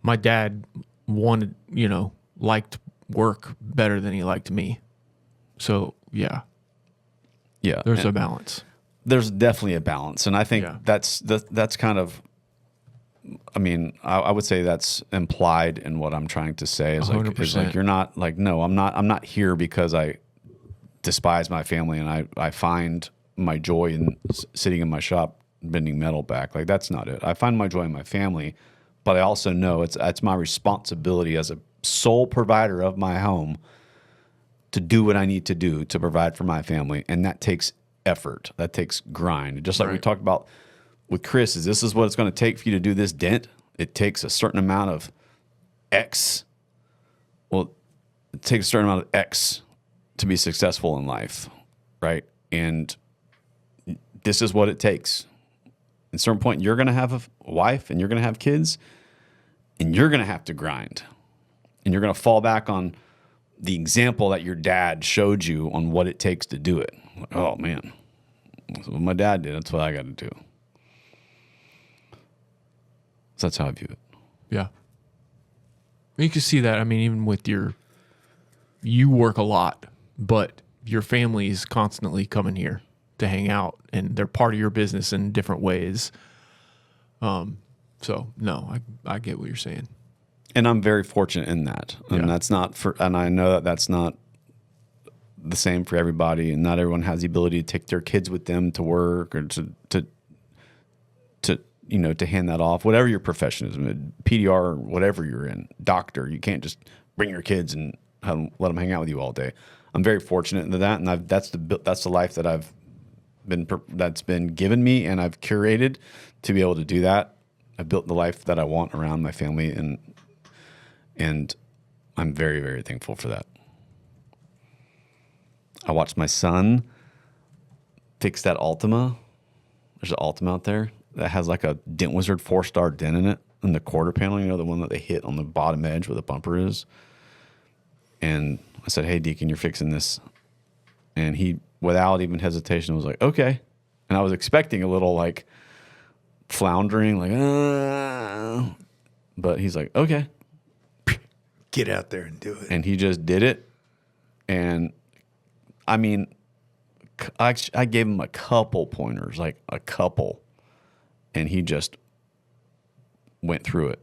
my dad liked work better than he liked me. So yeah, there's a balance. There's definitely a balance, and I think that's kind of. I mean, I would say that's implied in what I'm trying to say. Is like you're not like, no, I'm not here because I despise my family and I find my joy in sitting in my shop bending metal back. Like, that's not it. I find my joy in my family, but I also know it's my responsibility as a sole provider of my home to do what I need to do to provide for my family. And that takes effort. That takes grind. Just like we talked about with Chris, this is what it's going to take for you to do this dent. It takes a certain amount of X. Well, it takes a certain amount of X to be successful in life, right? And this is what it takes. At a certain point, you're going to have a wife and you're going to have kids, and you're going to have to grind. And you're going to fall back on the example that your dad showed you on what it takes to do it. Like, oh, man, that's what my dad did. That's what I got to do. So that's how I view it. Yeah. You can see that. I mean, even with you work a lot, but your family is constantly coming here to hang out, and they're part of your business in different ways. So no, I get what you're saying. And I'm very fortunate in that. And that's not and I know that that's not the same for everybody, and not everyone has the ability to take their kids with them to work or to hand that off. Whatever your profession is, PDR or whatever you're in, doctor, you can't just bring your kids and let them hang out with you all day. I'm very fortunate into that, and that's the life that that's been given me, and I've curated to be able to do that. I've built the life that I want around my family, and I'm very, very thankful for that. I watched my son fix that Ultima. There's an Ultima out there that has like a Dent Wizard 4-star dent in it, in the quarter panel, the one that they hit on the bottom edge where the bumper is. And I said, "Hey, Deacon, you're fixing this." And he, without even hesitation, was like, "Okay." And I was expecting a little like floundering, like, but he's like, "Okay." Get out there and do it. And he just did it. And I mean, I gave him a couple pointers, like a couple, and he just went through it.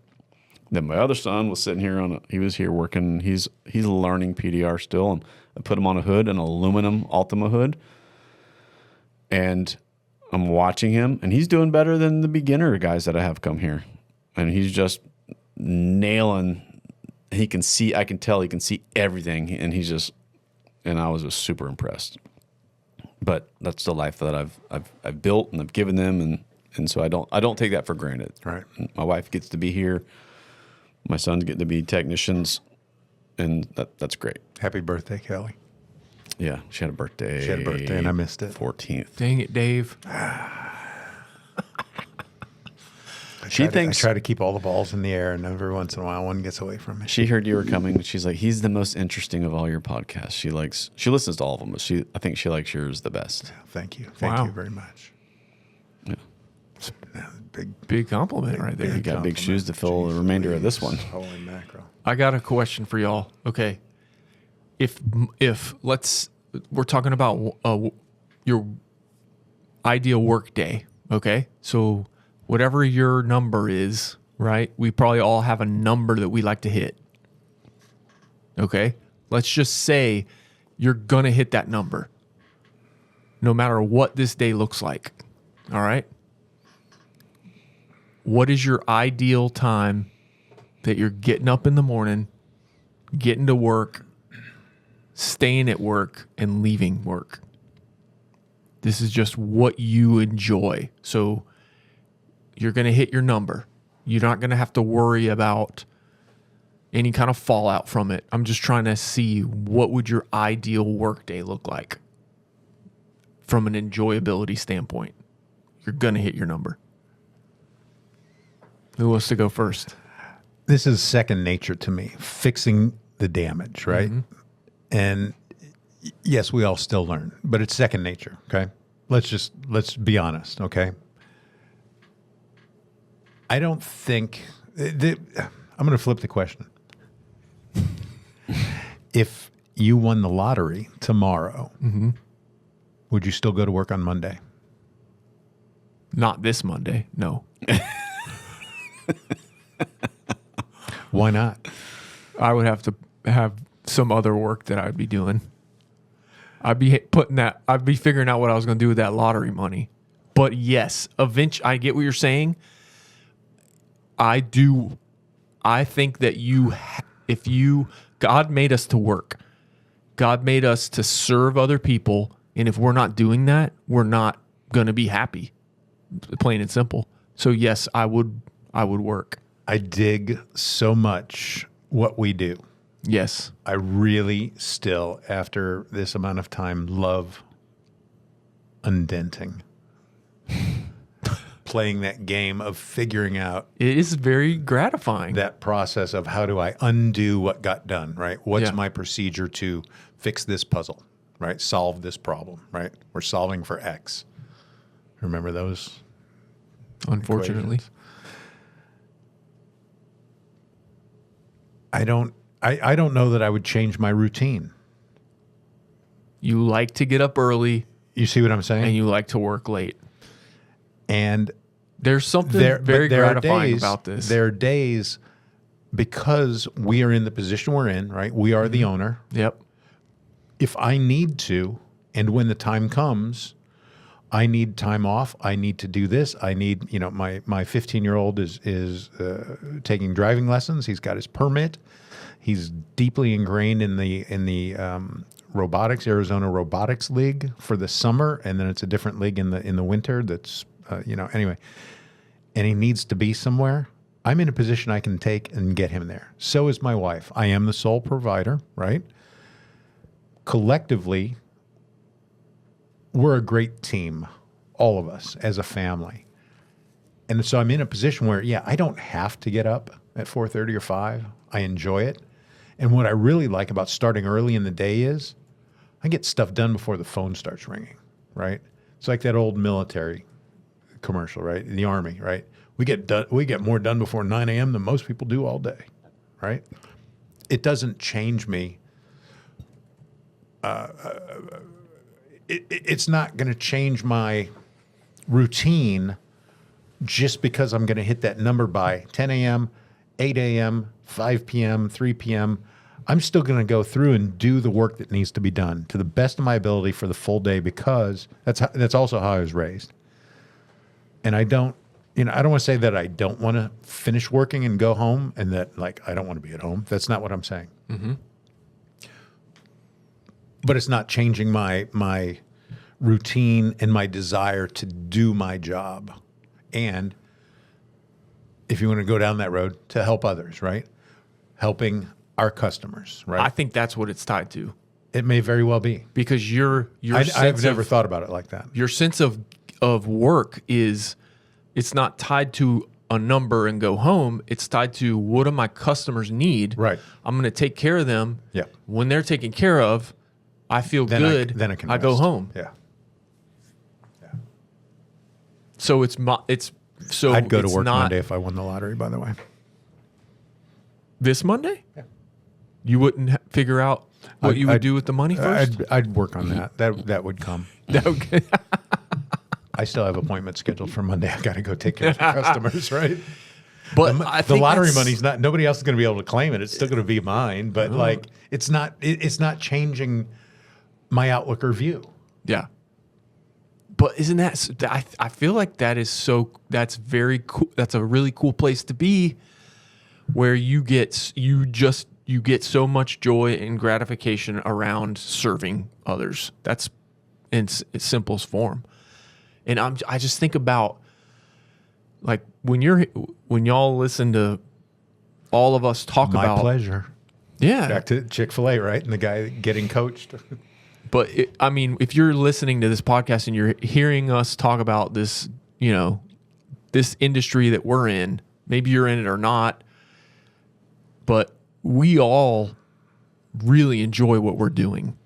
Then my other son was sitting here he was here working. He's learning PDR still, and I put him on a hood, an aluminum Ultima hood, and I'm watching him, and he's doing better than the beginner guys that I have come here, and he's just nailing. I can tell he can see everything, and and I was just super impressed. But that's the life that I've built and I've given them, and so I don't take that for granted. Right. My wife gets to be here, my sons get to be technicians, and that's great. Happy birthday, Kelly. Yeah, she had a birthday. And I missed it. 14th. Dang it, Dave. I try to keep all the balls in the air, and every once in a while one gets away from me. She heard you were coming, and she's like, "He's the most interesting of all your podcasts." She listens to all of them, but I think she likes yours the best. Thank you. Wow. Thank you very much. Yeah. Big compliment right there. You got big shoes to fill the remainder of this one. Holy mackerel. I got a question for y'all. Okay. If we're talking about your ideal work day, okay? So whatever your number is, right? We probably all have a number that we like to hit. Okay? Let's just say you're going to hit that number no matter what this day looks like. All right? What is your ideal time that you're getting up in the morning, getting to work, staying at work, and leaving work? This is just what you enjoy. So you're going to hit your number. You're not going to have to worry about any kind of fallout from it. I'm just trying to see what would your ideal work day look like from an enjoyability standpoint. You're going to hit your number. Who wants to go first? This is second nature to me, fixing the damage, right? Mm-hmm. And yes, we all still learn, but it's second nature, okay? Let's be honest, okay? I don't think I'm going to flip the question. If you won the lottery tomorrow, would you still go to work on Monday? Not this Monday, no. Why not? I would have to have some other work that I'd be doing. I'd be figuring out what I was going to do with that lottery money. But yes, eventually, I get what you're saying. I think that God made us to work. God made us to serve other people. And if we're not doing that, we're not going to be happy. Plain and simple. So yes, I would work. I dig so much what we do. Yes. I really still, after this amount of time, love undenting. Playing that game of figuring out. It is very gratifying. That process of how do I undo what got done, right? What's my procedure to fix this puzzle, right? Solve this problem, right? We're solving for X. Remember those? Unfortunately. Equations? I don't know that I would change my routine. You like to get up early. You see what I'm saying? And you like to work late. And there's something very gratifying about this. There are days because we are in the position we're in, right? We are the owner. Yep. If I need to, and when the time comes, I need time off. I need to do this. I need, my 15-year-old is taking driving lessons. He's got his permit. He's deeply ingrained in the robotics, Arizona Robotics League for the summer, and then it's a different league in the winter. That's anyway. And he needs to be somewhere. I'm in a position I can take and get him there. So is my wife. I am the sole provider, right? Collectively, we're a great team, all of us as a family. And so I'm in a position where, I don't have to get up at 4:30 or 5. I enjoy it. And what I really like about starting early in the day is I get stuff done before the phone starts ringing, right? It's like that old military commercial, right? In the Army, right? We get more done before 9 a.m. than most people do all day, right? It doesn't change me. It's not going to change my routine just because I'm going to hit that number by 10 a.m., 8 a.m., 5 p.m., 3 p.m. I'm still going to go through and do the work that needs to be done to the best of my ability for the full day, because that's also how I was raised. And I don't want to say that I don't want to finish working and go home, and that I don't want to be at home. That's not what I'm saying. Mm-hmm. But it's not changing my routine and my desire to do my job. And if you want to go down that road, to help others, right? Helping our customers, right? I think that's what it's tied to. It may very well be. Because I've never thought about it like that. Your sense of work is, it's not tied to a number and go home. It's tied to, what do my customers need? Right. I'm going to take care of them. Yeah. When they're taken care of, I feel good. Then I can I go rest. home. Yeah. So I'd go to work Monday if I won the lottery, by the way. This Monday? Yeah. You wouldn't figure out what you would do with the money first? I'd work on that. That would come. Okay. I still have appointments scheduled for Monday. I got to go take care of the customers, right? But the lottery money's not. Nobody else is going to be able to claim it. It's still going to be mine. But it's not. It's not changing my outlook or view. Yeah. But isn't that? I feel like that is so. That's very cool. That's a really cool place to be, where you get so much joy and gratification around serving others. That's in its simplest form. And I just think about, when y'all listen to all of us talk about. My pleasure. Yeah. Back to Chick-fil-A, right? And the guy getting coached. But if you're listening to this podcast and you're hearing us talk about this, this industry that we're in, maybe you're in it or not, but we all really enjoy what we're doing.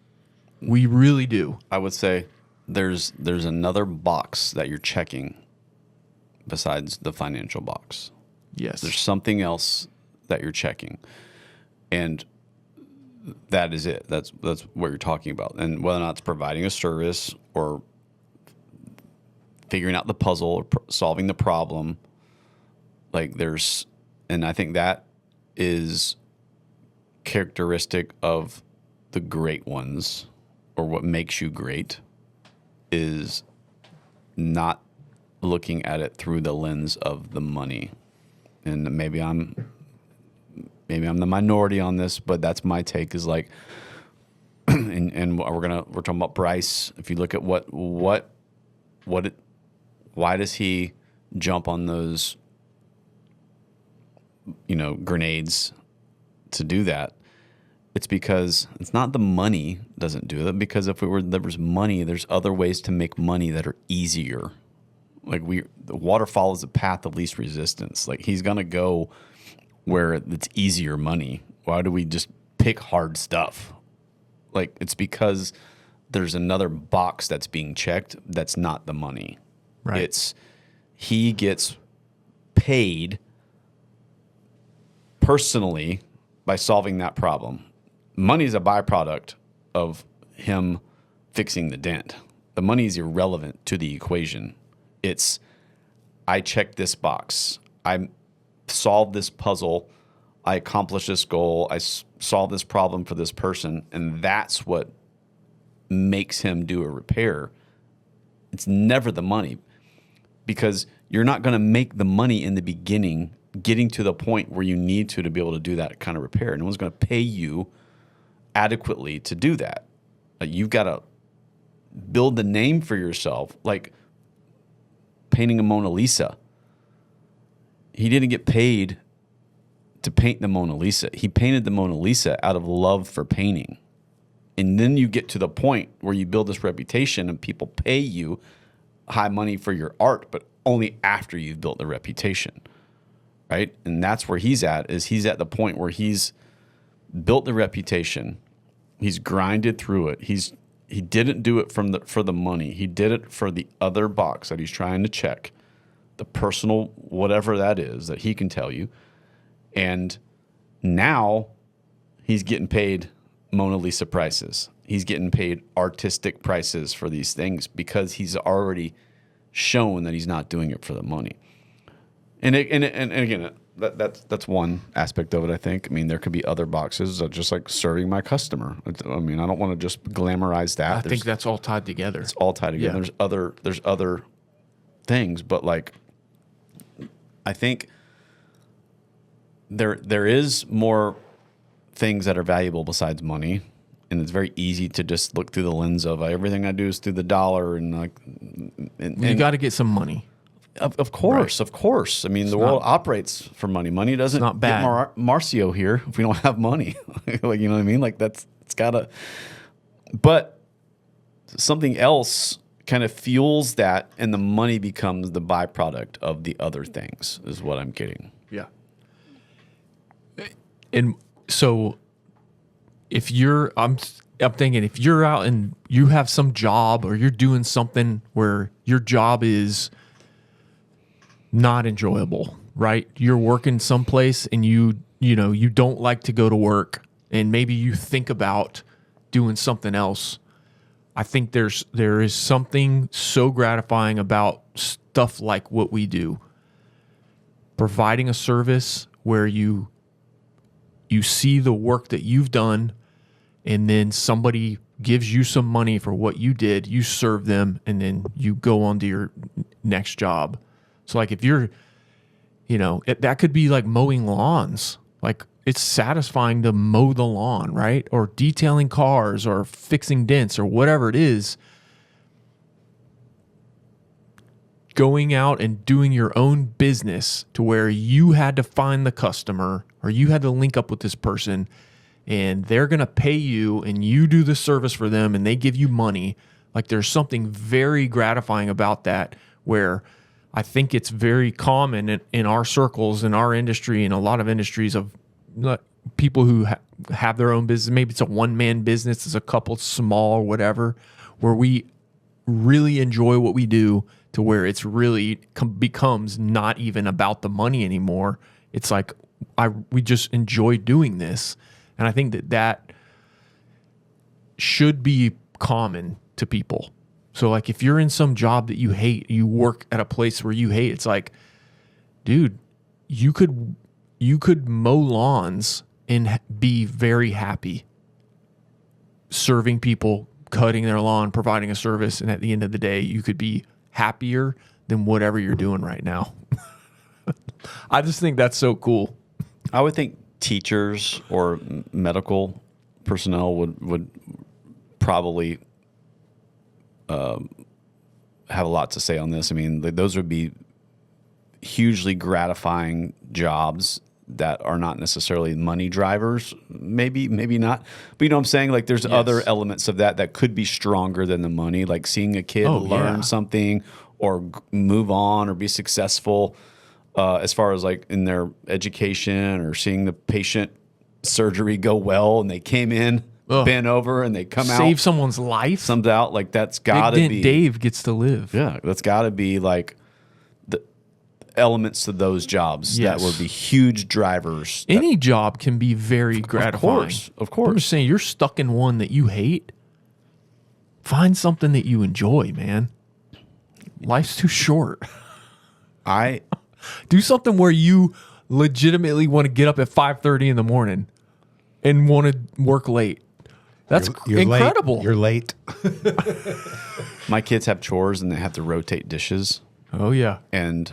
We really do. I would say there's another box that you're checking besides the financial box. Yes. There's something else that you're checking. And that is it. That's what you're talking about. And whether or not it's providing a service or figuring out the puzzle or solving the problem, and I think that is characteristic of the great ones, or what makes you great, is not looking at it through the lens of the money. And maybe I'm the minority on this, but that's my take, is and we're talking about Bryce. If you look at why does he jump on those, grenades to do that? It's because it's not the money doesn't do it, because if there was money, there's other ways to make money that are easier. The water follows the path of least resistance. He's gonna go where it's easier money. Why do we just pick hard stuff? It's because there's another box that's being checked that's not the money. Right. He gets paid personally by solving that problem. Money is a byproduct of him fixing the dent. The money is irrelevant to the equation. I checked this box. I solved this puzzle. I accomplished this goal. I solved this problem for this person. And that's what makes him do a repair. It's never the money, because you're not going to make the money in the beginning getting to the point where you need to be able to do that kind of repair. No one's going to pay you adequately to do that. You've got to build the name for yourself, like painting a Mona Lisa. He didn't get paid to paint the Mona Lisa. He painted the Mona Lisa out of love for painting. And then you get to the point where you build this reputation and people pay you high money for your art, but only after you've built the reputation, right? And that's where he's at, is he's at the point where he's built the reputation. He's grinded through it. He didn't do it for the money. He did it for the other box that he's trying to check, the personal whatever that is that he can tell you. And now he's getting paid Mona Lisa prices. He's getting paid artistic prices for these things because he's already shown that he's not doing it for the money. And again, that's one aspect of it, I think. I mean, there could be other boxes of just like serving my customer. I mean, I don't want to just glamorize that. I think that's all tied together. It's all tied together. Yeah. There's other things, but like, I think there is more things that are valuable besides money, and it's very easy to just look through the lens of everything I do is through the dollar, and like, you got to get some money. Of course, right. Of course. I mean, the world operates for money. Money doesn't not bad. Get Marcio here if we don't have money. Like, you know what I mean? Like it's gotta. But something else kind of fuels that, and the money becomes the byproduct of the other things. Is what I'm getting. Yeah. And so, if you're, I'm thinking if you're out and you have some job or you're doing something where your job is not enjoyable, right? You're working someplace and you don't like to go to work, and maybe you think about doing something else. I think there is something so gratifying about stuff like what we do. Providing a service where you see the work that you've done, and then somebody gives you some money for what you did, you serve them, and then you go on to your next job. So like if you're, that could be like mowing lawns. Like it's satisfying to mow the lawn, right? Or detailing cars or fixing dents or whatever it is. Going out and doing your own business to where you had to find the customer or you had to link up with this person, and they're going to pay you and you do the service for them and they give you money. Like there's something very gratifying about that, where I think it's very common in our circles, in our industry, and a lot of industries of people who have their own business. Maybe it's a one-man business, it's a couple small or whatever, where we really enjoy what we do to where it's really becomes not even about the money anymore. It's like we just enjoy doing this. And I think that should be common to people. So like if you're in some job that you hate, you work at a place where you hate, it's like, dude, you could mow lawns and be very happy serving people, cutting their lawn, providing a service, and at the end of the day, you could be happier than whatever you're doing right now. I just think that's so cool. I would think teachers or medical personnel would probably have a lot to say on this. I mean, those would be hugely gratifying jobs that are not necessarily money drivers. Maybe not. But you know what I'm saying? Like there's other elements of that could be stronger than the money, like seeing a kid learn something or move on or be successful as far as like in their education, or seeing the patient surgery go well and they came in, bent over, and they come out. Save someone's life. Summed out. Like that's got to Big Dent be. Dave gets to live. Yeah, that's got to be like the elements to those jobs that would be huge drivers. Any job can be very gratifying. Of course. I'm just saying, you're stuck in one that you hate. Find something that you enjoy, man. Life's too short. I do something where you legitimately want to get up at 5:30 in the morning and want to work late. That's You're incredible. Late. You're late. My kids have chores and they have to rotate dishes, Oh yeah. and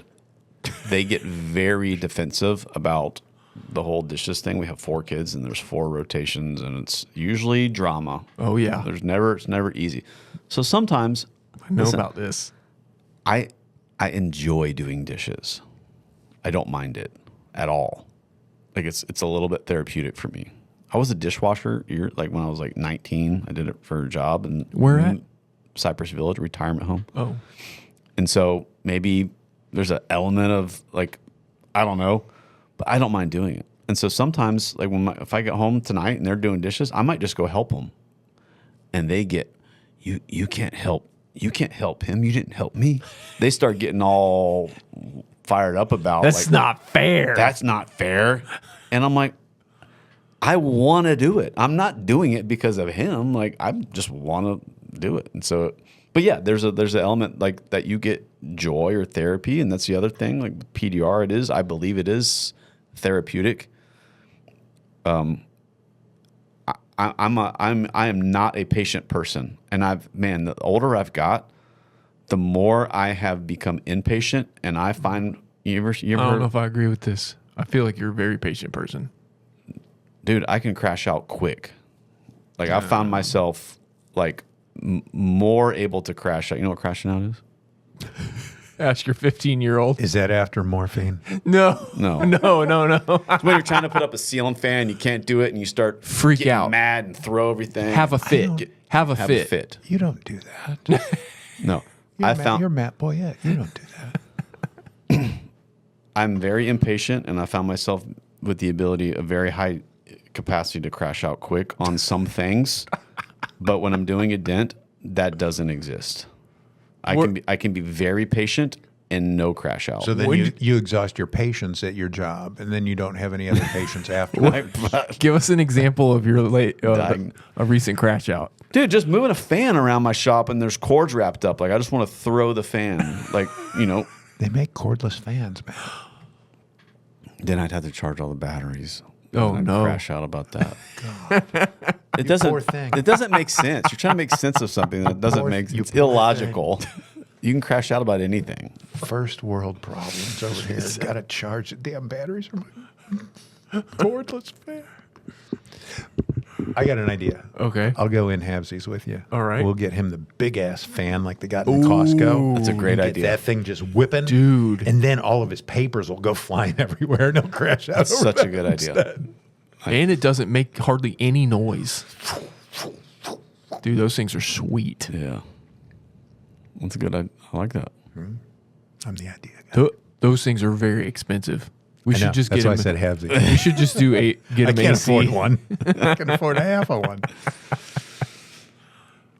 they get very defensive about the whole dishes thing. We have 4 kids and there's 4 rotations, and it's usually drama. Oh yeah. It's never easy. So sometimes I know about this. I enjoy doing dishes. I don't mind it at all. Like it's a little bit therapeutic for me. I was a dishwasher like when I was like 19. I did it for a job and Where at? Cypress Village retirement home. Oh. And so maybe there's an element of like, I don't know, but I don't mind doing it. And so sometimes like if I get home tonight and they're doing dishes, I might just go help them. And they get, you can't help. You can't help him. You didn't help me. They start getting all fired up about That's like, not fair. That's not fair. And I'm like, I want to do it. I'm not doing it because of him. Like I just want to do it. And so, but yeah, there's an element like that you get joy or therapy, and that's the other thing. Like PDR, I believe it is therapeutic. I am not a patient person, and the older I've got, the more I have become impatient, and I find you ever I don't know if I agree with this. I feel like you're a very patient person. dude, I can crash out quick. Like I found myself like more able to crash out. You know what crashing out is? Ask your 15-year-old. Is that after morphine? No. No. It's When you're trying to put up a ceiling fan, you can't do it, and you start Freak getting out. mad and throw everything. Have a fit. Have a fit. You don't do that. No, You're Matt Boyette. You don't do that. I'm very impatient, and I found myself with the ability, a very high capacity to crash out quick on some things. But when I'm doing a dent, that doesn't exist. I can be very patient and no crash out. So then you exhaust your patience at your job, and then you don't have any other patience afterwards. Give us an example of your a recent crash out. Dude, just moving a fan around my shop and there's cords wrapped up. Like I just want to throw the fan. Like, you know. They make cordless fans, man. Then I'd have to charge all the batteries. Oh, I'd no. crash out about that. It doesn't. poor thing. It doesn't make sense. You're trying to make sense of something that doesn't make. It's illogical. You can crash out about anything. First world problems over here. Got to charge the damn batteries from cordless fan. I got an idea. Okay. I'll go in halvesies with you. All right. We'll get him the big ass fan like they got in Costco. That's a great Get idea. that thing just whipping, Dude. and then all of his papers will go flying everywhere, and he'll crash out. That's over such a them good idea. instead. And it doesn't make hardly any noise. Dude, those things are sweet. Yeah. That's a good idea. I like that. I'm the idea guy. Those things are very expensive. We I know. should just That's get why I them. said halvesies. We should just do get I them can't AC. afford one. I can afford a half of one.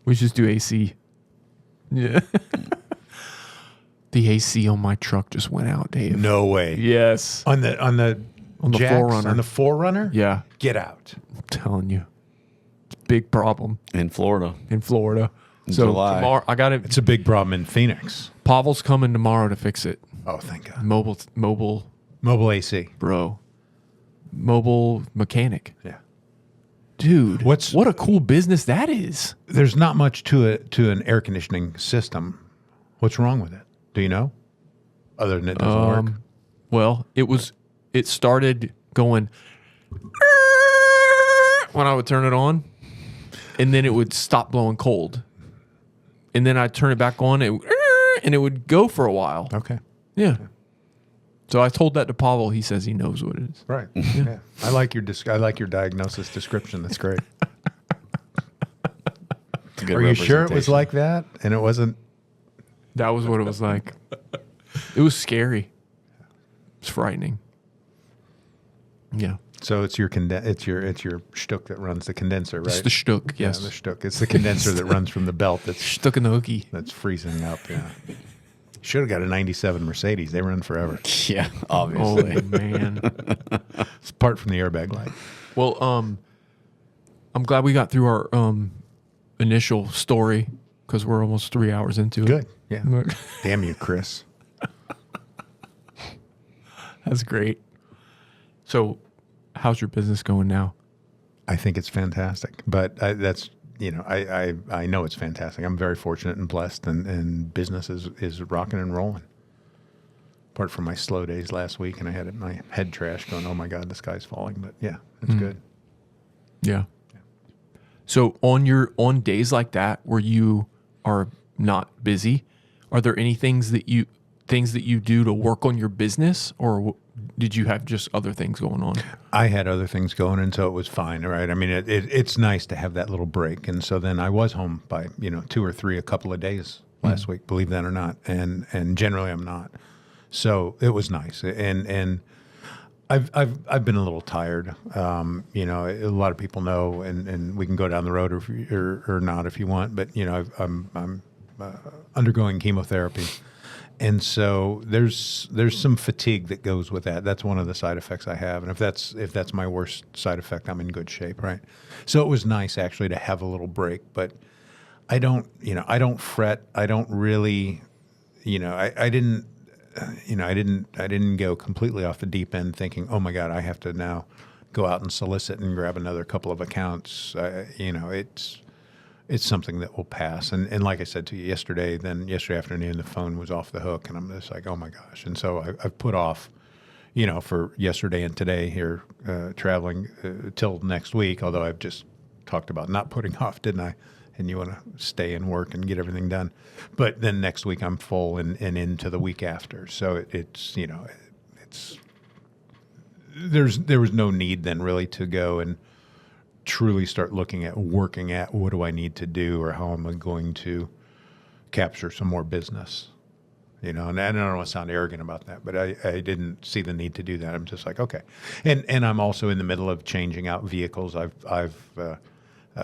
We should just do AC. Yeah. The AC on my truck just went out, Dave. No way. Yes. On the Jax, 4Runner. On the 4Runner? Yeah. Get out. I'm telling you. It's a big problem In Florida. in Florida. So July. tomorrow I got it. It's a big problem in Phoenix. Pavel's coming tomorrow to fix it. Oh, thank God. Mobile Mobile AC. bro. Mobile mechanic. Yeah. Dude, What a cool business that is. There's not much to an air conditioning system. What's wrong with it? Do you know? Other than it doesn't work. Well, it started going when I would turn it on, and then it would stop blowing cold. And then I'd turn it back on, and it would go for a while. Okay. Yeah. So I told that to Pavel. He says he knows what it is. Right. Yeah. I like your diagnosis description. That's great. It's a good Are you sure it was representation. like that and it wasn't? That was what it was like. It was scary. It's frightening. Yeah. So it's your it's your shtuck that runs the condenser, right? It's the shtuck, yes. Yeah, the shtuck. It's the condenser that runs from the belt that's Stuck in the hooky. freezing up. Yeah. Should have got a '97 Mercedes. They run forever. Yeah, obviously. Oh, man. It's apart from the airbag light. Well, I'm glad we got through our initial story because we're almost 3 hours into it. Good. Yeah. Damn you, Chris. That's great. So, how's your business going now? I think it's fantastic, but that's, I know it's fantastic. I'm very fortunate and blessed, and business is rocking and rolling. Apart from my slow days last week, and I had my head trash going, oh my God, the sky's falling. But yeah, it's good. Yeah. So on days like that where you are not busy, are there any things that you do to work on your business, or did you have just other things going on? I had other things going, and so it was fine, right? I mean, it's nice to have that little break. And so then I was home by, 2 or 3 a couple of days last week, believe that or not. And generally I'm not. So it was nice. And I've been a little tired. A lot of people know, and we can go down the road or not if you want, but I'm undergoing chemotherapy. And so there's some fatigue that goes with that. That's one of the side effects I have. And if that's my worst side effect, I'm in good shape, right? So it was nice actually to have a little break, but I don't fret. I don't really, I didn't go completely off the deep end thinking, oh my God, I have to now go out and solicit and grab another couple of accounts. It's something that will pass. And like I said to you yesterday afternoon, the phone was off the hook, and I'm just like, oh my gosh. And so I've put off, for yesterday and today here, traveling till next week, although I've just talked about not putting off, didn't I? And you want to stay and work and get everything done. But then next week I'm full and into the week after. So there was no need then really to go and truly start working at what do I need to do, or how am I going to capture some more business, and I don't want to sound arrogant about that, but I didn't see the need to do that. I'm just like, okay. And I'm also in the middle of changing out vehicles. I've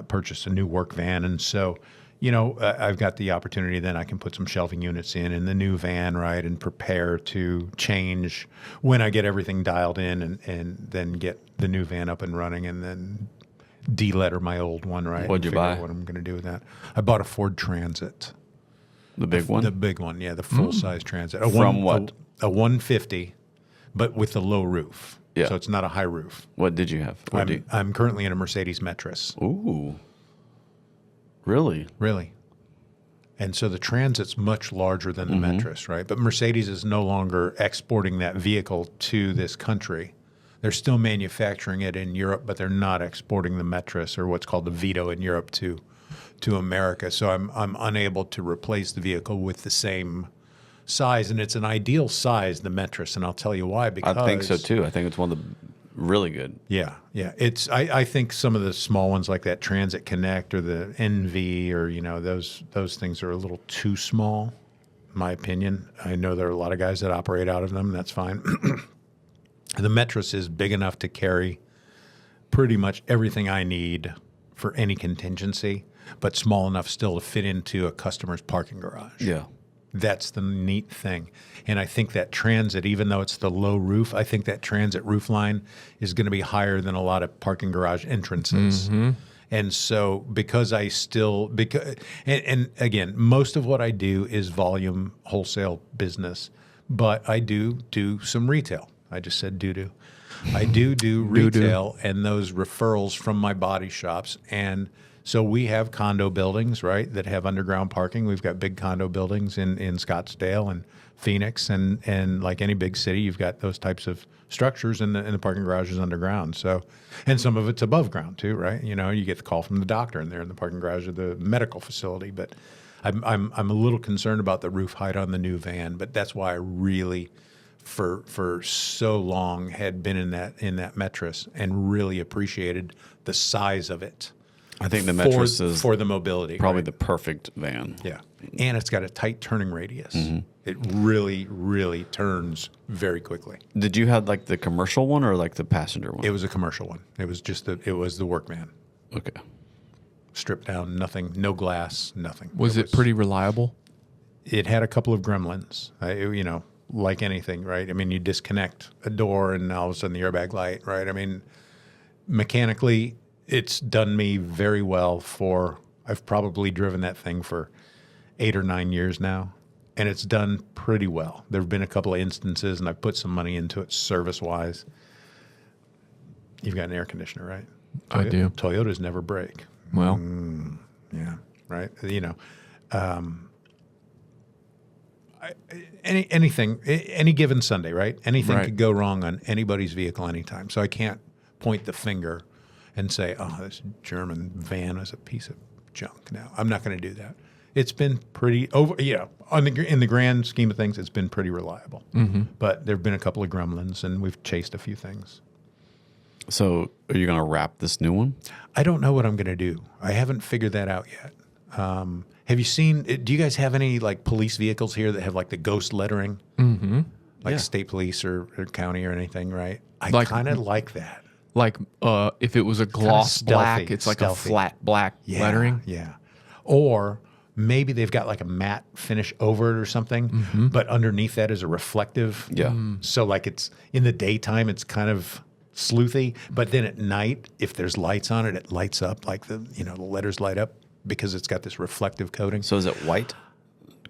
purchased a new work van. And so, I've got the opportunity then I can put some shelving units in the new van, right, and prepare to change when I get everything dialed in, and then get the new van up and running, and then de-letter my old one, right? What'd you buy? What I'm going to do with that. I bought a Ford Transit. The big one? The big one, yeah, the full-size Transit. From what? A 150, but with the low roof. Yeah. So it's not a high roof. What did you have? I'm currently in a Mercedes Metris. Ooh. Really? Really. And so the Transit's much larger than the Metris, right? But Mercedes is no longer exporting that vehicle to this country. They're still manufacturing it in Europe, but they're not exporting the Metris, or what's called the Vito in Europe, to America. So I'm unable to replace the vehicle with the same size, and it's an ideal size, the Metris, and I'll tell you why. Because I think so too. I think it's one of the really good. Yeah. It's I think some of the small ones like that Transit Connect or the NV, or those things are a little too small, in my opinion. I know there are a lot of guys that operate out of them, and that's fine. The Metris is big enough to carry pretty much everything I need for any contingency, but small enough still to fit into a customer's parking garage. Yeah. That's the neat thing. And I think that Transit, even though it's the low roof, I think that Transit roof line is going to be higher than a lot of parking garage entrances. And so because and again, most of what I do is volume wholesale business, but I do some retail. I just said doo-doo. I do retail and those referrals from my body shops. And so we have condo buildings, right, that have underground parking. We've got big condo buildings in Scottsdale and Phoenix, and like any big city, you've got those types of structures, and the parking garage is underground. So, and some of it's above ground too, right? You get the call from the doctor, and they're in the parking garage of the medical facility. But I'm a little concerned about the roof height on the new van. But that's why I really, for so long, had been in that Metris and really appreciated the size of it. I think the Metris is for the mobility, probably right? the perfect van. Yeah, and it's got a tight turning radius. It really, really turns very quickly. Did you have like the commercial one or like the passenger one? It was a commercial one. It was just it was the work van. Okay. Stripped down, nothing, no glass, nothing. Was it pretty reliable? It had a couple of gremlins. Like anything, right? I mean, you disconnect a door, and all of a sudden the airbag light, right? I mean, mechanically, it's done me very well. I've probably driven that thing for 8 or 9 years now, and it's done pretty well. There have been a couple of instances, and I've put some money into it service-wise, You've got an air conditioner, right? I do. Toyotas never break. Well, Yeah, right. You know, anything, any given Sunday, right? Anything Right. could go wrong on anybody's vehicle anytime. So I can't point the finger and say, "Oh, this German van is a piece of junk." Now I'm not going to do that. It's been pretty in the grand scheme of things, it's been pretty reliable. But there've been a couple of gremlins, and we've chased a few things. So are you going to wrap this new one? I don't know what I'm going to do. I haven't figured that out yet. Have you seen? Do you guys have any like police vehicles here that have like the ghost lettering, like state police or county or anything? Right. I Like- kind of like that. like if it was a gloss stealthy, black, it's like stealthy. a flat black lettering. Yeah. Or maybe they've got like a matte finish over it or something, but underneath that is a reflective. Yeah. So like it's in the daytime, it's kind of sleuthy, but then at night, if there's lights on it, it lights up like the letters light up because it's got this reflective coating. So is it white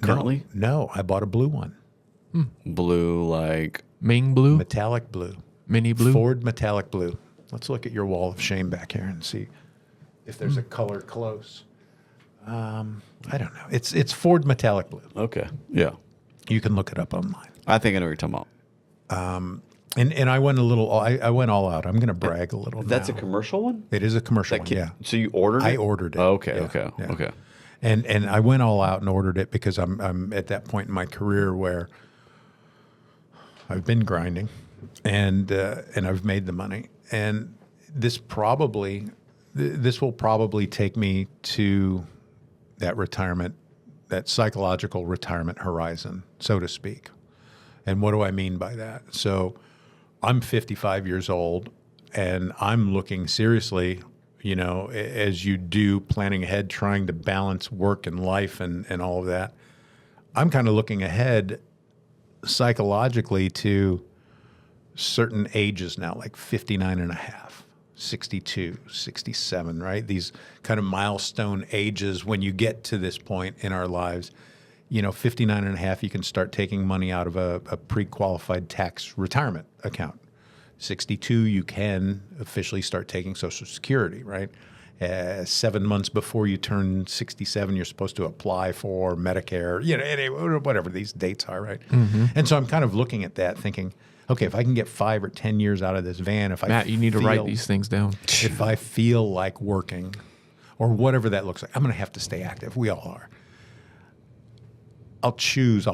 currently? No, I bought a blue one, Blue, like Ming blue, metallic blue, mini blue. Ford metallic blue. Let's look at your wall of shame back here and see if there's a color close. I don't know. It's Ford metallic blue. okay, yeah. You can look it up online. I think I know what you're talking about. And I went a little. I went all out. I'm going to brag a little. That's now. a commercial one. It is a commercial one. Yeah. So you ordered it? I ordered it. Oh, okay, Yeah, yeah. okay. And I went all out and ordered it because I'm at that point in my career where I've been grinding, and I've made the money, and this will probably take me to that retirement, that psychological retirement horizon, so to speak. And what do I mean by that? So I'm 55 years old, and I'm looking seriously, as you do, planning ahead, trying to balance work and life and all of that. I'm kind of looking ahead psychologically to certain ages now, like 59 and a half, 62, 67, right? These kind of milestone ages when you get to this point in our lives. 59 and a half, you can start taking money out of a pre-qualified tax retirement account. 62, you can officially start taking Social Security, right? 7 months before you turn 67, you're supposed to apply for Medicare, whatever these dates are, right? And so I'm kind of looking at that thinking, okay, if I can get 5 or 10 years out of this van, Matt, you need to write these things down. If I feel like working or whatever that looks like, I'm going to have to stay active. We all are. I'll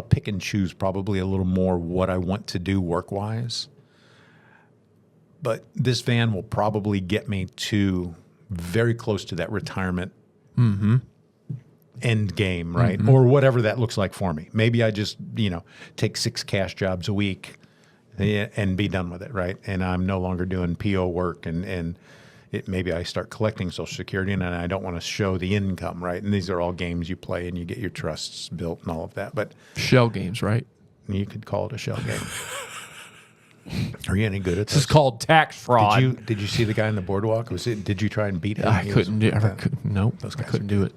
pick and choose probably a little more what I want to do work-wise. But this van will probably get me to very close to that retirement end game, right? Or whatever that looks like for me. Maybe I just, take 6 cash jobs a week and be done with it, right? And I'm no longer doing PO work and maybe I start collecting Social Security and I don't want to show the income, right? And these are all games you play and you get your trusts built and all of that. But Shell games, right? you could call it a shell game. Are you any good at This is this? called tax fraud. Did you see the guy on the boardwalk? Did you try and beat him? I He couldn't was- do. Nope, I guys couldn't do it.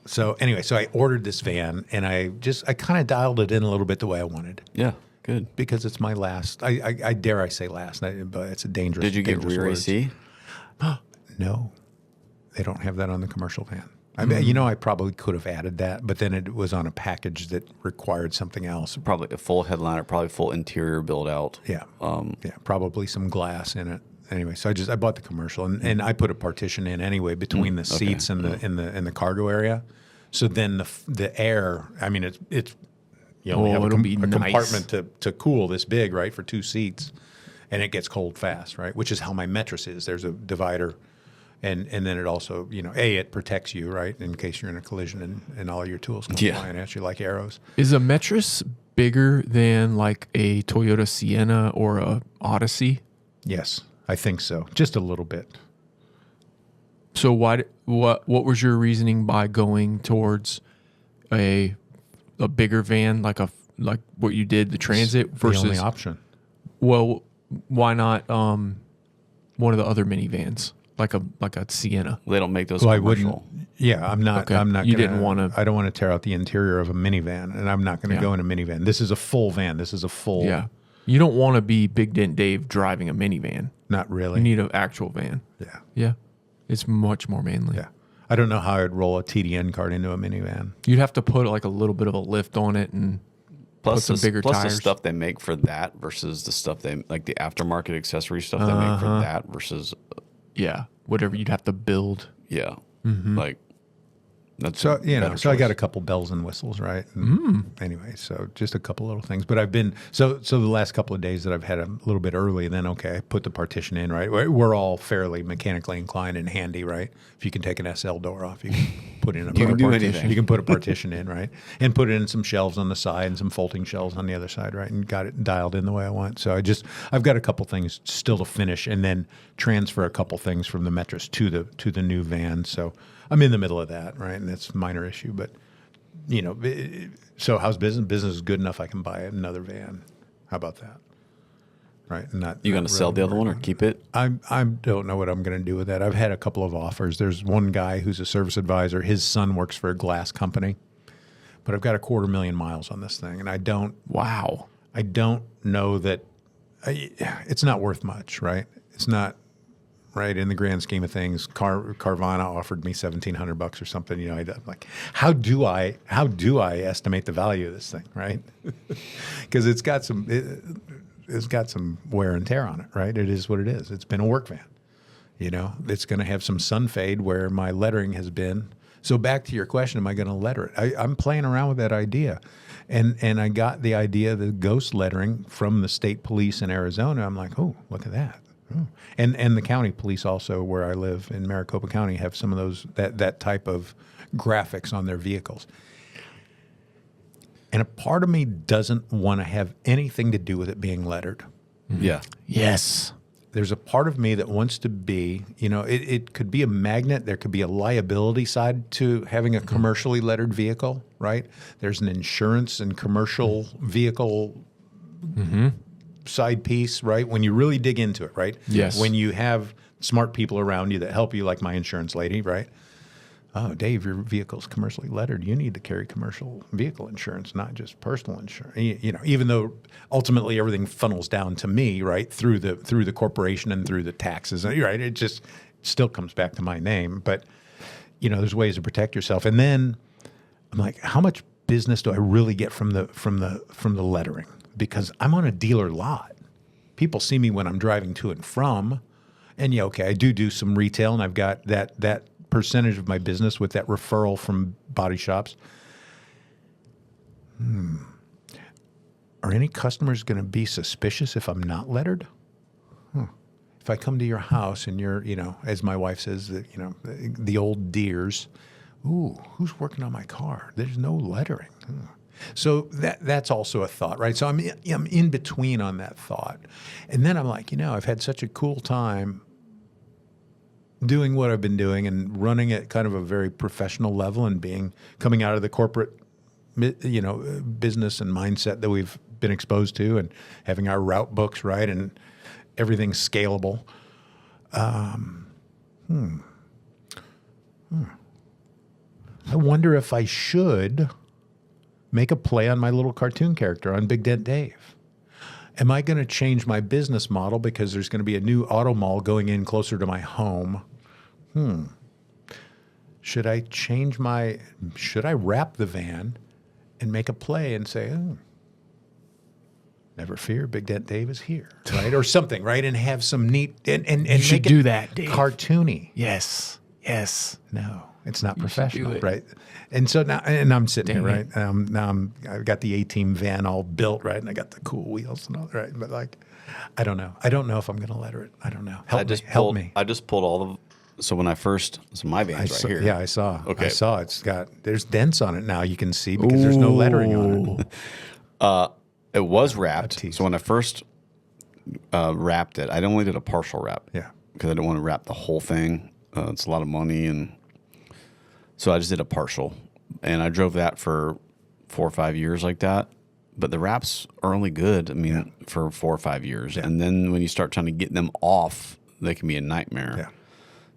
So anyway, I ordered this van and I kind of dialed it in a little bit the way I wanted Yeah, good. because it's my last. I dare I say last, but it's a dangerous. Did you get dangerous rear words. AC? No, they don't have that on the commercial van. I mean, I probably could have added that, but then it was on a package that required something else. Probably a full headliner, probably full interior build out. Yeah, probably some glass in it. Anyway, so I bought the commercial, and I put a partition in anyway between the seats and the in the cargo area. So then the air, I mean, it's you only have it'll be a nice. compartment to cool this big, right, for 2 seats, and it gets cold fast, right? Which is how my mattress is. There's a divider. And then it also, it protects you, right, in case you're in a collision and all your tools come flying at you like arrows. Is a Metris bigger than like a Toyota Sienna or a Odyssey? Yes, I think so. Just a little bit. So what was your reasoning by going towards a bigger van like what you did, the Transit versus the only option? Well, why not one of the other minivans? Like a Sienna. They don't make those Well, I commercial. wouldn't. Yeah, I'm not. Okay. I'm not. You gonna, didn't wanna- I don't want to tear out the interior of a minivan, and I'm not going to Yeah. go in a minivan. This is a full van. This is a full. Yeah. You don't want to be Big Dent Dave driving a minivan. Not really. You need an actual van. Yeah. Yeah. It's much more manly. Yeah. I don't know how I'd roll a TDN cart into a minivan. You'd have to put like a little bit of a lift on it and put some bigger plus tires. the stuff they make for that versus the stuff they like the aftermarket accessory stuff they make for that versus Yeah. Whatever you'd have to build. yeah, Mm-hmm. like that's So, a better so I got choice. a couple bells and whistles, right? And Anyway, so just a couple little things. But I've been, so the last couple of days that I've had a little bit early, then, okay, I put the partition in, right? We're all fairly mechanically inclined and handy, right? If you can take an SL door off, you can put in a You can do partition. anything. You can put a partition in, right? And put in some shelves on the side and some folding shelves on the other side, right? And got it dialed in the way I want. So I've got a couple things still to finish and then transfer a couple things from the Metris to the new van. So I'm in the middle of that, right? And that's a minor issue, but so how's business? Business is good enough I can buy another van. How about that? Right? Not You going not to sell really the other one or keep it? I don't know what I'm going to do with that. I've had a couple of offers. There's one guy who's a service advisor. His son works for a glass company, but I've got 250,000 miles on this thing, and I don't know that it's not worth much, right? It's not right in the grand scheme of things. Carvana offered me $1,700 or something. I'm like, how do I estimate the value of this thing, right? Because it's got some wear and tear on it, right? It is what it is. It's been a work van. It's going to have some sun fade where my lettering has been. So back to your question, am I going to letter it? I'm playing around with that idea. And I got the idea, the ghost lettering from the state police in Arizona. I'm like, oh, look at that. Oh. And the county police also, where I live in Maricopa County, have some of those, that type of graphics on their vehicles. And a part of me doesn't want to have anything to do with it being lettered. Yeah. Yes. There's a part of me that wants to be, it could be a magnet. There could be a liability side to having a commercially lettered vehicle, right? There's an insurance and commercial vehicle side piece, right? When you really dig into it, right? Yes. When you have smart people around you that help you, like my insurance lady, right? Oh, Dave, your vehicle's commercially lettered. You need to carry commercial vehicle insurance, not just personal insurance. Even though ultimately everything funnels down to me, right, through the corporation and through the taxes, right? It just still comes back to my name. But there's ways to protect yourself. And then I'm like, how much business do I really get from the lettering? Because I'm on a dealer lot. People see me when I'm driving to and from, and I do some retail, and I've got that percentage of my business with that referral from body shops. Are any customers going to be suspicious if I'm not lettered? If I come to your house and you're, as my wife says, the old deers, ooh, who's working on my car? There's no lettering. So that's also a thought, right? So I'm in between on that thought. And then I'm like, I've had such a cool time doing what I've been doing and running at kind of a very professional level and coming out of the corporate, business and mindset that we've been exposed to and having our route books, right? And everything's scalable. I wonder if I should make a play on my little cartoon character on Big Dent Dave. Am I going to change my business model because there's going to be a new auto mall going in closer to my home? Should I wrap the van and make a play and say, oh, never fear, Big Dent Dave is here, right? Or something, right? And have some neat, and You should make do it that, Dave. cartoony. Yes. No, it's not do professional, it. right? And so now, and I'm sitting here, right? Now I've got the A-Team van all built, right? And I got the cool wheels and all that, right? But I don't know. I don't know if I'm going to letter it. I don't know. Help me. I just pulled all the. So when I first, my van's right here. Yeah, I saw. Okay. I saw. There's dents on it now. You can see because there's no lettering on it. It was wrapped. tease. So when I first wrapped it, I only did a partial wrap. Yeah. Because I didn't want to wrap the whole thing. It's a lot of money, and so I just did a partial, and I drove that for 4 or 5 years like that. But the wraps are only good, for 4 or 5 years, and then when you start trying to get them off, they can be a nightmare. Yeah.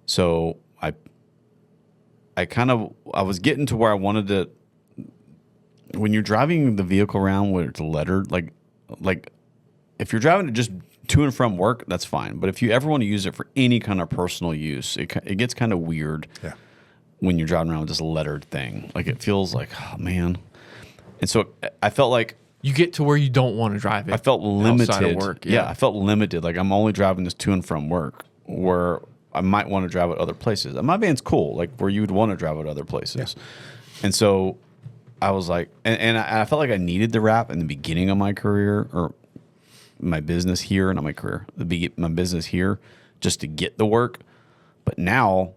So I was getting to where I wanted to. When you're driving the vehicle around where it's lettered, like if you're driving it just to and from work, that's fine. But if you ever want to use it for any kind of personal use, it gets kind of weird when you're driving around with this lettered thing. Like it feels like, oh man. And so I felt like you get to where you don't want to drive it. I felt limited. Outside of work, I felt limited. Like I'm only driving this to and from work, where I might want to drive it other places. And my van's cool, like where you would want to drive it other places. And so I was like, and I felt like I needed the wrap in the beginning of my career, or my business here, not my career, my business here, just to get the work. But now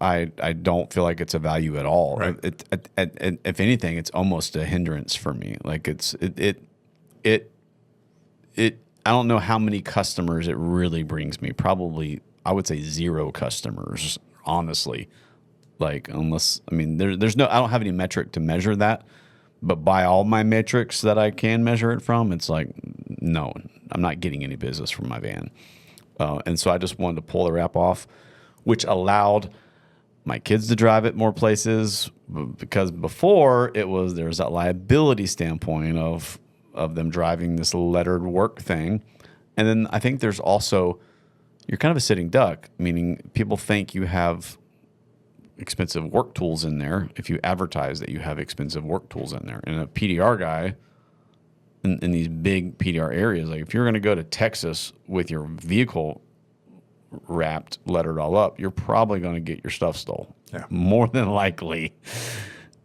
I don't feel like it's a value at all. Right. If anything, it's almost a hindrance for me. Like I don't know how many customers it really brings me. Probably, I would say 0 customers, honestly. Like, unless, I mean, there's no, I don't have any metric to measure that. But by all my metrics that I can measure it from, it's like, no, I'm not getting any business from my van. And so I just wanted to pull the wrap off, which allowed my kids to drive it more places, because before there was that liability standpoint of them driving this lettered work thing. And then I think there's also, you're kind of a sitting duck, meaning people think you have expensive work tools in there if you advertise that you have expensive work tools in there. And a PDR guy in these big PDR areas, like if you're going to go to Texas with your vehicle wrapped, lettered all up, you're probably going to get your stuff stole. More than likely.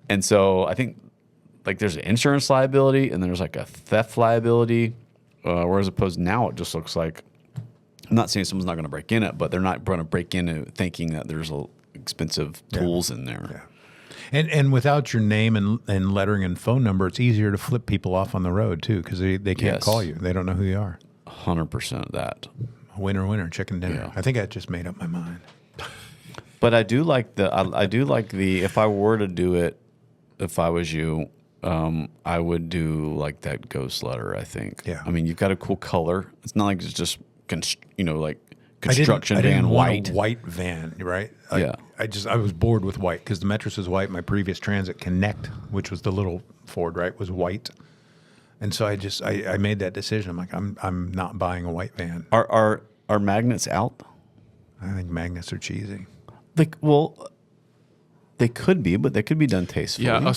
And so I think like there's an insurance liability and then there's like a theft liability, whereas opposed now it just looks like, I'm not saying someone's not going to break in it, but they're not going to break in it thinking that there's expensive tools in there. And without your name and lettering and phone number, it's easier to flip people off on the road too, because they can't call you. They don't know who you are. 100% of that. Winner, chicken dinner. I think I just made up my mind. But I do like the if I were to do it, if I was you, I would do like that ghost letter, I think. Yeah. I mean, you've got a cool color. It's not like it's just like I construction van didn't white. want a white van, right? Yeah. I was bored with white because the Metris is white. My previous Transit Connect, which was the little Ford, right, was white. And so I made that decision. I'm like, I'm not buying a white van. Are magnets out? I think magnets are cheesy. They could be, but they could be done tastefully. Yeah,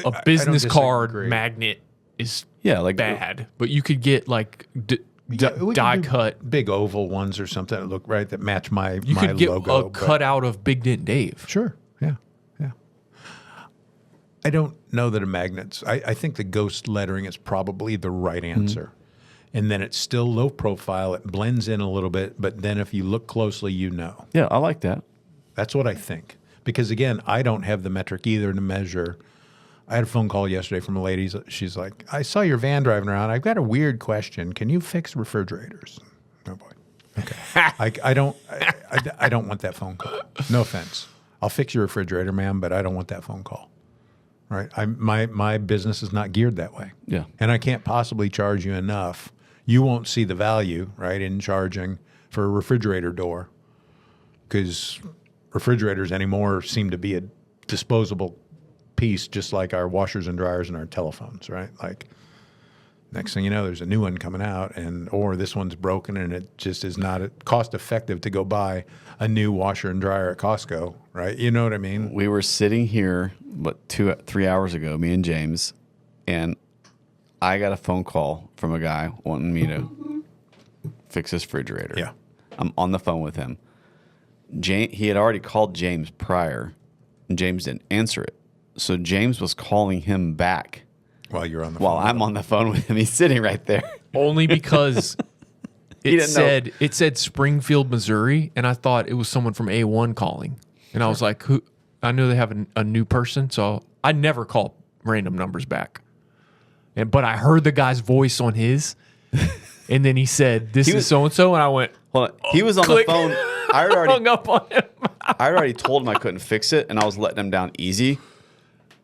a business card magnet is like bad, but you could get like die cut big oval ones or something that look right, that match my You could get logo. a cutout of Big Dent Dave. Sure, yeah. I don't know that a magnet's. I think the ghost lettering is probably the right answer. And then it's still low profile. It blends in a little bit, but then if you look closely, you know. Yeah, I like that. That's what I think. Because again, I don't have the metric either to measure. I had a phone call yesterday from a lady. She's like, I saw your van driving around. I've got a weird question. Can you fix refrigerators? Oh boy. Okay. I don't want that phone call. No offense. I'll fix your refrigerator, ma'am, but I don't want that phone call. Right? My business is not geared that way. Yeah. And I can't possibly charge you enough. You won't see the value, right, in charging for a refrigerator door, because refrigerators anymore seem to be a disposable piece, just like our washers and dryers and our telephones, right? Like next thing you know, there's a new one coming out, or this one's broken and it just is not cost effective to go buy a new washer and dryer at Costco, right? You know what I mean? We were sitting here, 3 hours ago, me and James, and I got a phone call from a guy wanting me to fix his refrigerator. Yeah. I'm on the phone with him. He had already called James prior, and James didn't answer it. So James was calling him back While you're on the while phone. I'm on the phone with him. He's sitting right there. Only because it said Springfield, Missouri, and I thought it was someone from A1 calling. And I was like, who? I knew they have a new person, so I never call random numbers back. But I heard the guy's voice on his, and then he said, "This is so and so," and I went, Hold on. He was on click. the phone. I had already hung up on him. I already told him I couldn't fix it, and I was letting him down easy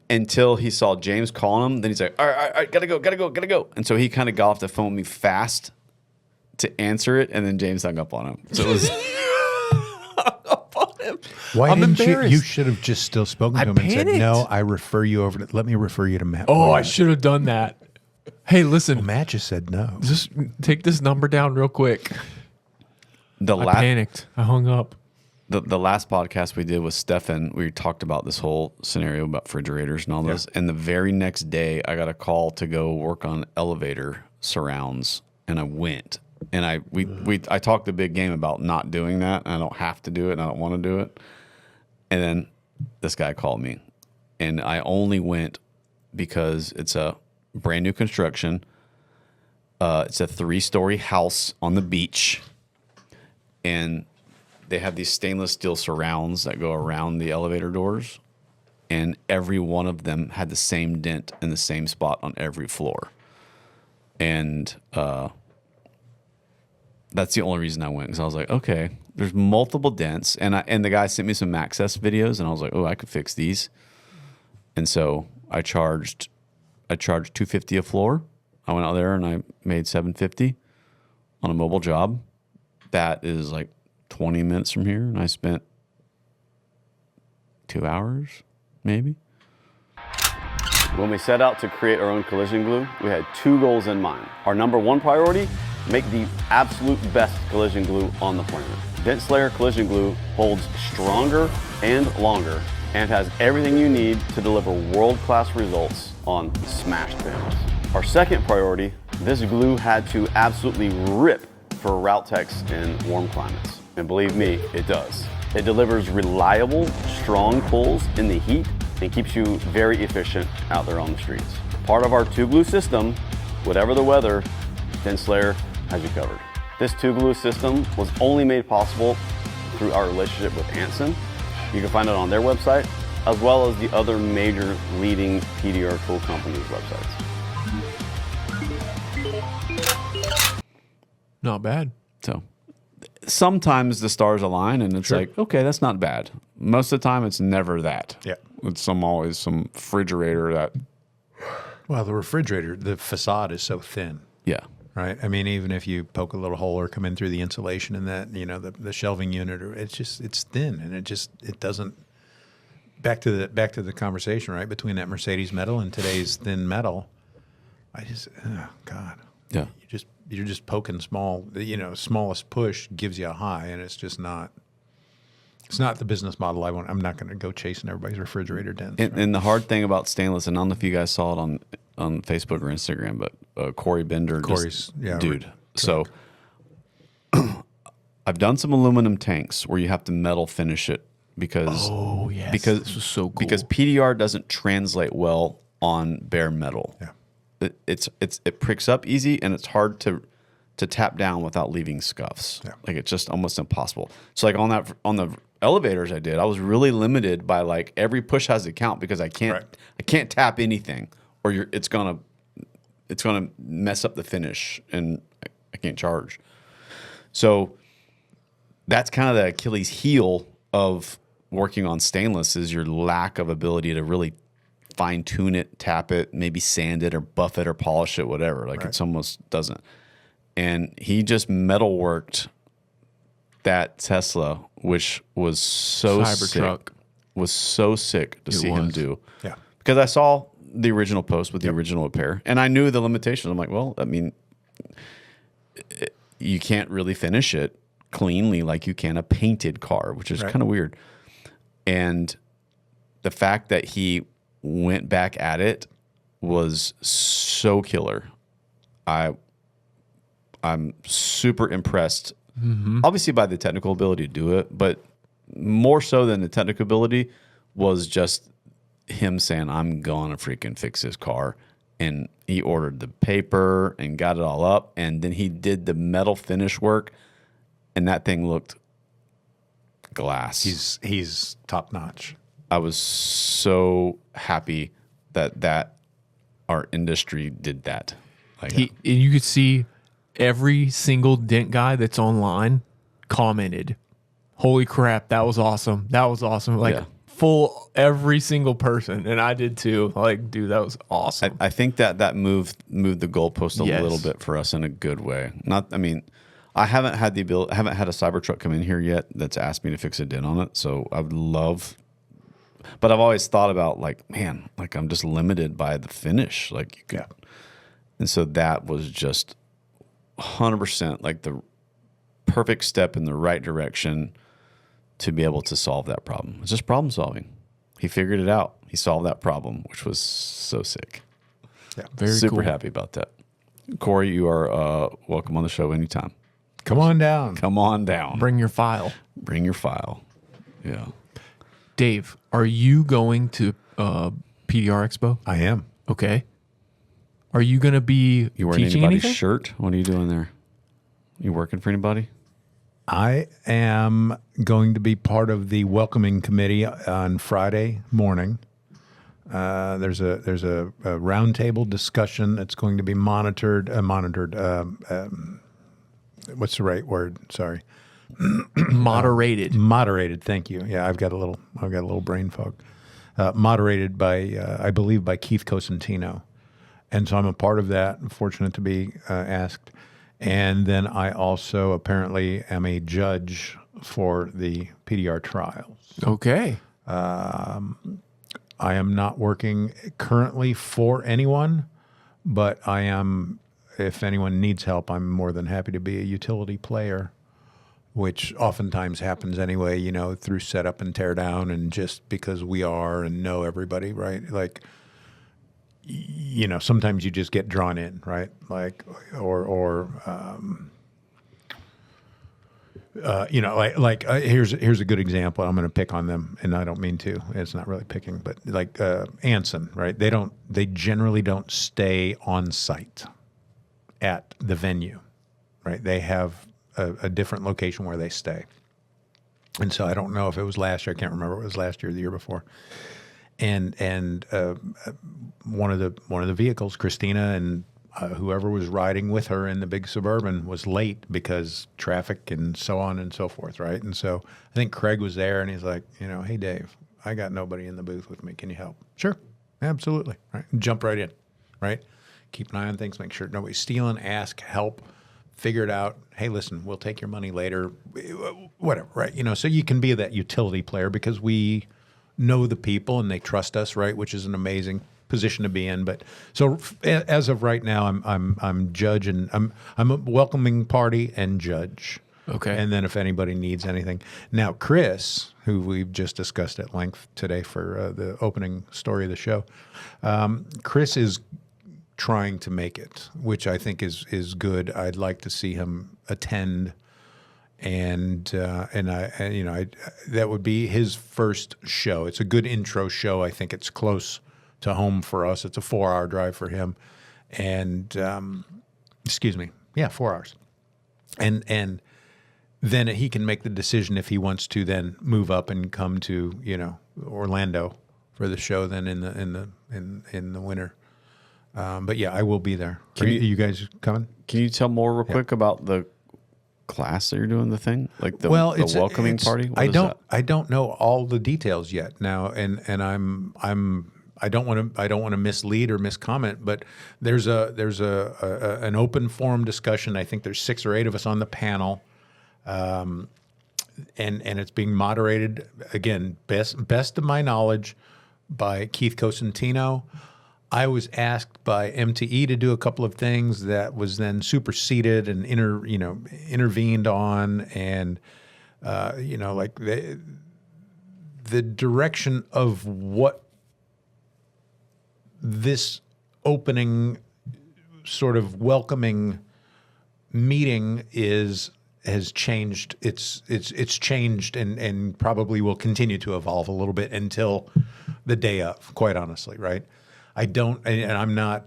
until he saw James calling him. Then he's like, all right, gotta go. And so he kind of got off the phone with me fast to answer it, and then James hung up on him. So it was Why I'm didn't you? embarrassed. You should have just still spoken to him and said, panicked. "No, I refer you over to. Let me refer you to Matt." Oh, Boyette." I should have done that. Hey, listen, Matt just said no. just take this number down real quick. The I panicked. I hung up. The last podcast we did with Stefan, we talked about this whole scenario about refrigerators and all this. And the very next day, I got a call to go work on elevator surrounds, and I went. And I talked the big game about not doing that. And I don't have to do it, and I don't want to do it. And then this guy called me, and I only went because it's a brand new construction. It's a 3-story house on the beach, and they have these stainless steel surrounds that go around the elevator doors, and every one of them had the same dent in the same spot on every floor. And that's the only reason I went, because I was like, okay, there's multiple dents, and the guy sent me some Access videos, and I was like, oh, I could fix these. And so I charged $250 a floor. I went out there and I made $750 on a mobile job. That is like 20 minutes from here, and I spent 2 hours, maybe. When we set out to create our own collision glue, we had 2 goals in mind. Our number 1 priority, make the absolute best collision glue on the planet. Dent Slayer collision glue holds stronger and longer and has everything you need to deliver world-class results on smashed panels. Our second priority, this glue had to absolutely rip for route techs in warm climates. And believe me, it does. It delivers reliable, strong pulls in the heat and keeps you very efficient out there on the streets. Part of our 2-glue system, whatever the weather, Dent Slayer has you covered. This 2-glue system was only made possible through our relationship with Anson. You can find it on their website, as well as the other major leading PDR tool companies' websites. Not bad. So sometimes the stars align, and it's like, okay, that's not bad. Most of the time, it's never that. Yeah. It's always some refrigerator that. Well, the refrigerator, the facade is so thin. Yeah. Right. I mean, even if you poke a little hole or come in through the insulation in that, the shelving unit, or it's thin, and it doesn't. Back to the conversation, right, between that Mercedes metal and today's thin metal. Oh God. Yeah. You're just poking small. Smallest push gives you a high, and it's just not. It's not the business model I want. I'm not going to go chasing everybody's refrigerator dents. And the hard thing about stainless, and I don't know if you guys saw it on Facebook or Instagram, but Corey Bender, dude. So I've done some aluminum tanks where you have to metal finish it because this was so cool. Because PDR doesn't translate well on bare metal. Yeah. It pricks up easy, and it's hard to tap down without leaving scuffs. Yeah. Like, it's just almost impossible. So like on the elevators I did, I was really limited by like every push has to count, because I can't tap anything, or it's gonna mess up the finish, and I can't charge. So that's kind of the Achilles heel of working on stainless, is your lack of ability to really fine tune it, tap it, maybe sand it or buff it or polish it, whatever. Like it's almost doesn't. And he just metal worked that Tesla, which was so sick. Was so sick to see him do. Yeah. Because I saw the original post with the original repair, and I knew the limitations. I'm like, well, I mean, you can't really finish it cleanly like you can a painted car, which is kind of weird. And the fact that he went back at it was so killer. I'm super impressed, obviously, by the technical ability to do it, but more so than the technical ability was just him saying, I'm going to freaking fix this car. And he ordered the paper and got it all up, and then he did the metal finish work, and that thing looked glass. He's top notch. I was so happy that our industry did that. Like, And you could see every single dent guy that's online commented, "Holy crap, that was awesome! That was awesome!" Like full every single person, and I did too. Like, dude, that was awesome. I think that moved the goalpost a little bit for us in a good way. I haven't had a Cybertruck come in here yet that's asked me to fix a dent on it. So I would love. But I've always thought about, like, man, like I'm just limited by the finish. Like, you could, And so that was just 100% like the perfect step in the right direction to be able to solve that problem. It's just problem solving. He figured it out. He solved that problem, which was so sick. Yeah. Very Super cool. happy about that. Corey, you are welcome on the show anytime. Come on down. Come on down. Bring your file. Bring your file. Yeah. Dave, are you going to PDR Expo? I am. Okay. Are you going to be You wearing teaching anybody's anything? shirt? What are you doing there? You working for anybody? I am going to be part of the welcoming committee on Friday morning. There's a roundtable discussion that's going to be monitored. What's the right word? Sorry. Moderated. Moderated. Thank you. Yeah, I've got a little brain fog. Moderated by I believe by Keith Cosentino, and so I'm a part of that. I'm fortunate to be asked. And then I also apparently am a judge for the PDR trials. Okay. I am not working currently for anyone, but I am, if anyone needs help, I'm more than happy to be a utility player, which oftentimes happens anyway, you know, through setup and tear down and just because we are and know everybody, right? Like, you know, sometimes you just get drawn in, right? Like, you know, here's a good example. I'm going to pick on them, and I don't mean to. It's not really picking, but like Anson, right? They generally don't stay on site at the venue, right? They have a different location where they stay, and so I don't know if it was last year. I can't remember if it was last year or the year before. And one of the vehicles, Christina and whoever was riding with her in the big Suburban was late because traffic and so on and so forth, right? And so I think Craig was there, and he's like, you know, hey Dave, I got nobody in the booth with me. Can you help? Sure, absolutely. Right, jump right in, right? Keep an eye on things, make sure nobody's stealing. Ask, help, figure it out. Hey, listen, we'll take your money later, whatever, right? You know, so you can be that utility player because we know the people and they trust us, right? Which is an amazing position to be in. But so as of right now, I'm judge and I'm a welcoming party and judge. Okay. And then if anybody needs anything, now Chris, who we've just discussed at length today for the opening story of the show, Chris is trying to make it, which I think is good. I'd like to see him attend. And that would be his first show. It's a good intro show. I think it's close to home for us. It's a 4-hour drive for him, and 4 hours. And then he can make the decision if he wants to then move up and come to Orlando for the show. Then in the winter. But yeah, I will be there. Are you guys coming? Can you tell more real quick about the class that you're doing, the thing, like the welcoming party? What is that? I don't know all the details yet now, and I don't want to mislead or miscomment, but there's an open forum discussion. I think there's 6 or 8 of us on the panel, and it's being moderated again, best of my knowledge, by Keith Cosentino. I was asked by MTE to do a couple of things that was then superseded and intervened on, and like the direction of what this opening sort of welcoming meeting has changed. It's changed and probably will continue to evolve a little bit until the day of, quite honestly, right? I'm not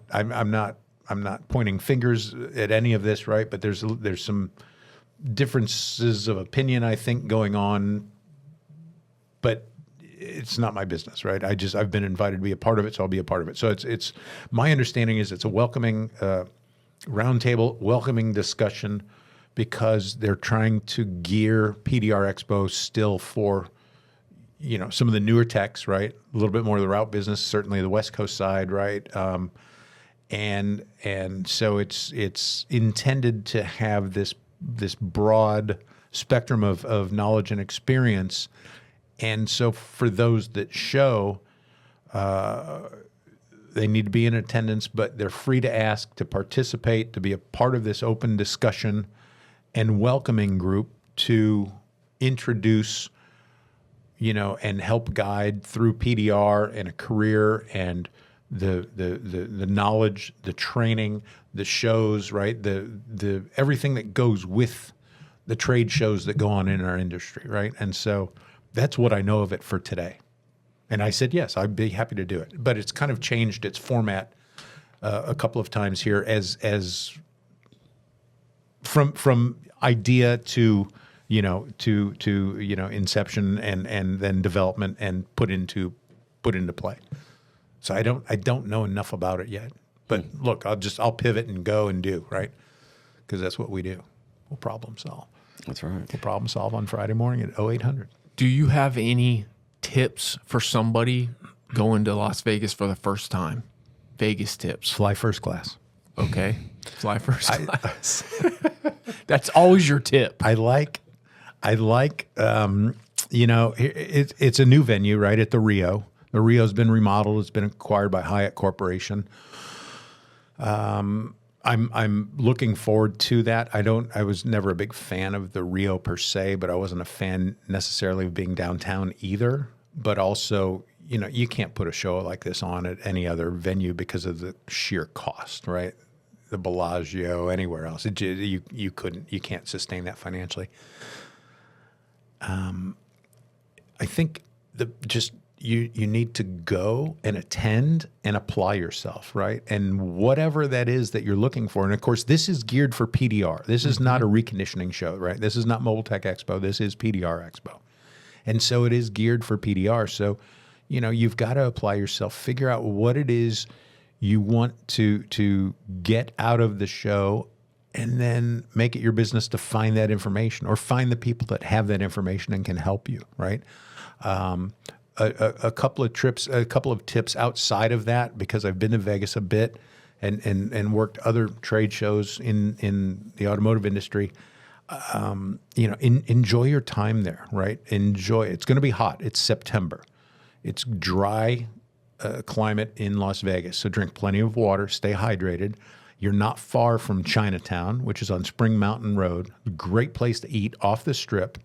pointing fingers at any of this, right? But there's some differences of opinion, I think, going on, but it's not my business, right? I've been invited to be a part of it, so I'll be a part of it. So it's my understanding is it's a welcoming roundtable, welcoming discussion, because they're trying to gear PDR Expo still for some of the newer techs, right? A little bit more of the route business, certainly the West Coast side, right? And so it's intended to have this broad spectrum of knowledge and experience. And so for those that show, They need to be in attendance, but they're free to ask, to participate, to be a part of this open discussion and welcoming group to introduce, and help guide through PDR and a career and the knowledge, the training, the shows, right? The everything that goes with the trade shows that go on in our industry, right? And so that's what I know of it for today. And I said, yes, I'd be happy to do it. But it's kind of changed its format a couple of times here as from idea to inception and then development and put into play. So I don't know enough about it yet. But look, I'll pivot and go and do, right? Because that's what we do. We'll problem solve. That's right. We'll problem solve on Friday morning at 0800. Do you have any tips for somebody going to Las Vegas for the first time? Vegas tips. Fly first class. Okay. Fly first class. That's always your tip. I like, it's a new venue, right, at the Rio. The Rio's been remodeled. It's been acquired by Hyatt Corporation. I'm looking forward to that. I was never a big fan of the Rio per se, but I wasn't a fan necessarily of being downtown either. But also, you can't put a show like this on at any other venue because of the sheer cost, right? The Bellagio, anywhere else, you can't sustain that financially. I think you need to go and attend and apply yourself, right? And whatever that is that you're looking for. And of course, this is geared for PDR. This is not a reconditioning show, right? This is not Mobile Tech Expo. This is PDR Expo. And so it is geared for PDR. So, you've got to apply yourself, figure out what it is you want to get out of the show, and then make it your business to find that information or find the people that have that information and can help you, right? A couple of tips outside of that, because I've been to Vegas a bit and worked other trade shows in the automotive industry. Enjoy your time there, right? Enjoy. It's going to be hot. It's September. It's dry climate in Las Vegas. So drink plenty of water, stay hydrated. You're not far from Chinatown, which is on Spring Mountain Road. Great place to eat off the Strip.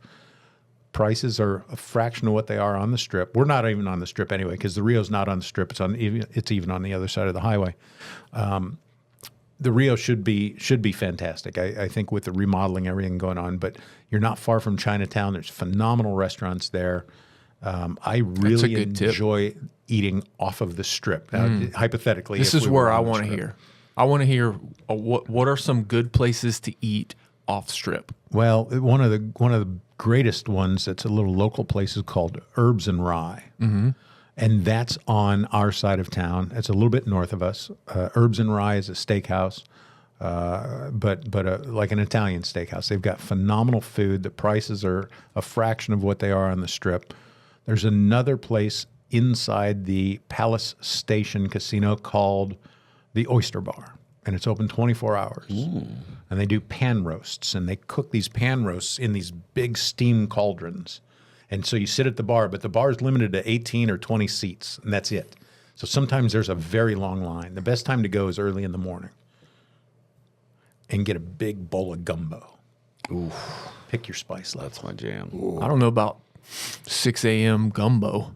Prices are a fraction of what they are on the Strip. We're not even on the Strip anyway, because the Rio's not on the Strip. It's even on the other side of the highway. The Rio should be fantastic. I think with the remodeling, everything going on. But you're not far from Chinatown. There's phenomenal restaurants there. I really enjoy eating off of the Strip. Now, hypothetically, this is where I want to hear. I want to hear what are some good places to eat off Strip. Well, one of the greatest ones that's a little local place is called Herbs and Rye. Mm-hmm. And that's on our side of town. It's a little bit north of us. Herbs and Rye is a steakhouse, but like an Italian steakhouse. They've got phenomenal food. The prices are a fraction of what they are on the Strip. There's another place inside the Palace Station Casino called the Oyster Bar, and it's open 24 hours. Ooh. And they do pan roasts, and they cook these pan roasts in these big steam cauldrons. And so you sit at the bar, but the bar is limited to 18 or 20 seats, and that's it. So sometimes there's a very long line. The best time to go is early in the morning and get a big bowl of gumbo. Ooh. Pick your spice level. That's my jam. Ooh. I don't know about 6 a.m. gumbo.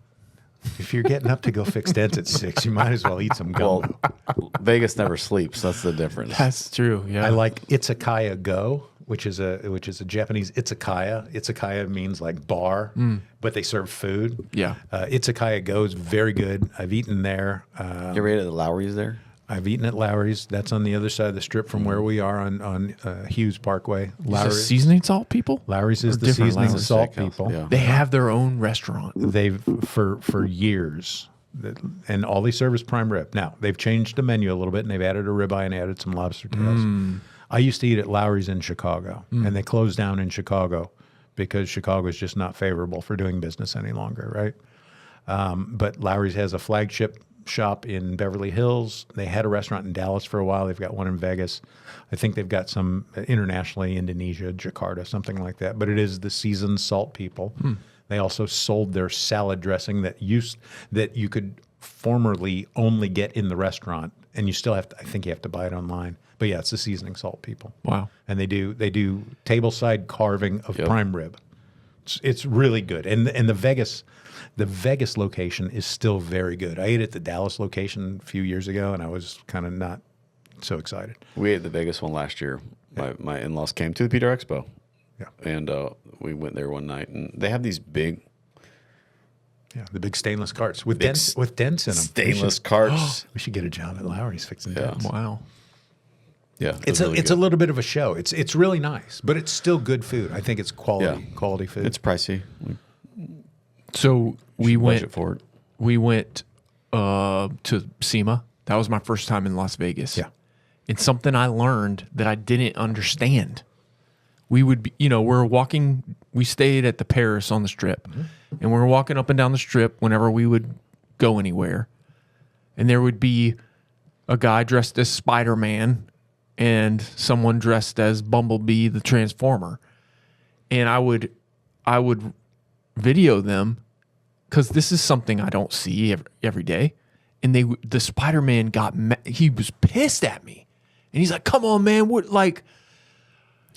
If you're getting up to go fix dents at 6, you might as well eat some gumbo. Well, Vegas never sleeps. That's the difference. That's true. Yeah. I like Izakaya Go, which is a Japanese izakaya. Izakaya means like bar, but they serve food. Yeah. Izakaya Go is very good. I've eaten there. You ever ate at the Lowry's there? I've eaten at Lowry's. That's on the other side of the Strip from where we are on Hughes Parkway. Lowry's. Seasoning salt people? Lowry's is the seasoning salt people. Yeah. They have their own restaurant. They've for years, and all they serve is prime rib. Now they've changed the menu a little bit, and they've added a ribeye and added some lobster tails. I used to eat at Lowry's in Chicago, and they closed down in Chicago because Chicago is just not favorable for doing business any longer, right? But Lowry's has a flagship shop in Beverly Hills. They had a restaurant in Dallas for a while. They've got one in Vegas. I think they've got some internationally, Indonesia, Jakarta, something like that. But it is the seasoned salt people. They also sold their salad dressing that you could formerly only get in the restaurant, and you still have to. I think you have to buy it online. But yeah, it's the seasoning salt, people. Wow. And they do tableside carving of prime rib. It's really good. And the Vegas location is still very good. I ate at the Dallas location a few years ago, and I was kind of not so excited. We ate the Vegas one last year. My in-laws came to the PDR Expo. Yeah. And we went there one night, and they have these big the big stainless carts with dents in them. stainless carts. We should get a job at Lowry's fixing dents. Wow. Yeah, It's a little bit of a show. It's really nice, but it's still good food. I think it's quality food. It's pricey. So we Budget went for it. we went to SEMA. That was my first time in Las Vegas. Yeah. It's something I learned that I didn't understand. We would be, we're walking, we stayed at the Paris on the Strip, and we were walking up and down the Strip whenever we would go anywhere. And there would be a guy dressed as Spider-Man and someone dressed as Bumblebee the Transformer. And I would video them because this is something I don't see every day. And the Spider-Man he was pissed at me. And he's like, "Come on, man, what like?"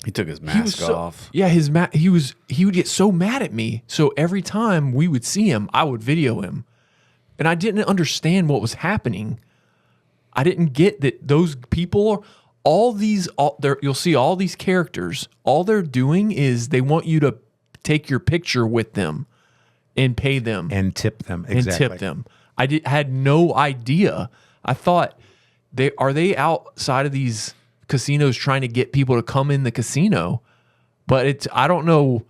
He took his mask off. Yeah, he would get so mad at me. So every time we would see him, I would video him. And I didn't understand what was happening. I didn't get that those people you'll see all these characters. All they're doing is they want you to take your picture with them and pay them and tip them. Exactly. And tip them. I had no idea. I thought are they outside of these casinos trying to get people to come in the casino? But I don't know.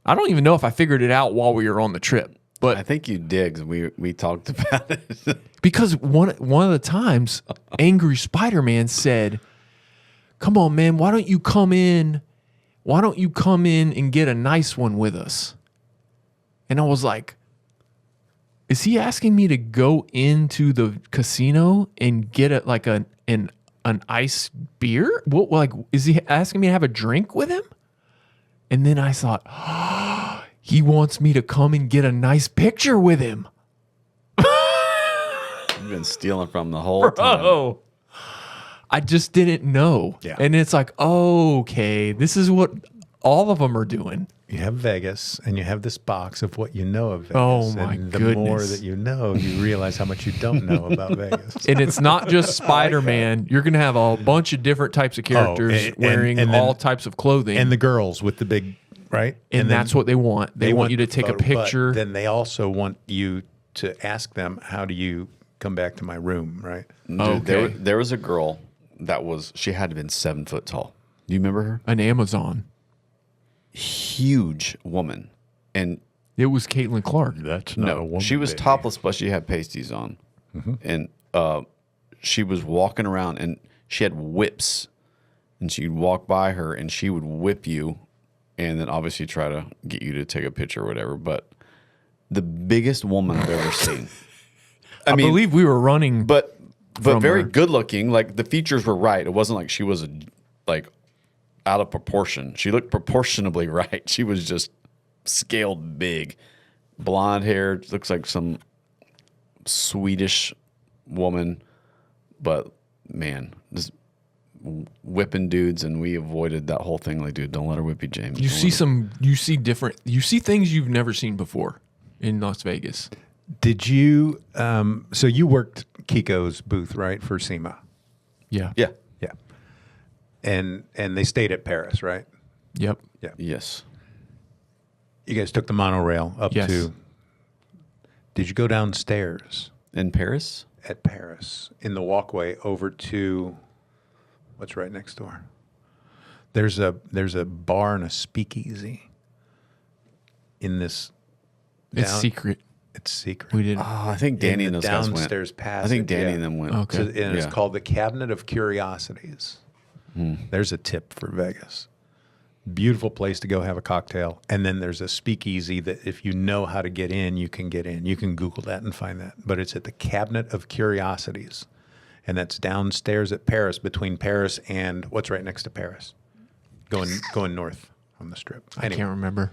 I don't even know if I figured it out while we were on the trip. But I think you did. We talked about it. Because one of the times, Angry Spider-Man said, "Come on, man, why don't you come in? Why don't you come in and get a nice one with us?" And I was like, is he asking me to go into the casino and get an ice beer? What, like, is he asking me to have a drink with him? And then I thought, he wants me to come and get a nice picture with him. You've been stealing from the whole time. Oh, I just didn't know. Yeah. And it's like, okay, this is what all of them are doing. You have Vegas, and you have this box of what you know of Vegas. Oh, my and the goodness. more that you know, you realize how much you don't know about Vegas. And it's not just Spider-Man. You're going to have a bunch of different types of characters wearing and all types of clothing. And the girls with the big, right? And that's what they want. They want you to take a picture. But then they also want you to ask them, how do you come back to my room, right? Dude, Okay. there was a girl she had to have been 7 foot tall. Do you remember her? An Amazon. Huge woman. And It was Caitlin Clark. That's not a woman. she was baby. topless, but she had pasties on. And she was walking around, and she had whips. And she'd walk by her, and she would whip you, and then obviously try to get you to take a picture or whatever. But the biggest woman I've ever seen. I believe we were running. But from very her. good looking. Like, the features were right. It wasn't like she was out of proportion. She looked proportionably right. She was just scaled big. Blonde hair, looks like some Swedish woman. But man, just whipping dudes, and we avoided that whole thing. Like, dude, don't let her whip you, James. You see things you've never seen before in Las Vegas. Did you, so you worked Kiko's booth, right, for SEMA? Yeah. Yeah. Yeah. And they stayed at Paris, right? Yep. Yeah. Yes. You guys took the monorail up Yes. to, did you go downstairs In Paris? at Paris in the walkway over to, what's right next door? There's a bar and a speakeasy in this. It's secret. It's secret. We didn't. Oh, I think Danny In and the those guys went. downstairs passage. I think Danny yeah. and them went. Okay. So, and it's Yeah. called the Cabinet of Curiosities. There's a tip for Vegas. Beautiful place to go have a cocktail. And then there's a speakeasy that if you know how to get in, you can get in. You can Google that and find that. But it's at the Cabinet of Curiosities. And that's downstairs at Paris, between Paris and what's right next to Paris? Going north on the Strip. I can't remember.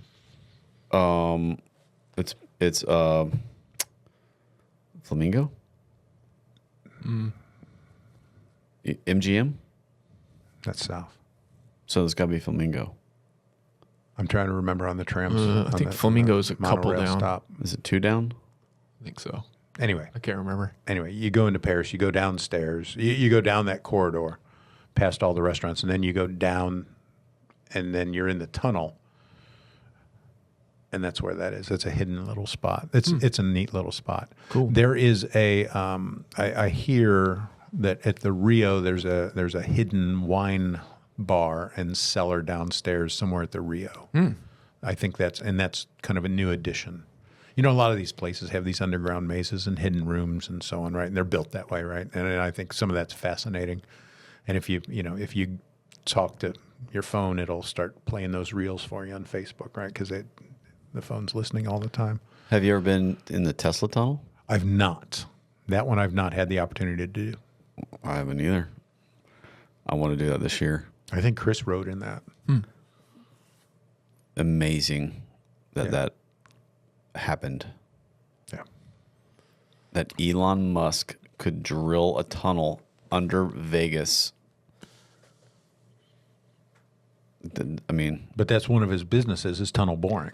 It's Flamingo? MGM? That's south. So there's got to be Flamingo. I'm trying to remember on the trams. I think Flamingo is a couple monorail down. stop. Is it 2 down? I think so. Anyway, I can't remember. you go into Paris, you go downstairs, you go down that corridor past all the restaurants, and then you go down, and then you're in the tunnel, and that's where that is. It's a hidden little spot. It's a neat little spot. Cool. There is a I hear that at the Rio there's a hidden wine bar and cellar downstairs somewhere at the Rio. I think that's kind of a new addition. You know, a lot of these places have these underground mazes and hidden rooms and so on, right? And they're built that way, right? And I think some of that's fascinating. And if you talk to your phone, it'll start playing those reels for you on Facebook, right? Because the phone's listening all the time. Have you ever been in the Tesla tunnel? I've not. That one I've not had the opportunity to do. I haven't either. I want to do that this year. I think Chris rode in that. Amazing that happened. Yeah. That Elon Musk could drill a tunnel under Vegas. I mean, But that's one of his businesses is tunnel boring.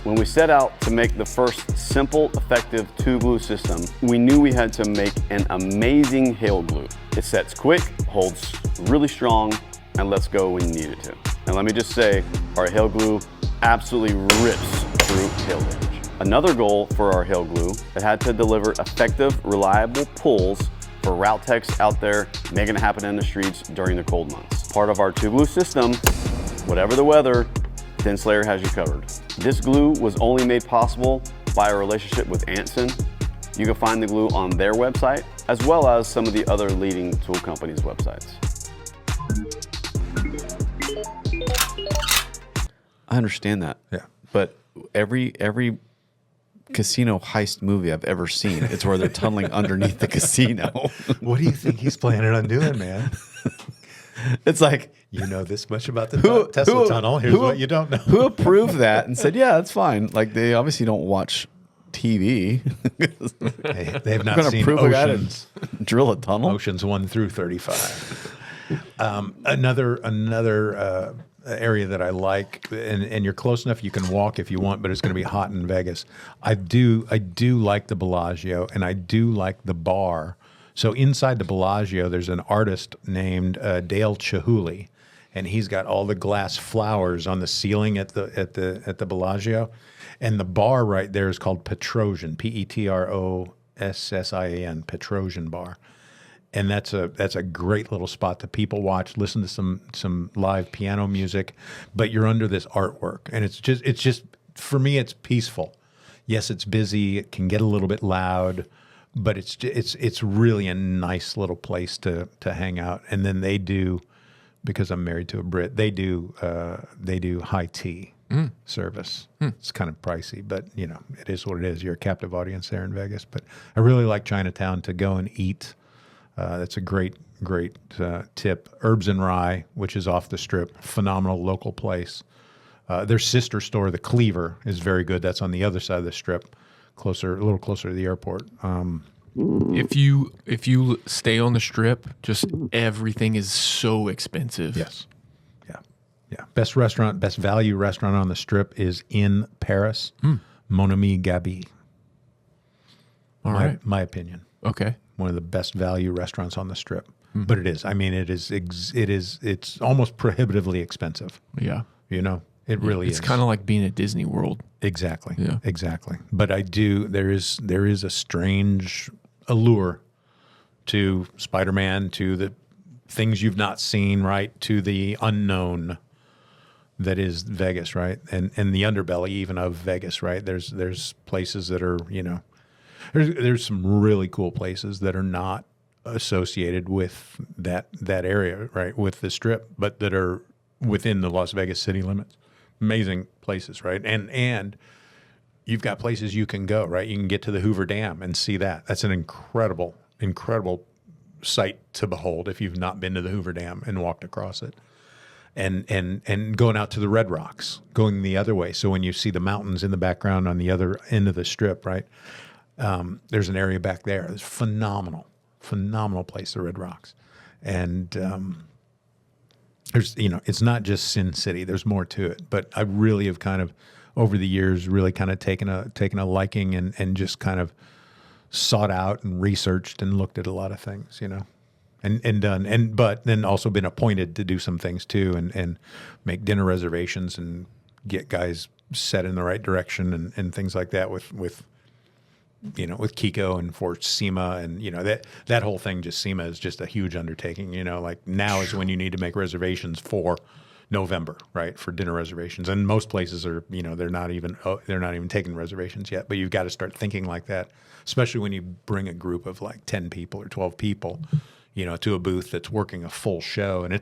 When we set out to make the first simple, effective tube glue system, we knew we had to make an amazing hail glue. It sets quick, holds really strong, and lets go when you need it to. And let me just say, our hail glue absolutely rips through hail damage. Another goal for our hail glue, it had to deliver effective, reliable pulls for route techs out there making it happen in the streets during the cold months. Part of our tube glue system, whatever the weather, Thin Slayer has you covered. This glue was only made possible by our relationship with Anson. You can find the glue on their website, as well as some of the other leading tool companies' websites. I understand that. Yeah. But every casino heist movie I've ever seen, it's where they're tunneling underneath the casino. What do you think he's planning on doing, man? It's like, You know this much about the Tesla tunnel. Here's what you don't know. who approved that and said, yeah, that's fine. Like, they obviously don't watch TV. They have not Gonna seen prove a guy to Oceans. drill a tunnel. Oceans 1 through 35. Another area that I like, and you're close enough you can walk if you want, but it's going to be hot in Vegas. I do like the Bellagio, and I do like the bar. So inside the Bellagio, there's an artist named Dale Schaulat, and he's got all the glass flowers on the ceiling at the Bellagio, and the bar right there is called Petrosian, Petrossian, Petrosian Bar. And that's a great little spot to people watch, listen to some live piano music, but you're under this artwork, and it's just for me it's peaceful. Yes, it's busy, it can get a little bit loud, but it's really a nice little place to hang out. And then they do, because I'm married to a Brit, they do high tea service. It's kind of pricey, but it is what it is. You're a captive audience there in Vegas. But I really like Chinatown to go and eat. That's a great tip. Herbs and Rye, which is off the Strip, phenomenal local place. Their sister store, the Cleaver, is very good. That's on the other side of the Strip, a little closer to the airport. If you stay on the Strip, just everything is so expensive. Yes, yeah. Best value restaurant on the Strip is in Paris, Mon Ami Gabi. All right. My opinion. Okay. One of the best value restaurants on the Strip. But it is. I mean, it's almost prohibitively expensive. Yeah. It really is. It's kind of like being at Disney World. Exactly. Yeah. Exactly. But there is a strange allure to Spider-Man, to the things you've not seen, right? To the unknown that is Vegas, right? And the underbelly even of Vegas, right? There's places that are, there's some really cool places that are not associated with that area, right? With the Strip, but that are within the Las Vegas city limits. Amazing places, right? And you've got places you can go, right? You can get to the Hoover Dam and see that. That's an incredible sight to behold if you've not been to the Hoover Dam and walked across it. And going out to the Red Rocks, going the other way. So when you see the mountains in the background on the other end of the Strip, right? There's an area back there. It's phenomenal place, the Red Rocks. And there's, it's not just Sin City. There's more to it. But I really have kind of, over the years, really kind of taken a liking and just kind of sought out and researched and looked at a lot of things, and done. But then also been appointed to do some things too, and make dinner reservations and get guys set in the right direction and things like that with Kiko and for SEMA and that whole thing. Just SEMA is just a huge undertaking. Like now is when you need to make reservations for November, right, for dinner reservations. And most places are they're not even taking reservations yet. But you've got to start thinking like that, especially when you bring a group of like 10 people or 12 people, to a booth that's working a full show, and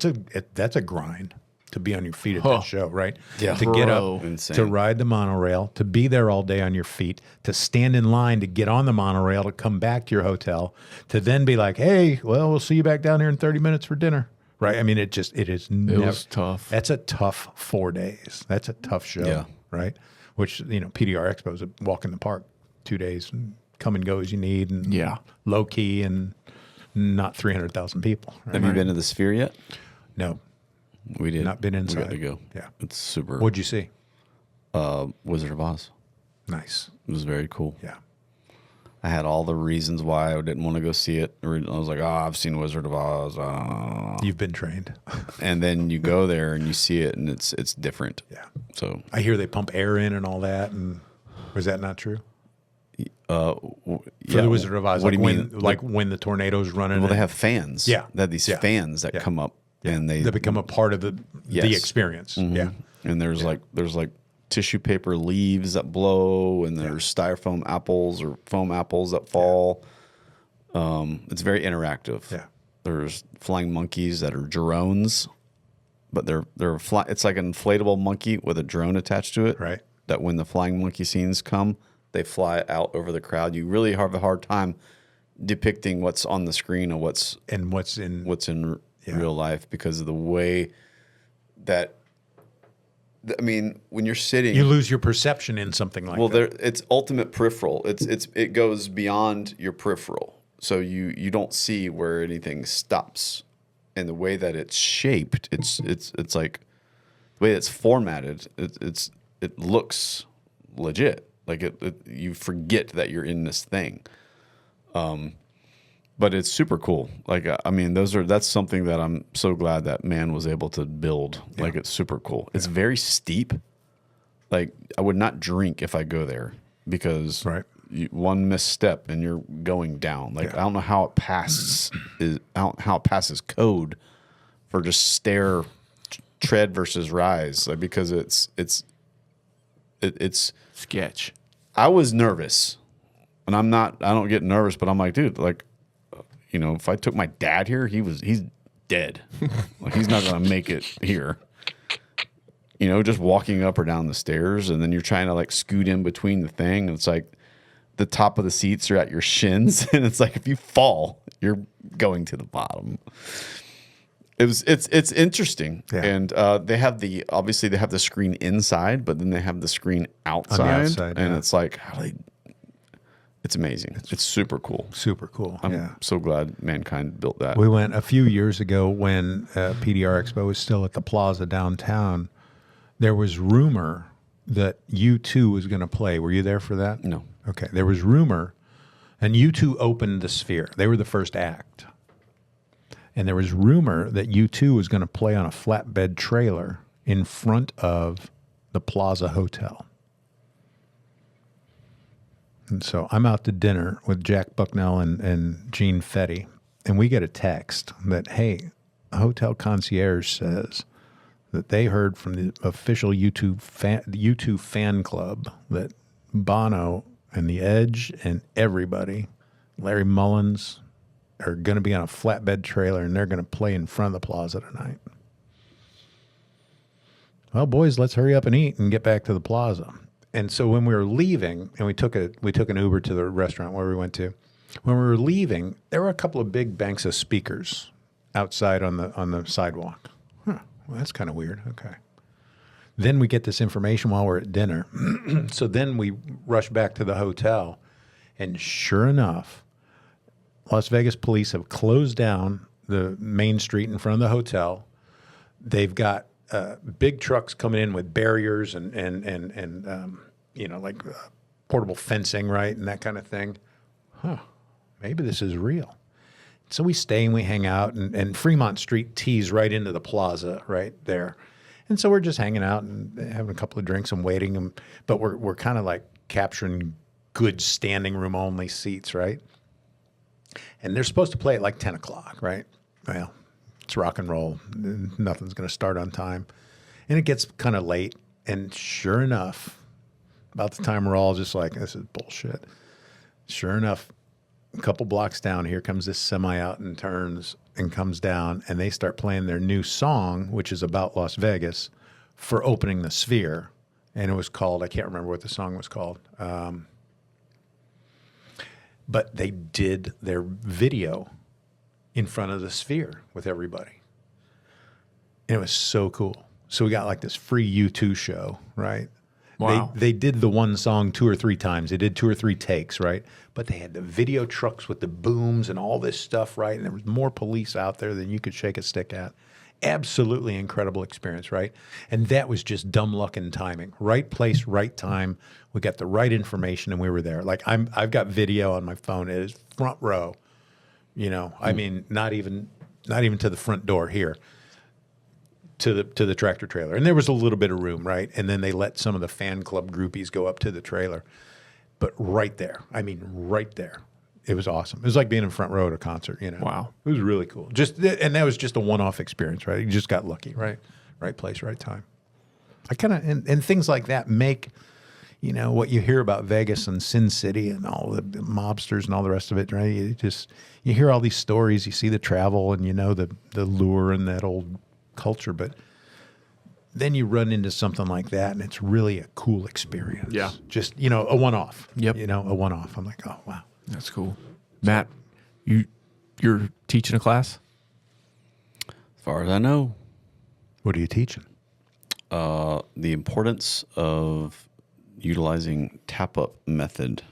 that's a grind. To be on your feet at that show, right? Yeah. To get up, Insane. to ride the monorail, to be there all day on your feet, to stand in line to get on the monorail, to come back to your hotel, to then be like, hey, well, we'll see you back down here in 30 minutes for dinner, right? I mean, it was tough. That's a tough 4 days. That's a tough show, right? Which, PDR Expo is a walk in the park, 2 days, and come and go as you need, and low key, and not 300,000 people. Right? Have you been to the Sphere yet? No. We did. Not been inside. We got to go. Yeah. It's super. What'd you see? Wizard of Oz. Nice. It was very cool. Yeah. I had all the reasons why I didn't want to go see it. I was like, I've seen Wizard of Oz. You've been trained. And then you go there and you see it, and it's different. Yeah. So I hear they pump air in and all that. And was that not true? For the Wizard of Oz, what like do you mean? Like when the tornado's running. Well, they have fans. Yeah. They have these fans that come up, and they become a part of the experience. Mm-hmm. Yeah. And there's like tissue paper leaves that blow, and there's styrofoam apples or foam apples that fall. It's very interactive. Yeah. There's flying monkeys that are drones, but it's like an inflatable monkey with a drone attached to it. Right. That when the flying monkey scenes come, they fly out over the crowd. You really have a hard time depicting what's on the screen or what's in real life because of the way that. I mean, when you're sitting, you lose your perception in something like that. Well, it's ultimate peripheral. It goes beyond your peripheral, so you don't see where anything stops, and the way that it's shaped, it's like the way it's formatted. It looks legit. Like you forget that you're in this thing. But it's super cool. Like, I mean, that's something that I'm so glad that man was able to build. Yeah. Like, it's super cool. It's very steep. Like, I would not drink if I go there because one misstep and you're going down. Like, I don't know how it passes. How it passes code for just tread versus rise. Like, because it's sketch. I was nervous, and I don't get nervous, but I'm like, dude, like. If I took my dad here, he's dead. Like he's not gonna make it here. Just walking up or down the stairs, and then you're trying to like scoot in between the thing, and it's like the top of the seats are at your shins, and it's like if you fall, you're going to the bottom. It's interesting, and they have the screen inside, but then they have the screen outside, on the outside, and it's like how do they. It's amazing. It's super cool. Super cool. I'm so glad mankind built that. We went a few years ago when PDR Expo was still at the Plaza downtown. There was rumor that U2 was going to play. Were you there for that? No. Okay. There was rumor, and U2 opened the Sphere. They were the first act. And there was rumor that U2 was going to play on a flatbed trailer in front of the Plaza Hotel. And so I'm out to dinner with Jack Bucknell and Gene Fetty, and we get a text that, hey, a hotel concierge says that they heard from the official YouTube fan club that Bono and The Edge and everybody, Larry Mullins, are going to be on a flatbed trailer, and they're going to play in front of the Plaza tonight. Well, boys, let's hurry up and eat and get back to the Plaza. And so when we were leaving, and we took an Uber to the restaurant where we went to, when we were leaving, there were a couple of big banks of speakers outside on the sidewalk. Well, that's kind of weird. Okay. Then we get this information while we're at dinner. So then we rush back to the hotel, And sure enough, Las Vegas police have closed down the main street in front of the hotel. They've got big trucks coming in with barriers and like portable fencing, right, and that kind of thing. Maybe this is real. So we stay and we hang out, and Fremont Street tees right into the plaza right there. And so we're just hanging out and having a couple of drinks and waiting. But we're kind of like capturing good standing room only seats, right? And they're supposed to play at like 10 o'clock, right? Well, it's rock and roll. Nothing's going to start on time. And it gets kind of late. And sure enough, about the time we're all just like, this is bullshit. Sure enough, a couple blocks down, here comes this semi out and turns and comes down, and they start playing their new song, which is about Las Vegas, for opening the Sphere. And it was called, I can't remember what the song was called. But they did their video in front of the Sphere with everybody. And it was so cool. So we got like this free U2 show, right? Wow. They did the one song 2 or 3 times. They did 2 or 3 takes, right? But they had the video trucks with the booms and all this stuff, right? And there was more police out there than you could shake a stick at. Absolutely incredible experience, right? And that was just dumb luck and timing. Right place, right time. We got the right information, and we were there. Like I've got video on my phone. It is front row. I mean, not even to the front door here. To the tractor trailer. And there was a little bit of room, right? And then they let some of the fan club groupies go up to the trailer. But right there, I mean, right there. It was awesome. It was like being in front row at a concert, Wow. It was really cool. And that was just a one-off experience, right? You just got lucky, right? Right place, right time. I kind of, and things like that make, what you hear about Vegas and Sin City and all the mobsters and all the rest of it, right? You hear all these stories, you see the travel, and the lure and that old culture, but then you run into something like that, and it's really a cool experience. Yeah. Just, a one-off. Yep. A one-off. I'm like, oh, wow. That's cool. Matt, you're teaching a class? As far as I know, What are you teaching? the importance of utilizing tap-up method.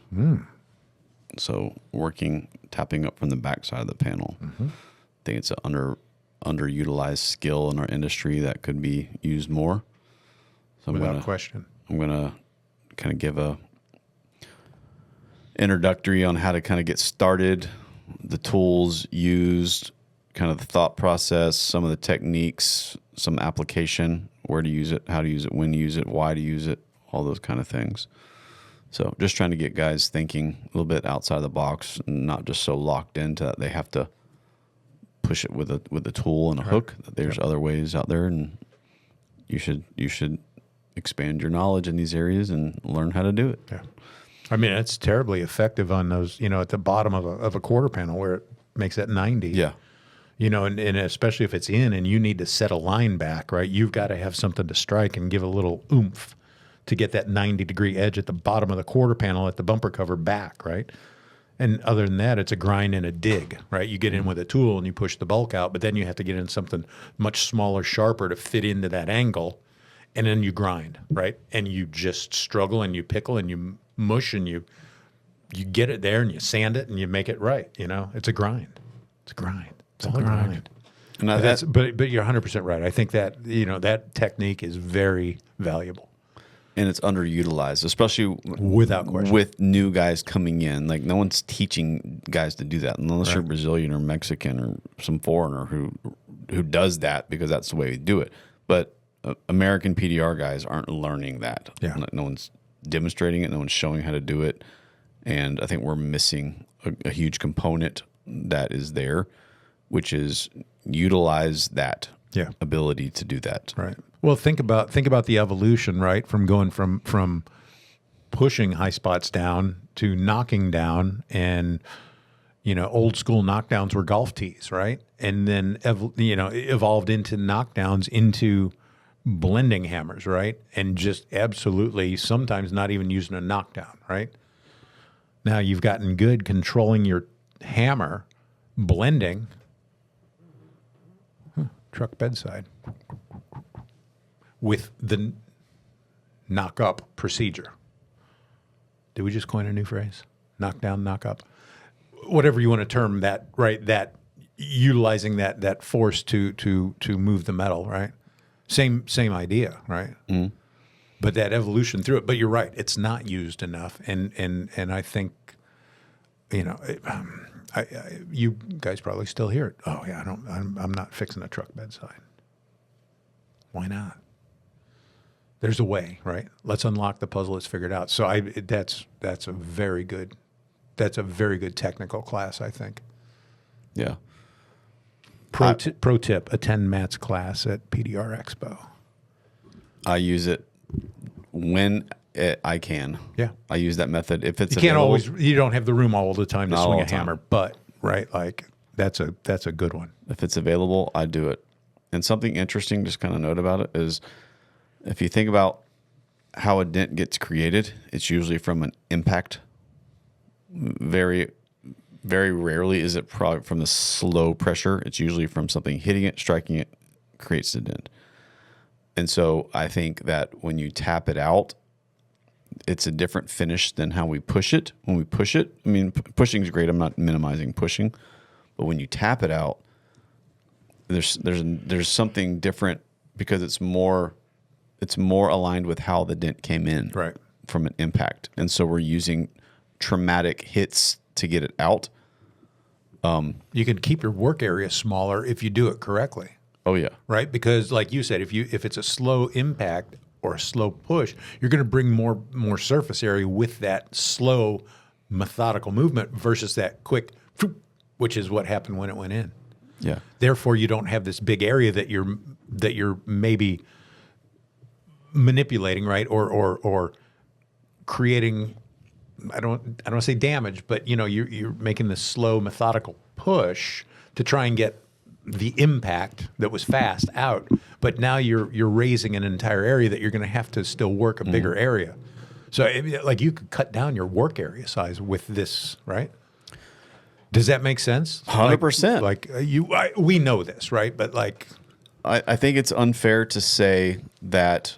So tapping up from the backside of the panel. I think it's an underutilized skill in our industry that could be used more. So Without question. I'm going to kind of give a introductory on how to kind of get started, the tools used, kind of the thought process, some of the techniques, some application, where to use it, how to use it, when to use it, why to use it, all those kind of things. So just trying to get guys thinking a little bit outside the box, and not just so locked into that they have to push it with a tool and a hook. There's other ways out there, and you should expand your knowledge in these areas and learn how to do it. Yeah. I mean, it's terribly effective on those, at the bottom of a quarter panel where it makes that 90. Yeah. And especially if it's in and you need to set a line back, right? You've got to have something to strike and give a little oomph to get that 90-degree edge at the bottom of the quarter panel at the bumper cover back, right? And other than that, it's a grind and a dig, right? You get in with a tool and you push the bulk out, but then you have to get in something much smaller, sharper to fit into that angle, and then you grind, right? And you just struggle and you pickle and you mush and you get it there and you sand it and you make it right. It's a grind. It's a grind. It's all a grind. And But you're 100% right. I think that that technique is very valuable. And it's underutilized, especially Without question. with new guys coming in. Like, no one's teaching guys to do that unless you're Brazilian or Mexican or some foreigner who does that because that's the way we do it. But American PDR guys aren't learning that. Yeah. No one's demonstrating it. No one's showing how to do it. And I think we're missing a huge component that is there, which is utilize that ability to do that. Right. Well, think about the evolution, right? From going from pushing high spots down to knocking down, and old school knockdowns were golf tees, right? And then evolved into knockdowns into blending hammers, right? And just absolutely sometimes not even using a knockdown, right? Now you've gotten good controlling your hammer, blending. Truck bedside. With the knock-up procedure. Did we just coin a new phrase? knock down, knock up, whatever you want to term that, right? That utilizing that force to move the metal, right? Same idea, right? But that evolution through it. But you're right, it's not used enough, and I think, you guys probably still hear it. Oh yeah, I'm not fixing a truck bedside. Why not? There's a way, right? Let's unlock the puzzle. Let's figure it out. So that's a very good technical class, I think. Yeah. Pro tip: attend Matt's class at PDR Expo. I use it when I can. Yeah. I use that method. If it's You can't available, always. You don't have the room all the time to Not swing all a the time. hammer, but right, like that's a good one. If it's available, I do it. And something interesting, just kind of note about it, is if you think about how a dent gets created, it's usually from an impact. Very, very rarely is it from the slow pressure. It's usually from something hitting it, striking it, creates the dent. And so I think that when you tap it out, it's a different finish than how we push it. When we push it, I mean, pushing is great. I'm not minimizing pushing, but when you tap it out, there's something different because it's more aligned with how the dent came in, Right. from an impact. And so we're using traumatic hits to get it out. You can keep your work area smaller if you do it correctly. Oh yeah. Right? Because like you said, if it's a slow impact or a slow push, you're going to bring more surface area with that slow, methodical movement versus that quick, which is what happened when it went in. Yeah. Therefore, you don't have this big area that you're maybe manipulating, right? Or creating. I don't want to say damage, but you're making this slow, methodical push to try and get the impact that was fast out. But now you're raising an entire area that you're going to have to still work a bigger area. So like you could cut down your work area size with this, right? Does that make sense? 100%. Like we know this, right? But like, I think it's unfair to say that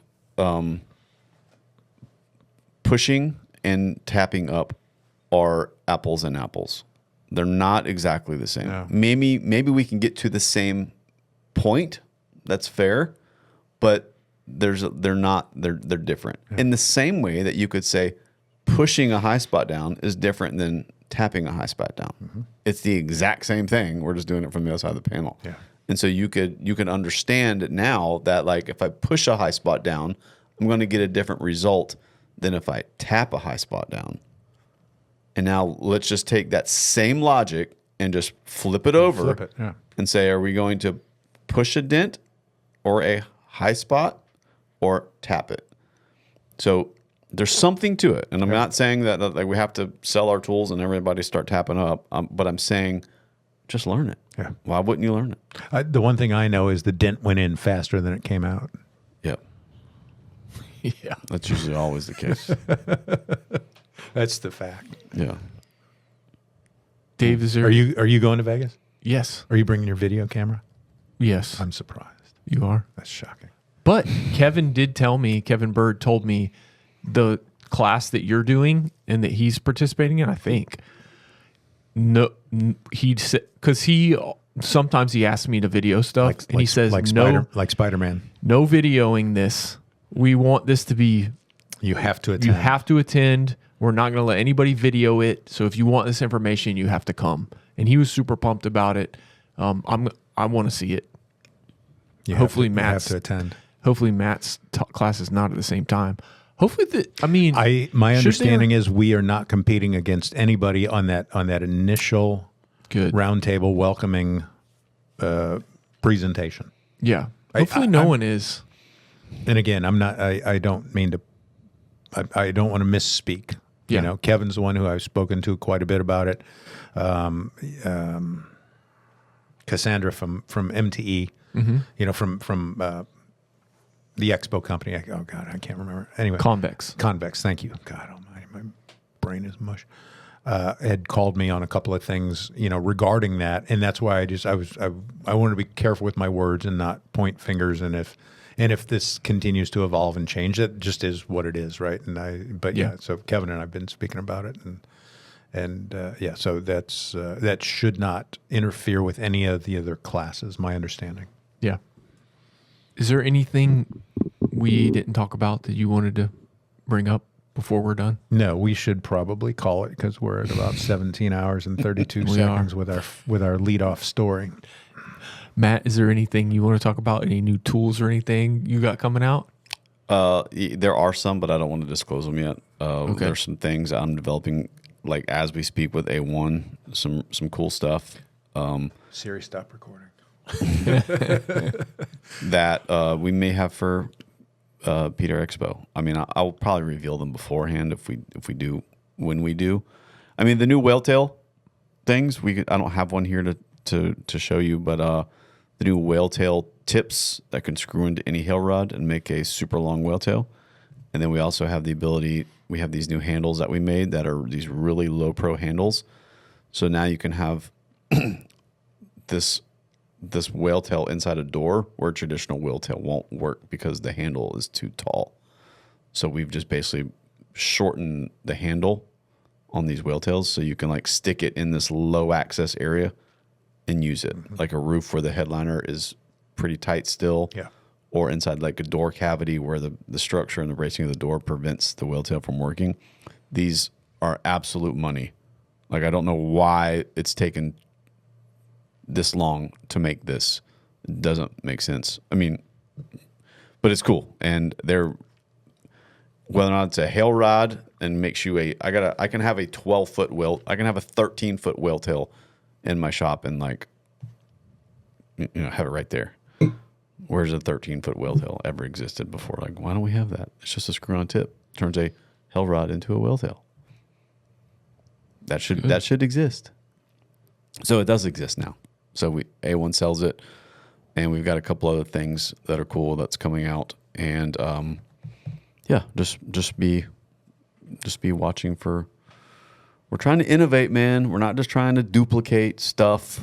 pushing and tapping up are apples and apples. They're not exactly the same. No. Maybe we can get to the same point. That's fair, but they're different. Yeah. In the same way that you could say pushing a high spot down is different than tapping a high spot down. Mm-hmm. It's the exact same thing. We're just doing it from the other side of the panel. Yeah. And so you can understand now that like if I push a high spot down, I'm going to get a different result than if I tap a high spot down. And now let's just take that same logic and just flip it over yeah. and say, are we going to push a dent or a high spot or tap it? So there's something to it. And I'm not saying that like we have to sell our tools and everybody start tapping up, but I'm saying just learn it. Yeah. Why wouldn't you learn it? The one thing I know is the dent went in faster than it came out. Yep. Yeah. That's usually always the case. That's the fact. Yeah. Dave, is there? Are you going to Vegas? Yes. Are you bringing your video camera? Yes. I'm surprised. You are. That's shocking. But Kevin Bird told me the class that you're doing and that he's participating in, I think. No, he said, because sometimes he asks me to video stuff, and he says, like Spider-Man. No videoing this. We want this to be. You have to attend. You have to attend. We're not going to let anybody video it. So if you want this information, you have to come. And he was super pumped about it. I want to see it. Hopefully Matt's attend. Hopefully Matt's class is not at the same time. Hopefully my understanding is we are not competing against anybody on that initial good roundtable welcoming presentation. Yeah. Hopefully no one is. And again, I'm not. I don't mean to. I don't want to misspeak. Yeah. You know, Kevin's the one who I've spoken to quite a bit about it. Cassandra from MTE. Mm-hmm. You know, from the Expo company. Oh God, I can't remember. Anyway, Convex. Thank you. God Almighty, my brain is mush. Had called me on a couple of things, you know, regarding that, and that's why I wanted to be careful with my words and not point fingers. And if this continues to evolve and change, it just is what it is, right? But yeah, so Kevin and I've been speaking about it, And so that should not interfere with any of the other classes, my understanding. Yeah. Is there anything we didn't talk about that you wanted to bring up before we're done? No, we should probably call it because we're at about 17 hours and 32 seconds with our lead-off story. Matt, is there anything you want to talk about? Any new tools or anything you got coming out? There are some, but I don't want to disclose them yet. Okay. There's some things I'm developing, like as we speak with A1, some cool stuff. Siri, stop recording. That we may have for PDR Expo. I mean, I'll probably reveal them beforehand if we do when we do. I mean, the new whale tail things. I don't have one here to show you, but the new whale tail tips that can screw into any hail rod and make a super long whale tail. And then we also have the ability. We have these new handles that we made that are these really low pro handles. So now you can have this whale tail inside a door where traditional whale tail won't work because the handle is too tall. So we've just basically shortened the handle on these whale tails so you can like stick it in this low access area and use it like a roof where the headliner is pretty tight still. Yeah. Or inside like a door cavity where the structure and the bracing of the door prevents the whale tail from working. These are absolute money. Like I don't know why it's taken this long to make this. It doesn't make sense. I mean, but it's cool. And they're, whether or not it's a hail rod and makes you I can have a 12-foot whale, I can have a 13-foot whale tail in my shop and like, have it right there. Where's a 13-foot whale tail ever existed before? Like, why don't we have that? It's just a screw-on tip. Turns a hail rod into a whale tail. That should exist. So it does exist now. So A1 sells it, and we've got a couple other things that are cool that's coming out. And just be watching for. We're trying to innovate, man. We're not just trying to duplicate stuff.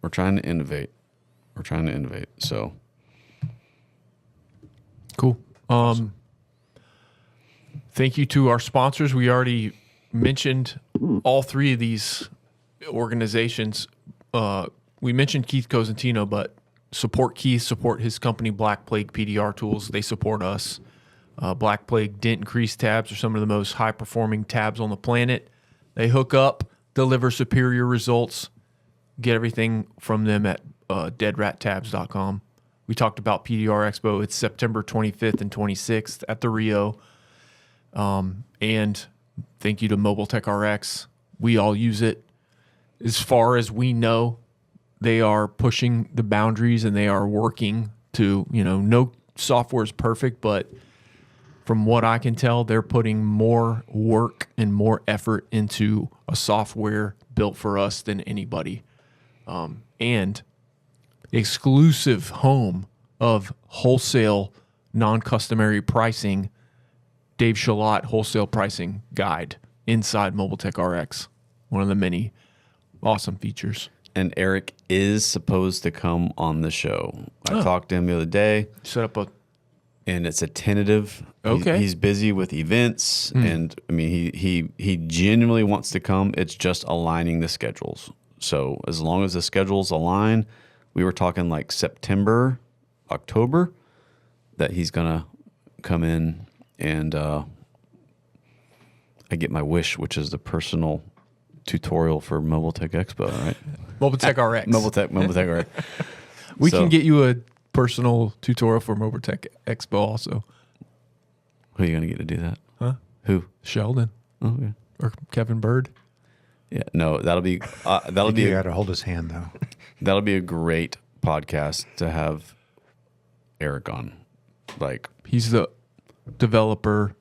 We're trying to innovate. So cool. Thank you to our sponsors. We already mentioned all three of these organizations. We mentioned Keith Cosentino, but support Keith, support his company, Black Plague PDR Tools. They support us. Black Plague Dent and Crease tabs are some of the most high-performing tabs on the planet. They hook up, deliver superior results. Get everything from them at deadrattabs.com. We talked about PDR Expo. It's September 25th and 26th at the Rio. And thank you to Mobile Tech RX. We all use it. As far as we know, they are pushing the boundaries and they are working to, no software is perfect, but from what I can tell, they're putting more work and more effort into a software built for us than anybody. And exclusive home of wholesale non-customary pricing, Dave Schaulat wholesale pricing guide inside Mobile Tech RX. One of the many awesome features. And Eric is supposed to come on the show. I talked to him the other day. Set up and it's a tentative. Okay. He's busy with events, and I mean he genuinely wants to come. It's just aligning the schedules. So as long as the schedules align, we were talking like September, October, that he's gonna come in and I get my wish, which is the personal tutorial for Mobile Tech Expo, right? Mobile Tech RX. Mobile Tech RX. We can get you a personal tutorial for Mobile Tech Expo also. Who are you going to get to do that? Huh? Who? Sheldon. Oh, yeah. Or Kevin Bird. Yeah, no, that'll be You got to hold his hand though. That'll be a great podcast to have Eric on. Like, he's the developer,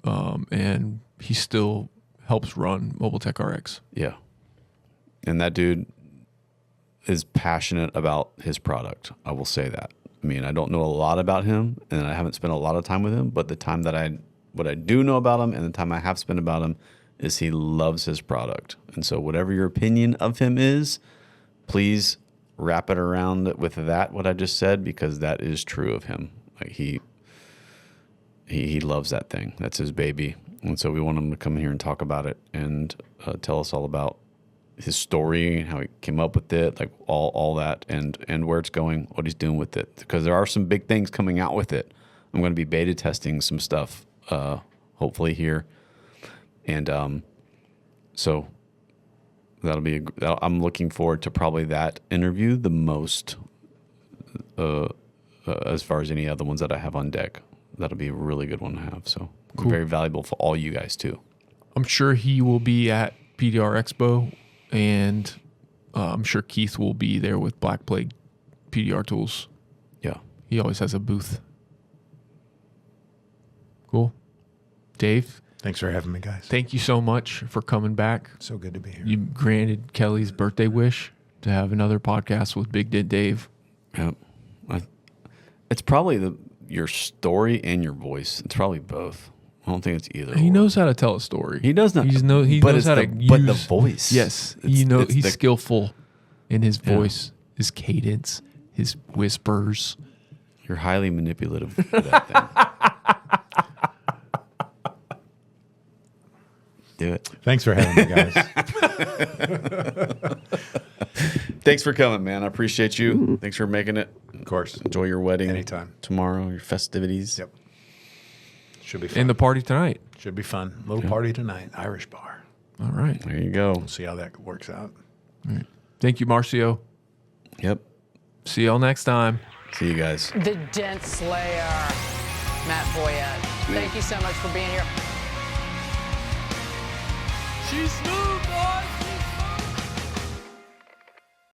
and he still helps run Mobile Tech RX. yeah. And that dude is passionate about his product. I will say that. I mean, I don't know a lot about him, and I haven't spent a lot of time with him, but the time that what I do know about him and the time I have spent about him is he loves his product. And so whatever your opinion of him is, please wrap it around with that, what I just said, because that is true of him. Like he loves that thing. That's his baby. And so we want him to come here and talk about it and tell us all about his story, how he came up with it, like all that, and where it's going, what he's doing with it. Because there are some big things coming out with it. I'm going to be beta testing some stuff, hopefully here, and so that'll be. I'm looking forward to probably that interview the most, as far as any other ones that I have on deck. That'll be a really good one to have. So very valuable for all you guys too. I'm sure he will be at PDR Expo, and I'm sure Keith will be there with Black Plague PDR tools. Yeah. He always has a booth. Cool. Dave, Thanks for having me, guys. thank you so much for coming back. So good to be here. You granted Kelly's birthday wish to have another podcast with Big Dent Dave. Yeah. It's probably your story and your voice. It's probably both. I don't think it's either. He or. knows how to tell a story. He does not. He but knows it's how the, to use. But the voice. Yes, It's he's the- skillful in his voice, his cadence, his whispers. You're highly manipulative for that thing. Do it. Thanks for having me, guys. Thanks for coming, man. I appreciate you. Thanks for making it. Of course. Enjoy your wedding Anytime. tomorrow, your festivities. Yep. Should be fun. And the party tonight. Should be fun. Little party tonight. Irish bar. All right. There you go. See how that works out. Thank you, Marcio. Yep. See y'all next time. See you guys. The Dent Slayer, Matt Boyette. Thank you so much for being here. She's smooth, boys.